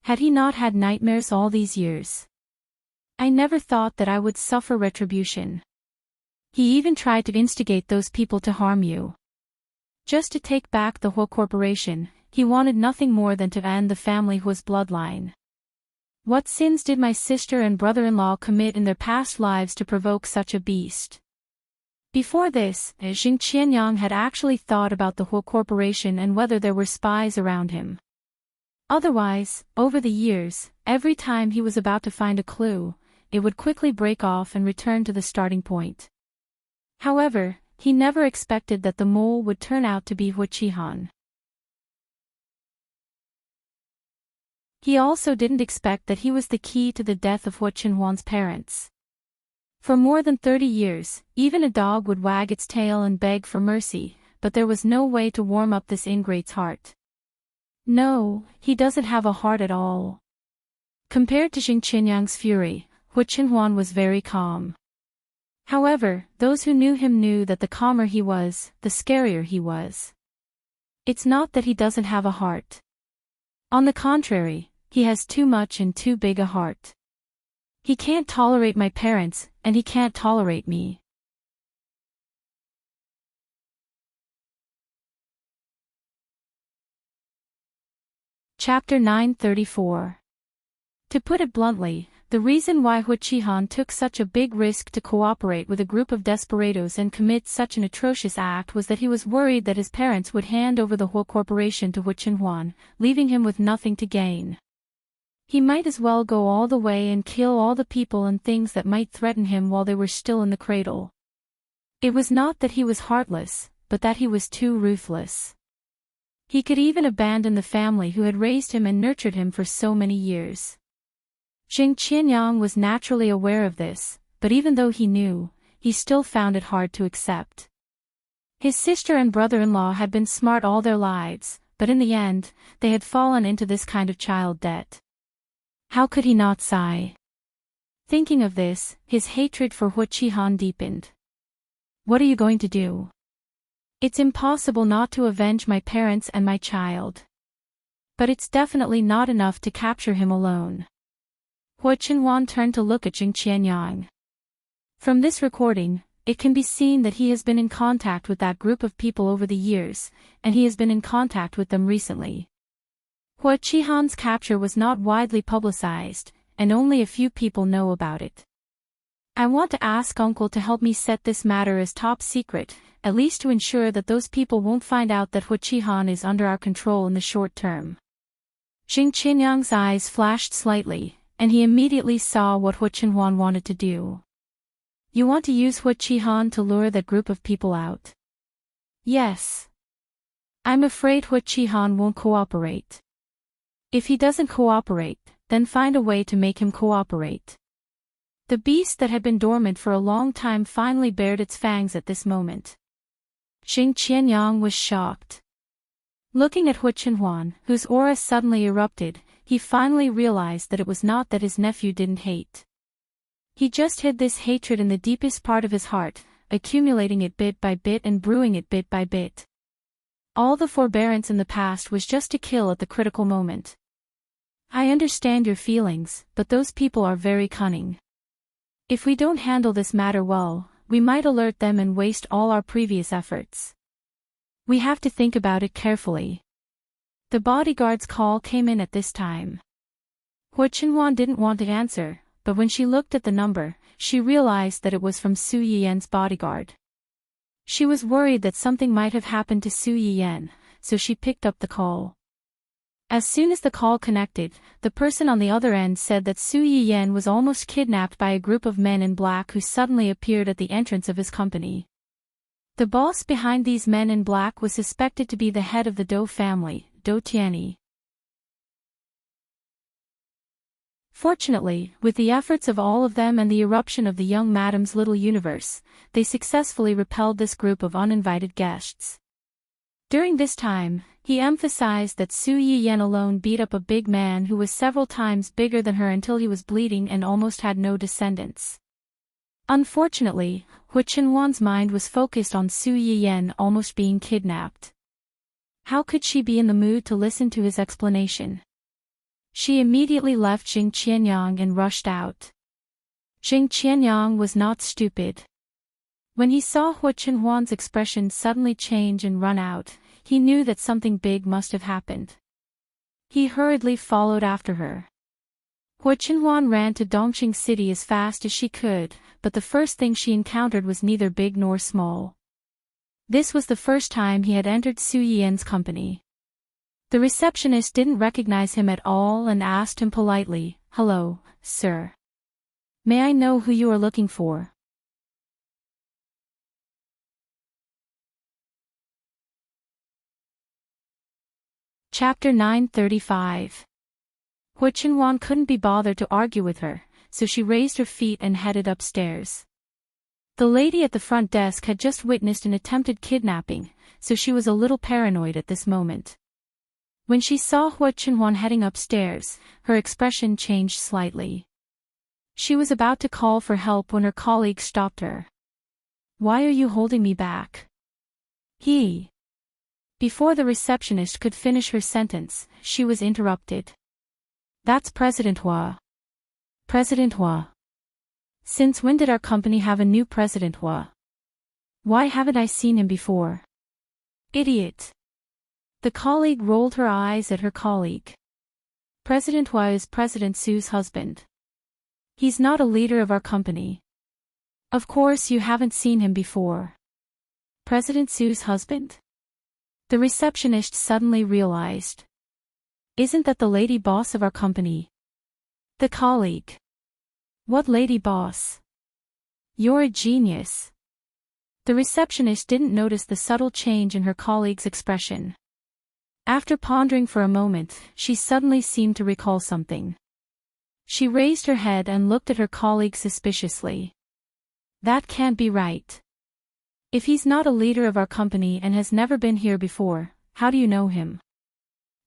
Had he not had nightmares all these years? I never thought that I would suffer retribution. He even tried to instigate those people to harm you. Just to take back the whole corporation, he wanted nothing more than to end the family Hu's bloodline. What sins did my sister and brother-in-law commit in their past lives to provoke such a beast?" Before this, Jing Qianyang had actually thought about the whole corporation and whether there were spies around him. Otherwise, over the years, every time he was about to find a clue, it would quickly break off and return to the starting point. However, he never expected that the mole would turn out to be Hu Qihan. He also didn't expect that he was the key to the death of Hu Chenhuan's parents. For more than 30 years, even a dog would wag its tail and beg for mercy, but there was no way to warm up this ingrate's heart. No, he doesn't have a heart at all. Compared to Jing Qianyang's fury, Hu Chenhuan was very calm. However, those who knew him knew that the calmer he was, the scarier he was. It's not that he doesn't have a heart. On the contrary, he has too much and too big a heart. He can't tolerate my parents, and he can't tolerate me. Chapter 934. To put it bluntly, the reason why Hu Qihan took such a big risk to cooperate with a group of desperados and commit such an atrocious act was that he was worried that his parents would hand over the whole corporation to Hu Chenhuan, leaving him with nothing to gain. He might as well go all the way and kill all the people and things that might threaten him while they were still in the cradle. It was not that he was heartless, but that he was too ruthless. He could even abandon the family who had raised him and nurtured him for so many years. Jing Qianyang was naturally aware of this, but even though he knew, he still found it hard to accept. His sister and brother-in-law had been smart all their lives, but in the end, they had fallen into this kind of child debt. How could he not sigh? Thinking of this, his hatred for Hu Qihan deepened. "What are you going to do?" It's impossible not to avenge my parents and my child. But it's definitely not enough to capture him alone. Hua Qinhuan turned to look at Jing Qianyang. From this recording, it can be seen that he has been in contact with that group of people over the years, and he has been in contact with them recently. Hua Qihan's capture was not widely publicized, and only a few people know about it. I want to ask Uncle to help me set this matter as top secret, at least to ensure that those people won't find out that Hua Qihan is under our control in the short term. Jing Qianyang's eyes flashed slightly, and he immediately saw what Hua Qinhuan wanted to do. You want to use Hua Qihan to lure that group of people out? Yes. I'm afraid Hua Qihan won't cooperate. If he doesn't cooperate, then find a way to make him cooperate. The beast that had been dormant for a long time finally bared its fangs at this moment. Jing Qianyang was shocked. Looking at Hua Qinhuan, whose aura suddenly erupted, he finally realized that it was not that his nephew didn't hate. He just hid this hatred in the deepest part of his heart, accumulating it bit by bit and brewing it bit by bit. All the forbearance in the past was just to kill at the critical moment. I understand your feelings, but those people are very cunning. If we don't handle this matter well, we might alert them and waste all our previous efforts. We have to think about it carefully. The bodyguard's call came in at this time. Hua Qinhuan didn't want to answer, but when she looked at the number, she realized that it was from Su Yiyan's bodyguard. She was worried that something might have happened to Su Yiyan, so she picked up the call. As soon as the call connected, the person on the other end said that Su Yiyan was almost kidnapped by a group of men in black who suddenly appeared at the entrance of his company. The boss behind these men in black was suspected to be the head of the Dou family, Dou Tianyi. Fortunately, with the efforts of all of them and the eruption of the young madam's little universe, they successfully repelled this group of uninvited guests. During this time, he emphasized that Su Yiyan alone beat up a big man who was several times bigger than her until he was bleeding and almost had no descendants. Unfortunately, Hua Qinhuan's mind was focused on Su Yiyan almost being kidnapped. How could she be in the mood to listen to his explanation? She immediately left Jing Qianyang and rushed out. Jing Qianyang was not stupid. When he saw Hua Qinhuan's expression suddenly change and run out, he knew that something big must have happened. He hurriedly followed after her. Hua Qinhuan ran to Dongqing City as fast as she could, but the first thing she encountered was neither big nor small. This was the first time he had entered Su Yiyan's company. The receptionist didn't recognize him at all and asked him politely, "Hello, sir. May I know who you are looking for?" Chapter 935. Hua Qinhuan couldn't be bothered to argue with her, so she raised her feet and headed upstairs. The lady at the front desk had just witnessed an attempted kidnapping, so she was a little paranoid at this moment. When she saw Hua Qinhuan heading upstairs, her expression changed slightly. She was about to call for help when her colleague stopped her. "Why are you holding me back?" Before the receptionist could finish her sentence, she was interrupted. "That's President Hua." "President Hua? Since when did our company have a new President Hua? Why haven't I seen him before?" "Idiot." The colleague rolled her eyes at her colleague. "President Hua is President Su's husband. He's not a leader of our company. Of course you haven't seen him before." "President Su's husband?" The receptionist suddenly realized. "Isn't that the lady boss of our company?" The colleague. "What lady boss? You're a genius." The receptionist didn't notice the subtle change in her colleague's expression. After pondering for a moment, she suddenly seemed to recall something. She raised her head and looked at her colleague suspiciously. "That can't be right. If he's not a leader of our company and has never been here before, how do you know him?"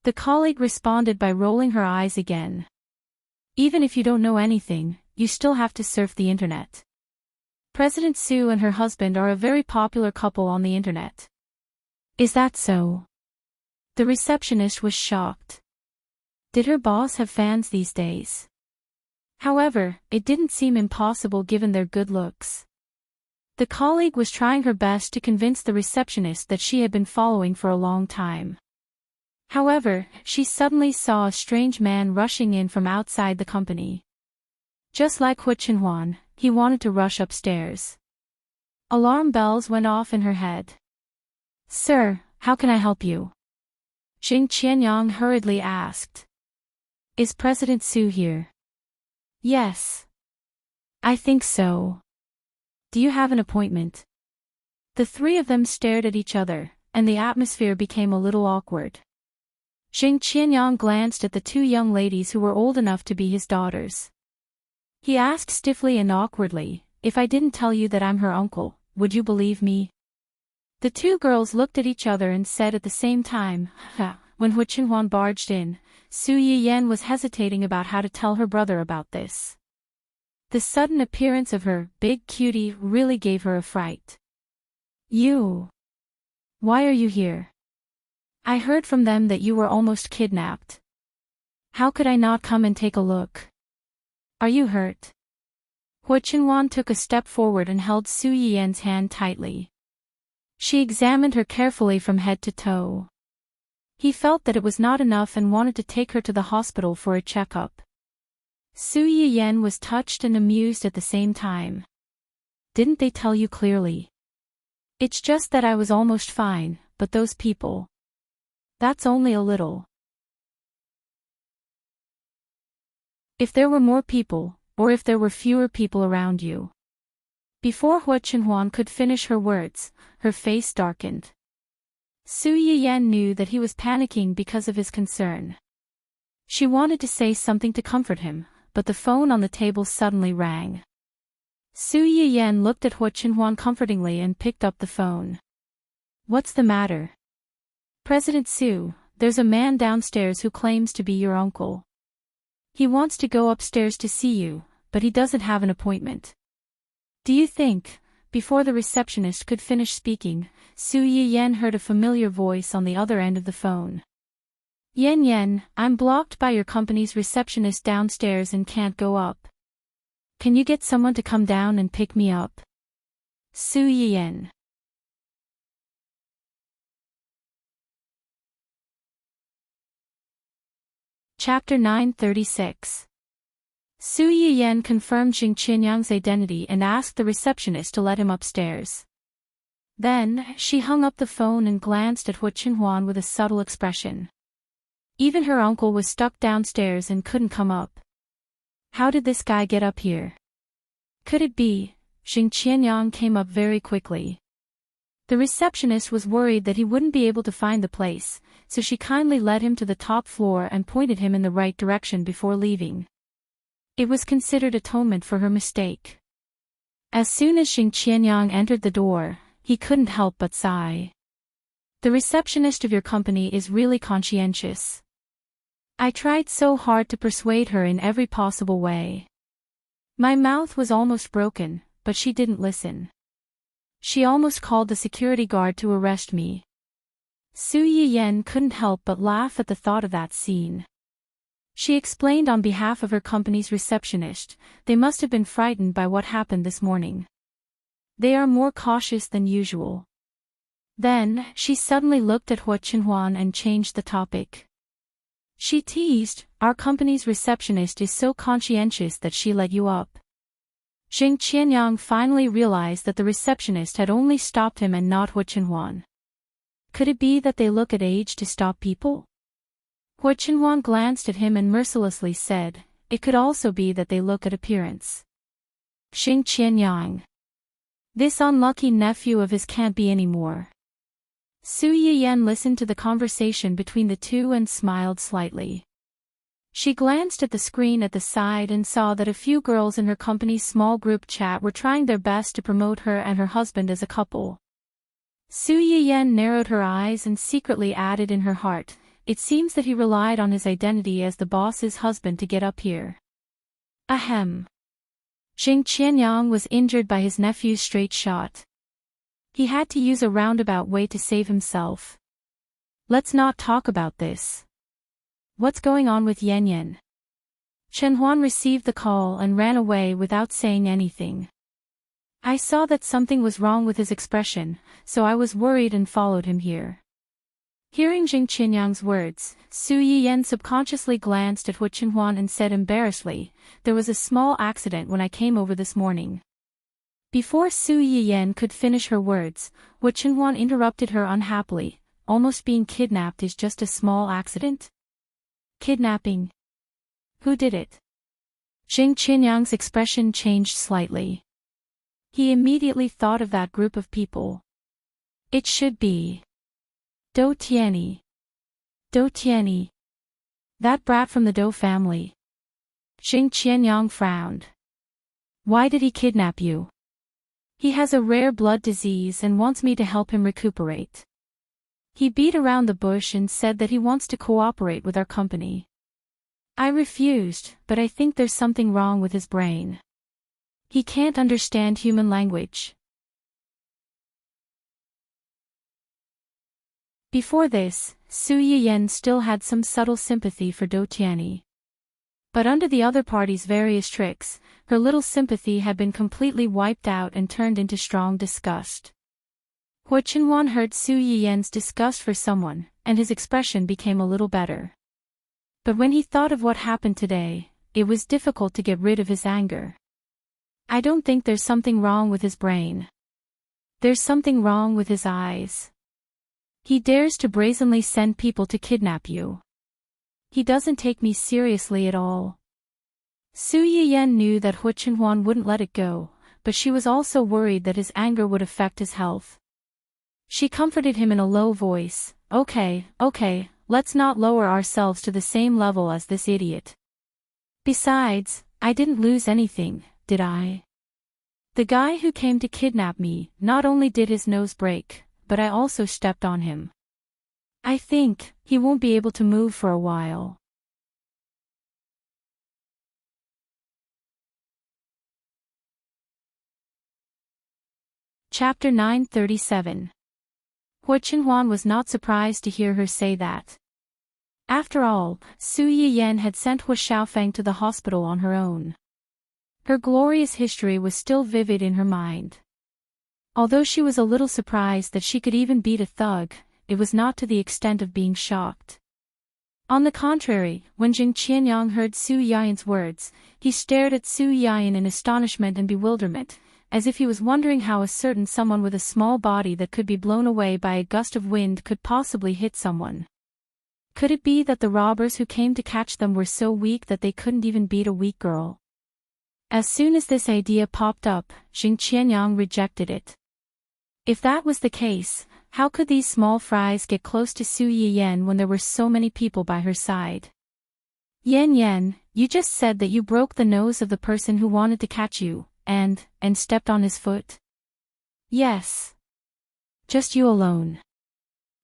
The colleague responded by rolling her eyes again. "Even if you don't know anything, you still have to surf the internet. President Su and her husband are a very popular couple on the internet. Is that so? The receptionist was shocked. Did her boss have fans these days? However, it didn't seem impossible given their good looks. The colleague was trying her best to convince the receptionist that she had been following for a long time. However, she suddenly saw a strange man rushing in from outside the company. Just like Hu Chenhuan, he wanted to rush upstairs. Alarm bells went off in her head. "Sir, how can I help you?" Xing Qianyang hurriedly asked. "Is President Su here?" "Yes. I think so. Do you have an appointment?" The three of them stared at each other, and the atmosphere became a little awkward. Xing Qianyang glanced at the two young ladies who were old enough to be his daughters. He asked stiffly and awkwardly, "If I didn't tell you that I'm her uncle, would you believe me?" The two girls looked at each other and said at the same time, "Ha." When Hu Chenhuan barged in, Su Yiyan was hesitating about how to tell her brother about this. The sudden appearance of her big cutie really gave her a fright. "You? Why are you here? I heard from them that you were almost kidnapped. How could I not come and take a look? Are you hurt?" Hu Chenhuan took a step forward and held Su Yiyan's hand tightly. She examined her carefully from head to toe. He felt that it was not enough and wanted to take her to the hospital for a checkup. Su Yiyan was touched and amused at the same time. "Didn't they tell you clearly?" "It's just that I was almost fine, but those people. That's only a little." "If there were more people, or if there were fewer people around you." Before Hu Chenhuan could finish her words, her face darkened. Su Yiyan knew that he was panicking because of his concern. She wanted to say something to comfort him, but the phone on the table suddenly rang. Su Yiyan looked at Hu Chenhuan comfortingly and picked up the phone. "What's the matter?" "President Su, there's a man downstairs who claims to be your uncle. He wants to go upstairs to see you, but he doesn't have an appointment. Do you think?" Before the receptionist could finish speaking, Su Yiyan heard a familiar voice on the other end of the phone. "Yan Yan, I'm blocked by your company's receptionist downstairs and can't go up. Can you get someone to come down and pick me up?" Su Yiyan. Chapter 936. Su Yiyan confirmed Xing Qianyang's identity and asked the receptionist to let him upstairs. Then, she hung up the phone and glanced at Hu Chenhuan with a subtle expression. Even her uncle was stuck downstairs and couldn't come up. How did this guy get up here? Could it be? Xing Qianyang came up very quickly. The receptionist was worried that he wouldn't be able to find the place, so she kindly led him to the top floor and pointed him in the right direction before leaving. It was considered atonement for her mistake. As soon as Xing Qianyang entered the door, he couldn't help but sigh. "The receptionist of your company is really conscientious. I tried so hard to persuade her in every possible way. My mouth was almost broken, but she didn't listen. She almost called the security guard to arrest me." Su Yiyan couldn't help but laugh at the thought of that scene. She explained on behalf of her company's receptionist, they must have been frightened by what happened this morning. They are more cautious than usual. Then, she suddenly looked at Hu Chenhuan and changed the topic. She teased, "Our company's receptionist is so conscientious that she let you up." Xing Qianyang finally realized that the receptionist had only stopped him and not Hu Chenhuan. Could it be that they look at age to stop people? Hu Chenhuan glanced at him and mercilessly said, "It could also be that they look at appearance." Xing Qianyang. This unlucky nephew of his can't be any more. Su Yiyan listened to the conversation between the two and smiled slightly. She glanced at the screen at the side and saw that a few girls in her company's small group chat were trying their best to promote her and her husband as a couple. Su Yiyan narrowed her eyes and secretly added in her heart, "It seems that he relied on his identity as the boss's husband to get up here." Ahem. Xing Qianyang was injured by his nephew's straight shot. He had to use a roundabout way to save himself. Let's not talk about this. What's going on with Yan Yan? Chen Huan received the call and ran away without saying anything. I saw that something was wrong with his expression, so I was worried and followed him here. Hearing Jing Qianyang's words, Su Yiyan subconsciously glanced at Hu Chenhuan and said embarrassedly, "There was a small accident when I came over this morning." Before Su Yiyan could finish her words, Hu Chenhuan interrupted her unhappily, "Almost being kidnapped is just a small accident?" Kidnapping? Who did it? Jing Qianyang's expression changed slightly. He immediately thought of that group of people. It should be Dou Tianyi. Dou Tianyi. That brat from the Dou family. Jing Qianyang frowned. Why did he kidnap you? He has a rare blood disease and wants me to help him recuperate. He beat around the bush and said that he wants to cooperate with our company. I refused, but I think there's something wrong with his brain. He can't understand human language. Before this, Su Yiyan still had some subtle sympathy for Dou Tianyi. But under the other party's various tricks, her little sympathy had been completely wiped out and turned into strong disgust. Hu Chenhuan heard Su Yiyan's disgust for someone, and his expression became a little better. But when he thought of what happened today, it was difficult to get rid of his anger. I don't think there's something wrong with his brain. There's something wrong with his eyes. He dares to brazenly send people to kidnap you. He doesn't take me seriously at all. Su Yiyan knew that Hu Chenhuan wouldn't let it go, but she was also worried that his anger would affect his health. She comforted him in a low voice, Okay, let's not lower ourselves to the same level as this idiot. Besides, I didn't lose anything, did I? The guy who came to kidnap me not only did his nose break, but I also stepped on him. I think he won't be able to move for a while. Chapter 937. Hu Chenhuan was not surprised to hear her say that. After all, Su Yiyan had sent Hu Xiaofeng to the hospital on her own. Her glorious history was still vivid in her mind. Although she was a little surprised that she could even beat a thug, it was not to the extent of being shocked. On the contrary, when Jing Qianyang heard Su Yiyan's words, he stared at Su Yiyan in astonishment and bewilderment, as if he was wondering how a certain someone with a small body that could be blown away by a gust of wind could possibly hit someone. Could it be that the robbers who came to catch them were so weak that they couldn't even beat a weak girl? As soon as this idea popped up, Jing Qianyang rejected it. If that was the case, how could these small fries get close to Su Yiyan when there were so many people by her side? Yan, you just said that you broke the nose of the person who wanted to catch you, and stepped on his foot? Yes. Just you alone?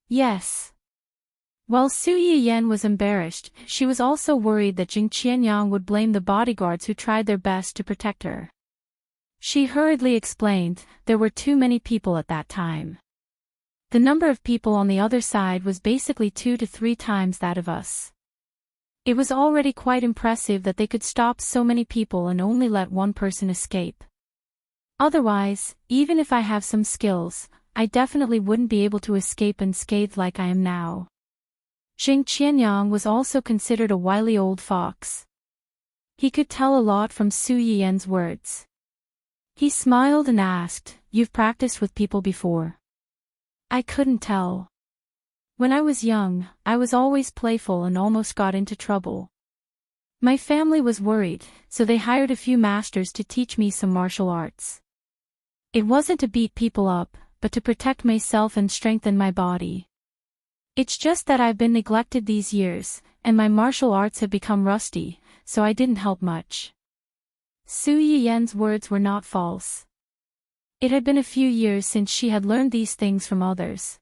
Yes. While Su Yiyan was embarrassed, she was also worried that Jing Qianyang would blame the bodyguards who tried their best to protect her. She hurriedly explained, there were too many people at that time. The number of people on the other side was basically 2 to 3 times that of us. It was already quite impressive that they could stop so many people and only let one person escape. Otherwise, even if I have some skills, I definitely wouldn't be able to escape unscathed like I am now. Jing Qianyang was also considered a wily old fox. He could tell a lot from Su Yiyan's words. He smiled and asked, You've practiced with people before? I couldn't tell. When I was young, I was always playful and almost got into trouble. My family was worried, so they hired a few masters to teach me some martial arts. It wasn't to beat people up, but to protect myself and strengthen my body. It's just that I've been neglected these years, and my martial arts have become rusty, so I didn't help much. Su Yiyan's words were not false. It had been a few years since she had learned these things from others.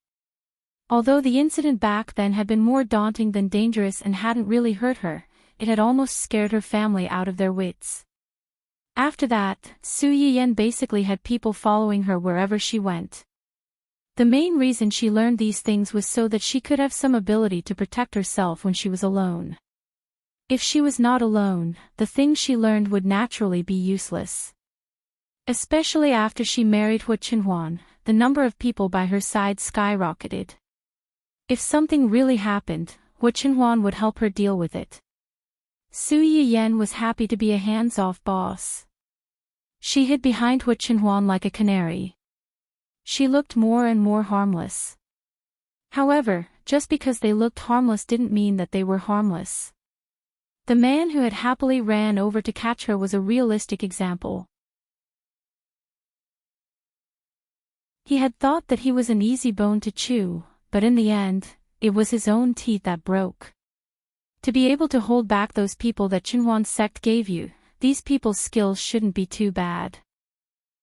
Although the incident back then had been more daunting than dangerous and hadn't really hurt her, it had almost scared her family out of their wits. After that, Su Yiyan basically had people following her wherever she went. The main reason she learned these things was so that she could have some ability to protect herself when she was alone. If she was not alone, the things she learned would naturally be useless. Especially after she married Hu Qinhuan, the number of people by her side skyrocketed. If something really happened, Hu Qinhuan would help her deal with it. Su Yiyan was happy to be a hands-off boss. She hid behind Hu Qinhuan like a canary. She looked more and more harmless. However, just because they looked harmless didn't mean that they were harmless. The man who had happily ran over to catch her was a realistic example. He had thought that he was an easy bone to chew, but in the end, it was his own teeth that broke. To be able to hold back those people that Qinhuan's sect gave you, these people's skills shouldn't be too bad.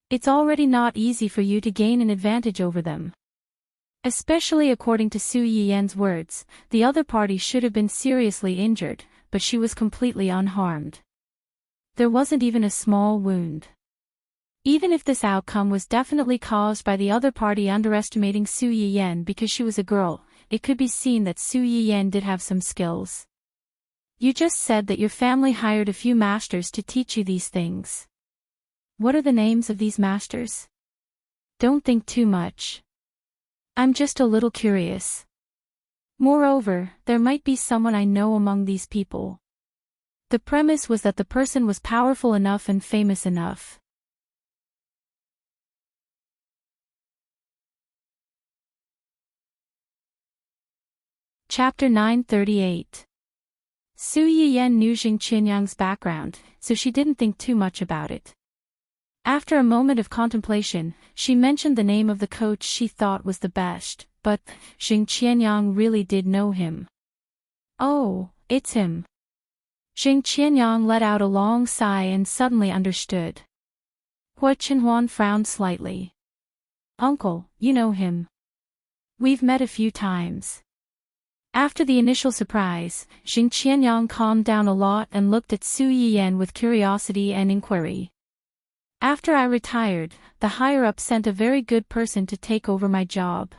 It's already not easy for you to gain an advantage over them. Especially according to Su Yiyan's words, the other party should have been seriously injured, but she was completely unharmed. There wasn't even a small wound. Even if this outcome was definitely caused by the other party underestimating Su Yiyan because she was a girl, it could be seen that Su Yiyan did have some skills. You just said that your family hired a few masters to teach you these things. What are the names of these masters? Don't think too much. I'm just a little curious. Moreover, there might be someone I know among these people. The premise was that the person was powerful enough and famous enough. Chapter 938. Su Yiyan knew Xing Qianyang's background, so she didn't think too much about it. After a moment of contemplation, she mentioned the name of the coach she thought was the best, but Xing Qianyang really did know him. Oh, it's him. Xing Qianyang let out a long sigh and suddenly understood. Hu Qinhuan frowned slightly. Uncle, you know him. We've met a few times. After the initial surprise, Xing Qianyang calmed down a lot and looked at Su Yiyan with curiosity and inquiry. After I retired, the higher-up sent a very good person to take over my job.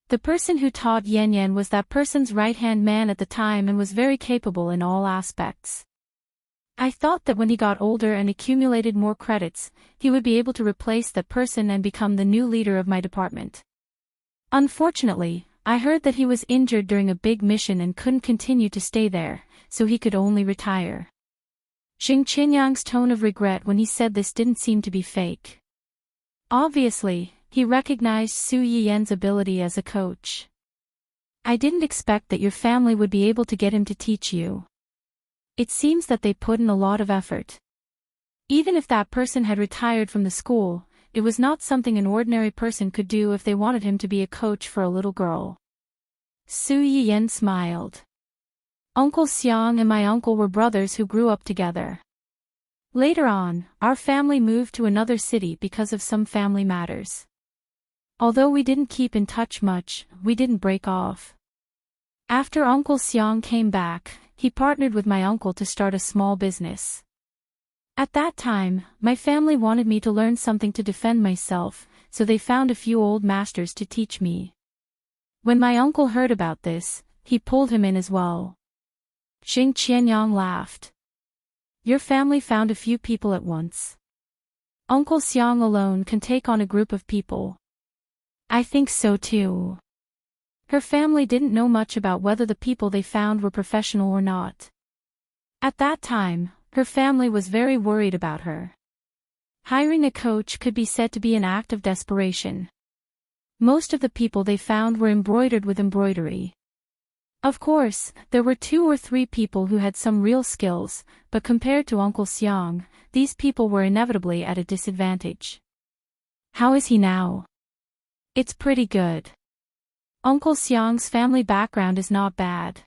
The person who taught Yan Yan was that person's right-hand man at the time and was very capable in all aspects. I thought that when he got older and accumulated more credits, he would be able to replace that person and become the new leader of my department. Unfortunately, I heard that he was injured during a big mission and couldn't continue to stay there, so he could only retire. Xing Qianyang's tone of regret when he said this didn't seem to be fake. Obviously, he recognized Su Yiyan's ability as a coach. I didn't expect that your family would be able to get him to teach you. It seems that they put in a lot of effort. Even if that person had retired from the school, it was not something an ordinary person could do if they wanted him to be a coach for a little girl. Su Yiyan smiled. Uncle Xiang and my uncle were brothers who grew up together. Later on, our family moved to another city because of some family matters. Although we didn't keep in touch much, we didn't break off. After Uncle Xiang came back, he partnered with my uncle to start a small business. At that time, my family wanted me to learn something to defend myself, so they found a few old masters to teach me. When my uncle heard about this, he pulled him in as well. Xing Qianyang laughed. Your family found a few people at once. Uncle Xiang alone can take on a group of people. I think so too. Her family didn't know much about whether the people they found were professional or not. At that time, her family was very worried about her. Hiring a coach could be said to be an act of desperation. Most of the people they found were embroidered with embroidery. Of course, there were 2 or 3 people who had some real skills, but compared to Uncle Xiang, these people were inevitably at a disadvantage. How is he now? It's pretty good. Uncle Xiang's family background is not bad.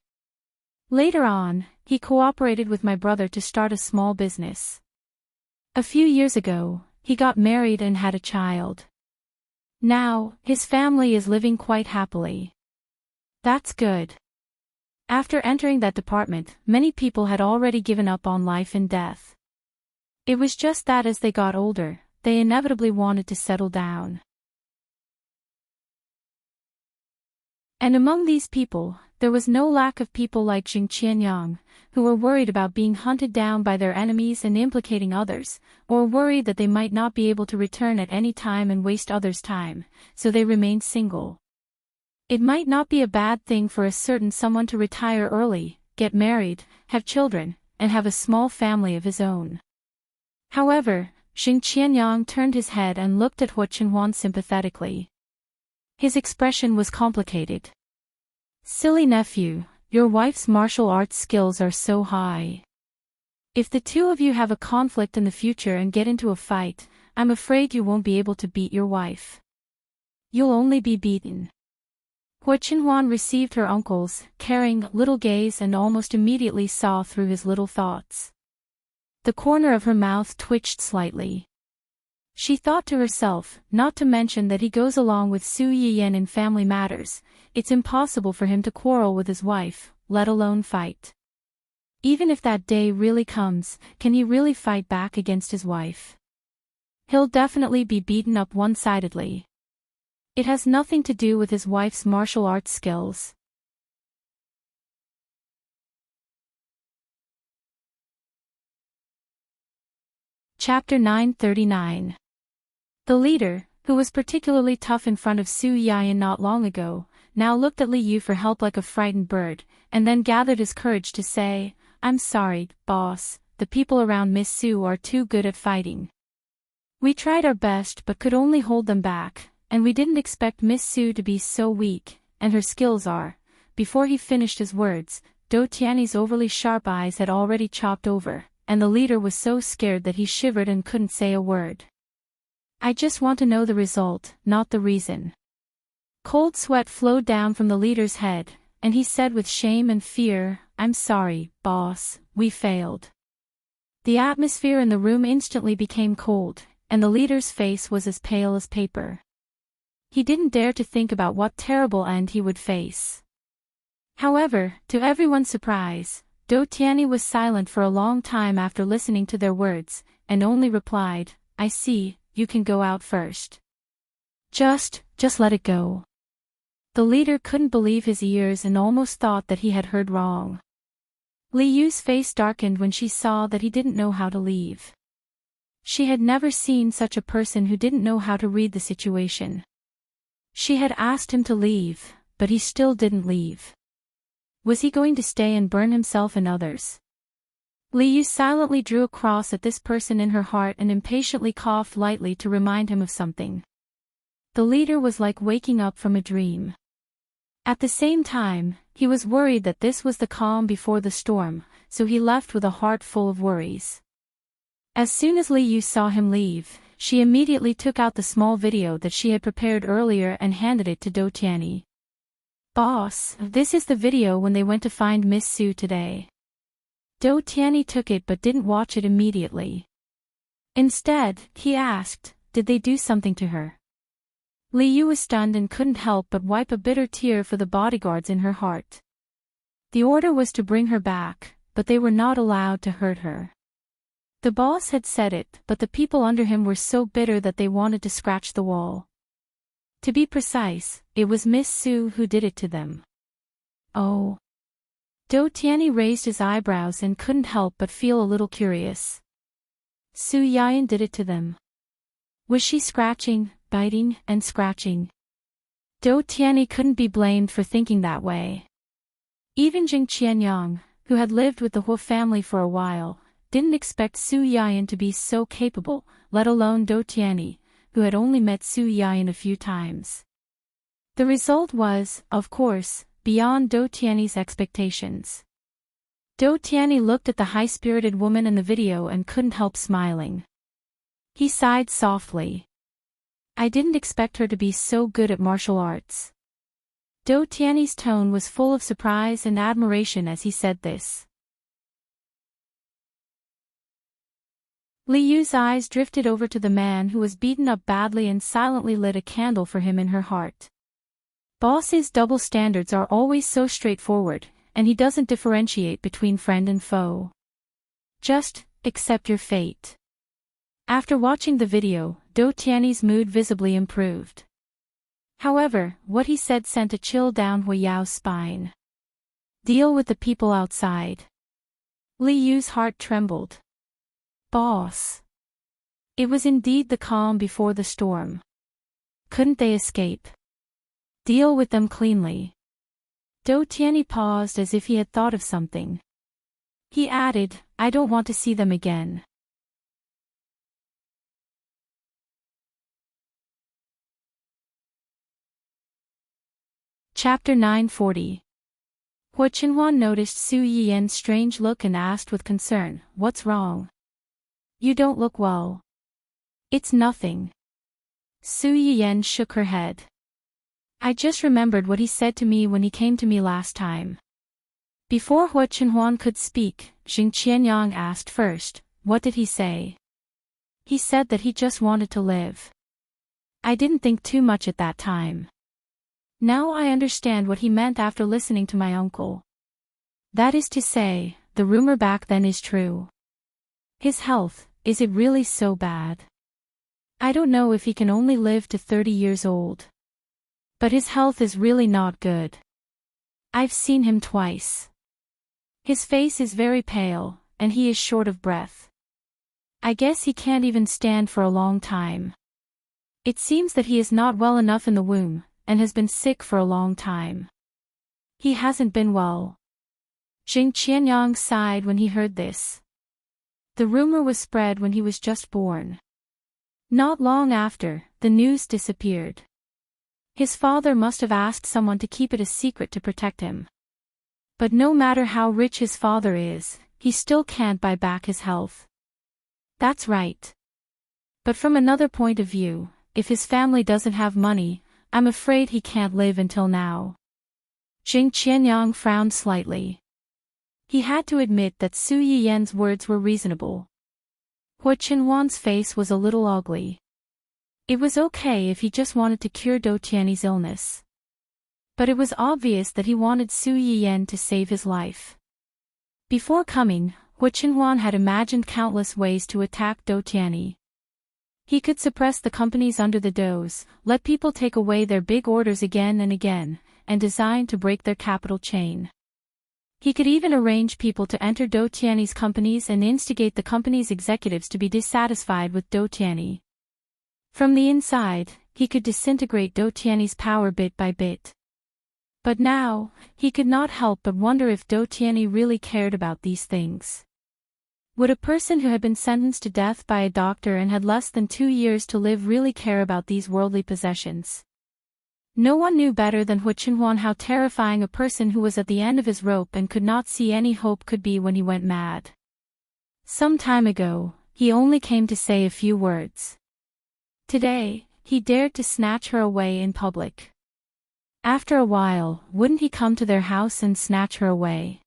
Later on, he cooperated with my brother to start a small business. A few years ago, he got married and had a child. Now, his family is living quite happily. That's good. After entering that department, many people had already given up on life and death. It was just that as they got older, they inevitably wanted to settle down. And among these people, there was no lack of people like Jing Qianyang, who were worried about being hunted down by their enemies and implicating others, or worried that they might not be able to return at any time and waste others' time, so they remained single. It might not be a bad thing for a certain someone to retire early, get married, have children, and have a small family of his own. However, Jing Qianyang turned his head and looked at Hua Qinhuan sympathetically. His expression was complicated. "Silly nephew, your wife's martial arts skills are so high. If the two of you have a conflict in the future and get into a fight, I'm afraid you won't be able to beat your wife. You'll only be beaten." Hua Qinhuan received her uncle's caring little gaze and almost immediately saw through his little thoughts. The corner of her mouth twitched slightly. She thought to herself, not to mention that he goes along with Su Yiyan in family matters, it's impossible for him to quarrel with his wife, let alone fight. Even if that day really comes, can he really fight back against his wife? He'll definitely be beaten up one-sidedly. It has nothing to do with his wife's martial arts skills. Chapter 939. The leader, who was particularly tough in front of Su Yiyan not long ago, now looked at Li Yu for help like a frightened bird, and then gathered his courage to say, "I'm sorry, boss, the people around Miss Su are too good at fighting. We tried our best but could only hold them back, and we didn't expect Miss Su to be so weak, and her skills are..." Before he finished his words, Do Tiany's overly sharp eyes had already chopped over, and the leader was so scared that he shivered and couldn't say a word. "I just want to know the result, not the reason." Cold sweat flowed down from the leader's head, and he said with shame and fear, "I'm sorry, boss, we failed." The atmosphere in the room instantly became cold, and the leader's face was as pale as paper. He didn't dare to think about what terrible end he would face. However, to everyone's surprise, Do Tiany was silent for a long time after listening to their words, and only replied, "I see, you can go out first. Just let it go." The leader couldn't believe his ears and almost thought that he had heard wrong. Li Yu's face darkened when she saw that he didn't know how to leave. She had never seen such a person who didn't know how to read the situation. She had asked him to leave, but he still didn't leave. Was he going to stay and burn himself and others? Li Yu silently drew a cross at this person in her heart and impatiently coughed lightly to remind him of something. The leader was like waking up from a dream. At the same time, he was worried that this was the calm before the storm, so he left with a heart full of worries. As soon as Li Yu saw him leave, she immediately took out the small video that she had prepared earlier and handed it to Do Tiany. "Boss, this is the video when they went to find Miss Su today." Do Tiany took it but didn't watch it immediately. Instead, he asked, "Did they do something to her?" Li Yu was stunned and couldn't help but wipe a bitter tear for the bodyguards in her heart. The order was to bring her back, but they were not allowed to hurt her. The boss had said it, but the people under him were so bitter that they wanted to scratch the wall. To be precise, it was Miss Su who did it to them. Oh. Do Tiany raised his eyebrows and couldn't help but feel a little curious. Su Yiyan did it to them. Was she scratching, biting, and scratching? Do Tiany couldn't be blamed for thinking that way. Even Jing Qianyang, who had lived with the Hua family for a while, didn't expect Su Yiyan to be so capable, let alone Do Tiany, who had only met Su Yiyan a few times. The result was, of course, beyond Do Tiany's expectations. Do Tiany looked at the high-spirited woman in the video and couldn't help smiling. He sighed softly. "I didn't expect her to be so good at martial arts." Do Tiany's tone was full of surprise and admiration as he said this. Li Yu's eyes drifted over to the man who was beaten up badly and silently lit a candle for him in her heart. Boss's double standards are always so straightforward, and he doesn't differentiate between friend and foe. Just accept your fate. After watching the video, Do Tiany's mood visibly improved. However, what he said sent a chill down Hui Yao's spine. Deal with the people outside. Li Yu's heart trembled. Boss. It was indeed the calm before the storm. Couldn't they escape? Deal with them cleanly. Dou Tianyi paused as if he had thought of something. He added, I don't want to see them again. Chapter 940. Hua Qinhuan noticed Su Yiyan's strange look and asked with concern, What's wrong? You don't look well. It's nothing. Su Yiyan shook her head. I just remembered what he said to me when he came to me last time. Before Hua Qinhuan could speak, Xing Qianyang asked first, What did he say? He said that he just wanted to live. I didn't think too much at that time. Now I understand what he meant after listening to my uncle. That is to say, the rumor back then is true. His health, is it really so bad? I don't know if he can only live to 30 years old. But his health is really not good. I've seen him twice. His face is very pale, and he is short of breath. I guess he can't even stand for a long time. It seems that he is not well enough in the womb, and has been sick for a long time. He hasn't been well. Xing Qianyang sighed when he heard this. The rumor was spread when he was just born. Not long after, the news disappeared. His father must have asked someone to keep it a secret to protect him. But no matter how rich his father is, he still can't buy back his health. That's right. But from another point of view, if his family doesn't have money, I'm afraid he can't live until now. Xing Qianyang frowned slightly. He had to admit that Su Yiyan's words were reasonable. Hua Qinhuan's face was a little ugly. It was okay if he just wanted to cure Dou Tianyi's illness. But it was obvious that he wanted Su Yiyan to save his life. Before coming, Hua Qinhuan had imagined countless ways to attack Dou Tianyi. He could suppress the companies under the dou's, let people take away their big orders again and again, and design to break their capital chain. He could even arrange people to enter Dou Tianyi's companies and instigate the company's executives to be dissatisfied with Dou Tianyi. From the inside, he could disintegrate Dou Tianyi's power bit by bit. But now, he could not help but wonder if Dou Tianyi really cared about these things. Would a person who had been sentenced to death by a doctor and had less than 2 years to live really care about these worldly possessions? No one knew better than Hua Qinhuan how terrifying a person who was at the end of his rope and could not see any hope could be when he went mad. Some time ago, he only came to say a few words. Today, he dared to snatch her away in public. After a while, wouldn't he come to their house and snatch her away?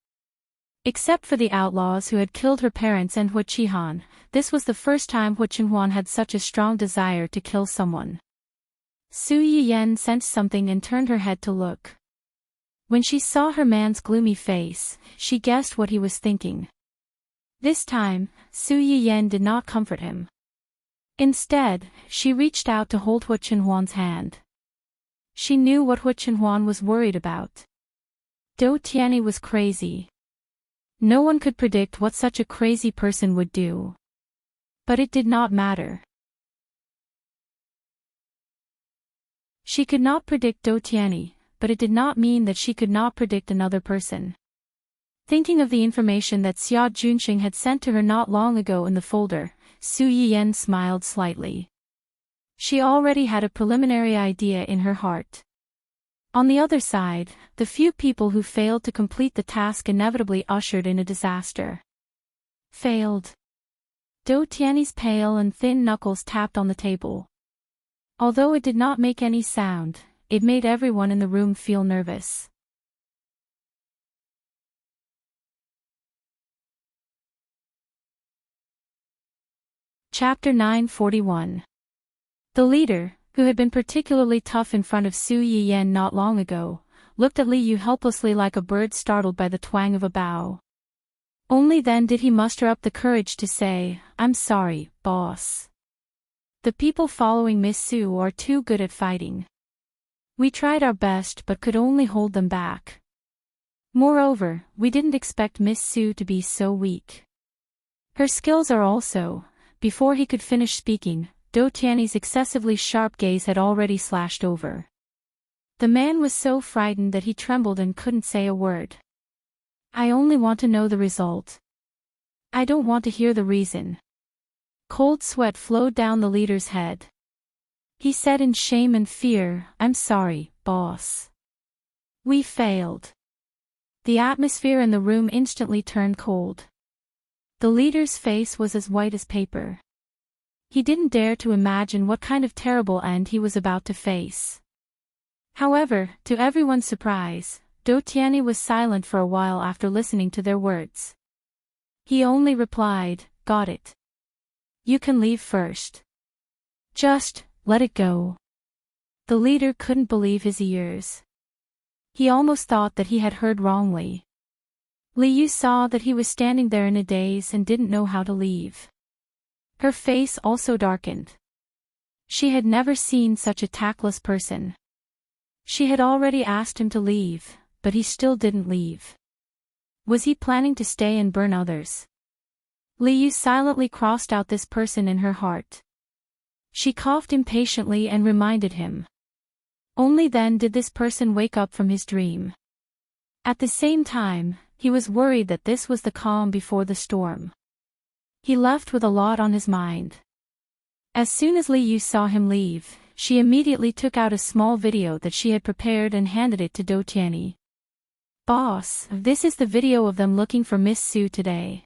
Except for the outlaws who had killed her parents and Hua Qihan, this was the first time Hua Qinhuan had such a strong desire to kill someone. Su Yiyan sensed something and turned her head to look. When she saw her man's gloomy face, she guessed what he was thinking. This time, Su Yiyan did not comfort him. Instead, she reached out to hold Hua Qinhuan's hand. She knew what Hua Qinhuan was worried about. Dou Tianyi was crazy. No one could predict what such a crazy person would do. But it did not matter. She could not predict Dou Tianyi, but it did not mean that she could not predict another person. Thinking of the information that Xia Junxing had sent to her not long ago in the folder, Su Yiyan smiled slightly. She already had a preliminary idea in her heart. On the other side, the few people who failed to complete the task inevitably ushered in a disaster. Failed. Dou Tianyi's pale and thin knuckles tapped on the table. Although it did not make any sound, it made everyone in the room feel nervous. Chapter 941. The leader, who had been particularly tough in front of Su Yiyan not long ago, looked at Li Yu helplessly like a bird startled by the twang of a bow. Only then did he muster up the courage to say, "I'm sorry, boss. The people following Miss Su are too good at fighting. We tried our best but could only hold them back. Moreover, we didn't expect Miss Sue to be so weak. Her skills are also." Before he could finish speaking, Do Tiany's excessively sharp gaze had already slashed over. The man was so frightened that he trembled and couldn't say a word. "I only want to know the result. I don't want to hear the reason." Cold sweat flowed down the leader's head. He said in shame and fear, "I'm sorry, boss. We failed." The atmosphere in the room instantly turned cold. The leader's face was as white as paper. He didn't dare to imagine what kind of terrible end he was about to face. However, to everyone's surprise, Do Tiany was silent for a while after listening to their words. He only replied, "Got it. You can leave first. Just, let it go." The leader couldn't believe his ears. He almost thought that he had heard wrongly. Li Yu saw that he was standing there in a daze and didn't know how to leave. Her face also darkened. She had never seen such a tactless person. She had already asked him to leave, but he still didn't leave. Was he planning to stay and burn others? Li Yu silently crossed out this person in her heart. She coughed impatiently and reminded him. Only then did this person wake up from his dream. At the same time, he was worried that this was the calm before the storm. He left with a lot on his mind. As soon as Li Yu saw him leave, she immediately took out a small video that she had prepared and handed it to Do Tiany. "Boss, this is the video of them looking for Miss Sue today."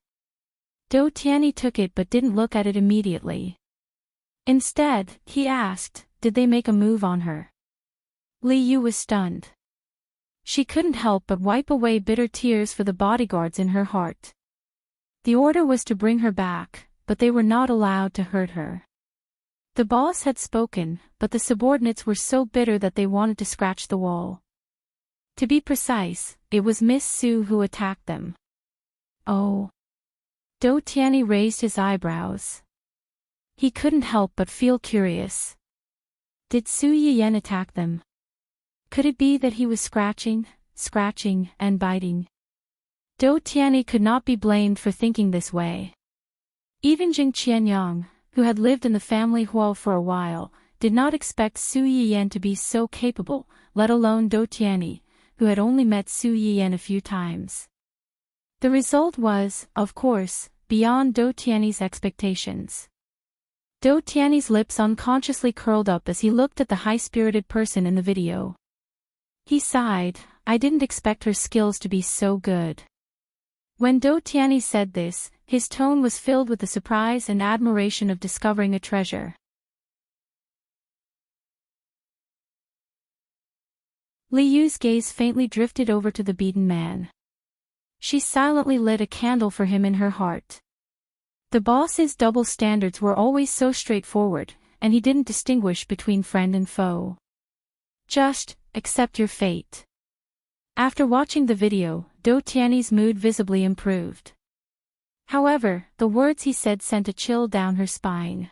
Do Tiany took it but didn't look at it immediately. Instead, he asked, "Did they make a move on her?" Li Yu was stunned. She couldn't help but wipe away bitter tears for the bodyguards in her heart. The order was to bring her back, but they were not allowed to hurt her. The boss had spoken, but the subordinates were so bitter that they wanted to scratch the wall. To be precise, it was Miss Sue who attacked them. Oh. Do Tiany raised his eyebrows. He couldn't help but feel curious. Did Su Yiyan attack them? Could it be that he was scratching, and biting? Do Tiany could not be blamed for thinking this way. Even Jing Qianyang, who had lived in the family Huo for a while, did not expect Su Yiyan to be so capable, let alone Do Tiany, who had only met Su Yiyan a few times. The result was, of course, beyond Do Tiany's expectations. Do Tiany's lips unconsciously curled up as he looked at the high-spirited person in the video. He sighed, "I didn't expect her skills to be so good." When Do Tiany said this, his tone was filled with the surprise and admiration of discovering a treasure. Li Yu's gaze faintly drifted over to the beaten man. She silently lit a candle for him in her heart. The boss's double standards were always so straightforward, and he didn't distinguish between friend and foe. Just, accept your fate. After watching the video, Do Tiany's mood visibly improved. However, the words he said sent a chill down her spine.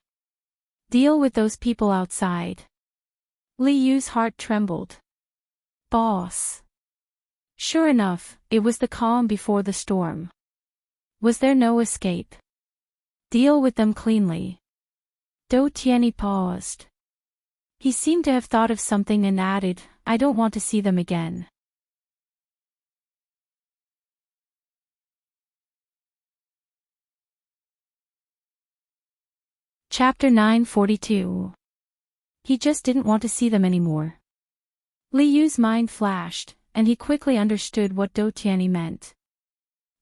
Deal with those people outside. Li Yu's heart trembled. Boss. Sure enough, it was the calm before the storm. Was there no escape? Deal with them cleanly. Do Tiany paused. He seemed to have thought of something and added, I don't want to see them again. Chapter 942. He just didn't want to see them anymore. Li Yu's mind flashed, and he quickly understood what Do Tiany meant.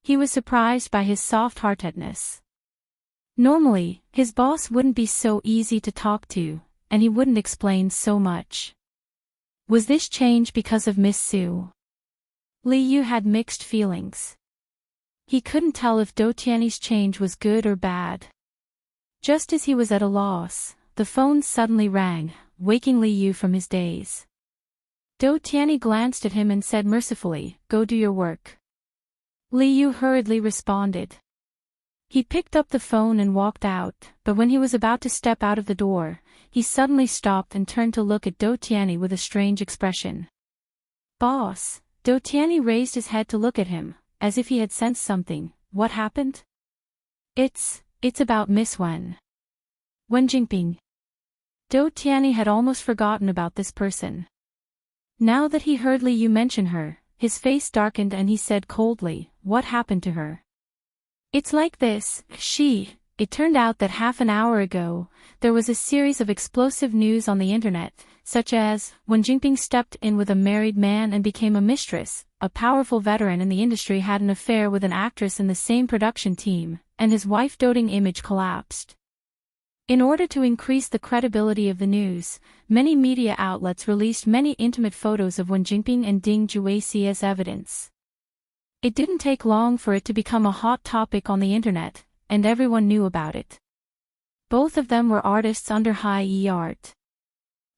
He was surprised by his soft-heartedness. Normally, his boss wouldn't be so easy to talk to, and he wouldn't explain so much. Was this change because of Miss Sue? Li Yu had mixed feelings. He couldn't tell if Do Tiany's change was good or bad. Just as he was at a loss, the phone suddenly rang, waking Li Yu from his daze. Do Tiany glanced at him and said mercifully, Go do your work. Li Yu hurriedly responded. He picked up the phone and walked out, but when he was about to step out of the door, he suddenly stopped and turned to look at Do Tianyi with a strange expression. "Boss." Do Tianyi raised his head to look at him, as if he had sensed something. "What happened?" It's about Miss Wen Jinping." Do Tianyi had almost forgotten about this person. Now that he heard Li Yu mention her, his face darkened and he said coldly, "What happened to her?" "It's like this, It turned out that half an hour ago, there was a series of explosive news on the internet, such as, Wen Jinping stepped in with a married man and became a mistress, a powerful veteran in the industry had an affair with an actress in the same production team, and his wife doting image collapsed." In order to increase the credibility of the news, many media outlets released many intimate photos of Wen Jinping and Ding Jueqi as evidence. It didn't take long for it to become a hot topic on the internet, and everyone knew about it. Both of them were artists under high art.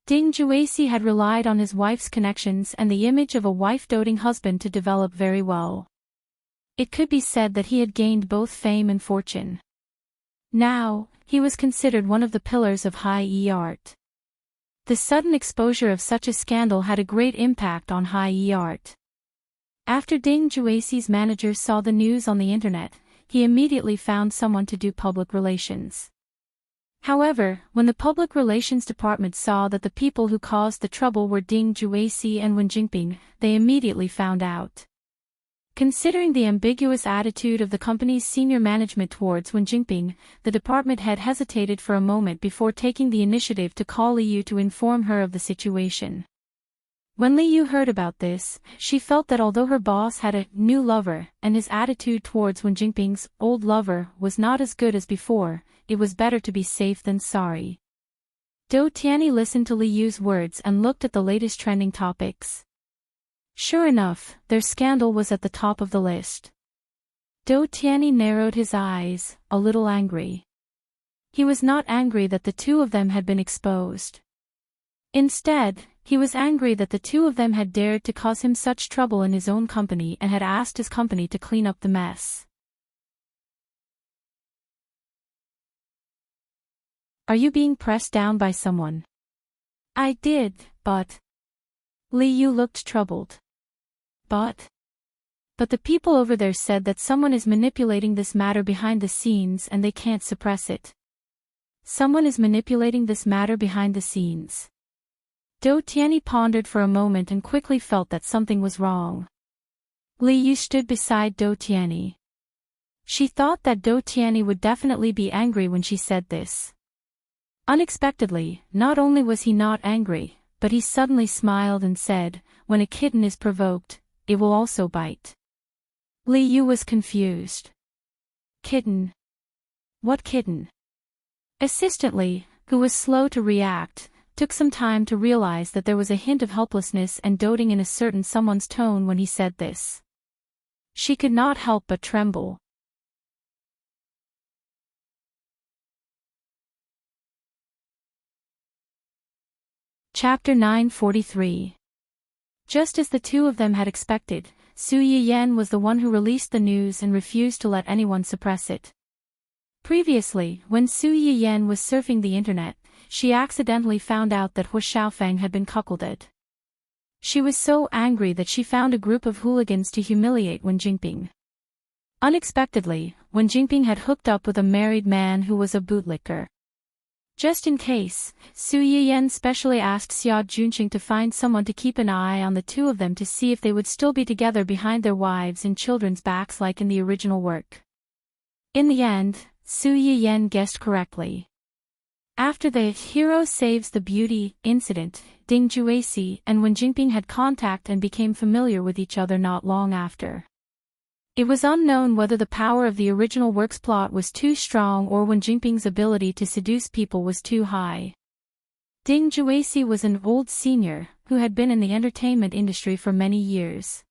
Ding Jueqi had relied on his wife's connections and the image of a wife-doting husband to develop very well. It could be said that he had gained both fame and fortune. Now, he was considered one of the pillars of high art. The sudden exposure of such a scandal had a great impact on high art. After Ding Jueqi's manager saw the news on the internet, he immediately found someone to do public relations. However, when the public relations department saw that the people who caused the trouble were Ding Jueqi and Wen Jinping, they immediately found out. Considering the ambiguous attitude of the company's senior management towards Wen Jinping, the department head hesitated for a moment before taking the initiative to call Li Yu to inform her of the situation. When Li Yu heard about this, she felt that although her boss had a new lover and his attitude towards Wen Jinping's old lover was not as good as before, it was better to be safe than sorry. Do Tianyi listened to Li Yu's words and looked at the latest trending topics. Sure enough, their scandal was at the top of the list. Do Tianyi narrowed his eyes, a little angry. He was not angry that the two of them had been exposed. Instead, he was angry that the two of them had dared to cause him such trouble in his own company and had asked his company to clean up the mess. "Are you being pressed down by someone?" "I did, but..." Li Yu looked troubled. But the people over there said that someone is manipulating this matter behind the scenes and they can't suppress it." "Someone is manipulating this matter behind the scenes." Do Tianyi pondered for a moment and quickly felt that something was wrong. Li Yu stood beside Do Tianyi. She thought that Do Tianyi would definitely be angry when she said this. Unexpectedly, not only was he not angry, but he suddenly smiled and said, "When a kitten is provoked, it will also bite." Li Yu was confused. "Kitten? What kitten?" Assistant Li, who was slow to react, took some time to realize that there was a hint of helplessness and doting in a certain someone's tone when he said this. She could not help but tremble. Chapter 943. Just as the two of them had expected, Su Yiyan was the one who released the news and refused to let anyone suppress it. Previously, when Su Yiyan was surfing the internet, she accidentally found out that Hu Xiaofeng had been cuckolded. She was so angry that she found a group of hooligans to humiliate Wen Jinping. Unexpectedly, Wen Jinping had hooked up with a married man who was a bootlicker. Just in case, Su Yiyan specially asked Xia Junqing to find someone to keep an eye on the two of them to see if they would still be together behind their wives' and children's backs like in the original work. In the end, Su Yiyan guessed correctly. After the hero saves the beauty incident, Ding Jueqi and Wen Jinping had contact and became familiar with each other not long after. It was unknown whether the power of the original work's plot was too strong or Wen Jinping's ability to seduce people was too high. Ding Jueqi was an old senior, who had been in the entertainment industry for many years.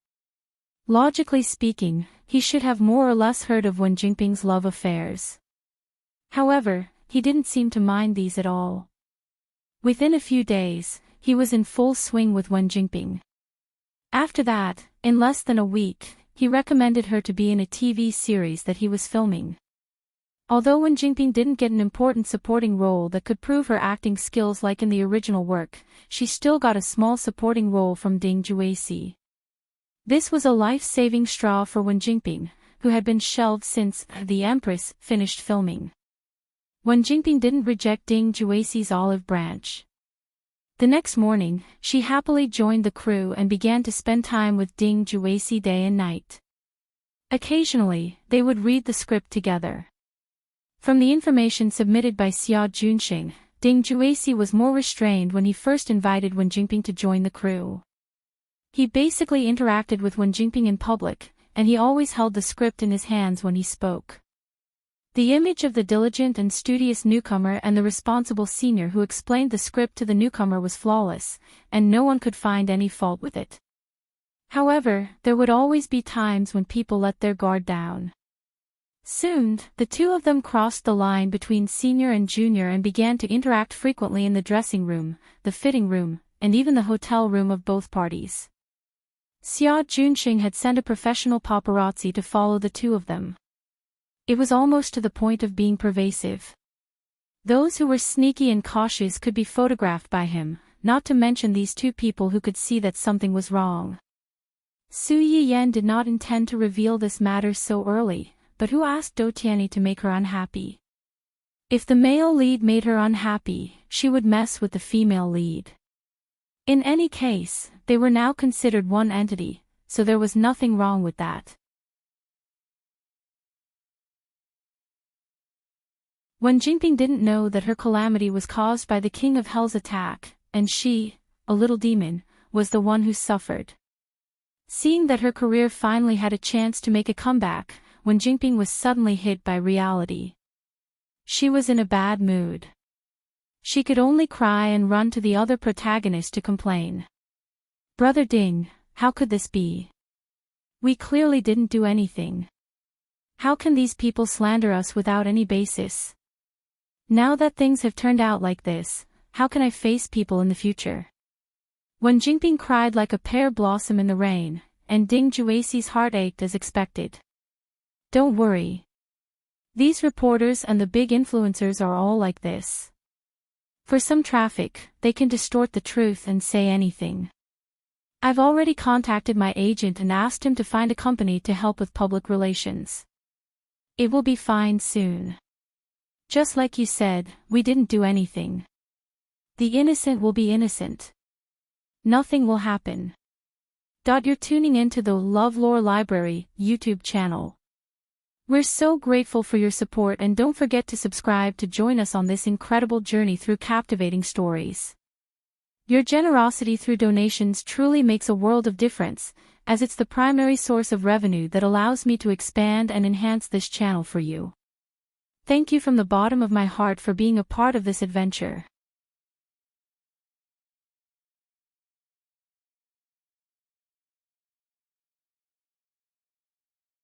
Logically speaking, he should have more or less heard of Wen Jinping's love affairs. However, he didn't seem to mind these at all. Within a few days, he was in full swing with Wen Jinping. After that, in less than a week, he recommended her to be in a TV series that he was filming. Although Wen Jinping didn't get an important supporting role that could prove her acting skills like in the original work, she still got a small supporting role from Ding Juexi. This was a life-saving straw for Wen Jinping, who had been shelved since The Empress finished filming. Wen Jinping didn't reject Ding Juexi's olive branch. The next morning, she happily joined the crew and began to spend time with Ding Juexi day and night. Occasionally, they would read the script together. From the information submitted by Xia Junxing, Ding Juexi was more restrained when he first invited Wen Jinping to join the crew. He basically interacted with Wen Jinping in public, and he always held the script in his hands when he spoke. The image of the diligent and studious newcomer and the responsible senior who explained the script to the newcomer was flawless, and no one could find any fault with it. However, there would always be times when people let their guard down. Soon, the two of them crossed the line between senior and junior and began to interact frequently in the dressing room, the fitting room, and even the hotel room of both parties. Xia Junxing had sent a professional paparazzi to follow the two of them. It was almost to the point of being pervasive. Those who were sneaky and cautious could be photographed by him, not to mention these two people who could see that something was wrong. Su Yiyan did not intend to reveal this matter so early, but who asked Dou Tianyi to make her unhappy? If the male lead made her unhappy, she would mess with the female lead. In any case, they were now considered one entity, so there was nothing wrong with that. Wen Jinping didn't know that her calamity was caused by the King of Hell's attack, and she, a little demon, was the one who suffered. Seeing that her career finally had a chance to make a comeback, Wen Jinping was suddenly hit by reality. She was in a bad mood. She could only cry and run to the other protagonist to complain. "Brother Ding, how could this be? We clearly didn't do anything. How can these people slander us without any basis? Now that things have turned out like this, how can I face people in the future?" Wen Jinping cried like a pear blossom in the rain, and Ding Juexi's heart ached as expected. "Don't worry. These reporters and the big influencers are all like this. For some traffic, they can distort the truth and say anything. I've already contacted my agent and asked him to find a company to help with public relations. It will be fine soon. Just like you said, we didn't do anything. The innocent will be innocent. Nothing will happen." You're tuning into the LoveLore Library YouTube channel. We're so grateful for your support, and don't forget to subscribe to join us on this incredible journey through captivating stories. Your generosity through donations truly makes a world of difference, as it's the primary source of revenue that allows me to expand and enhance this channel for you. Thank you from the bottom of my heart for being a part of this adventure.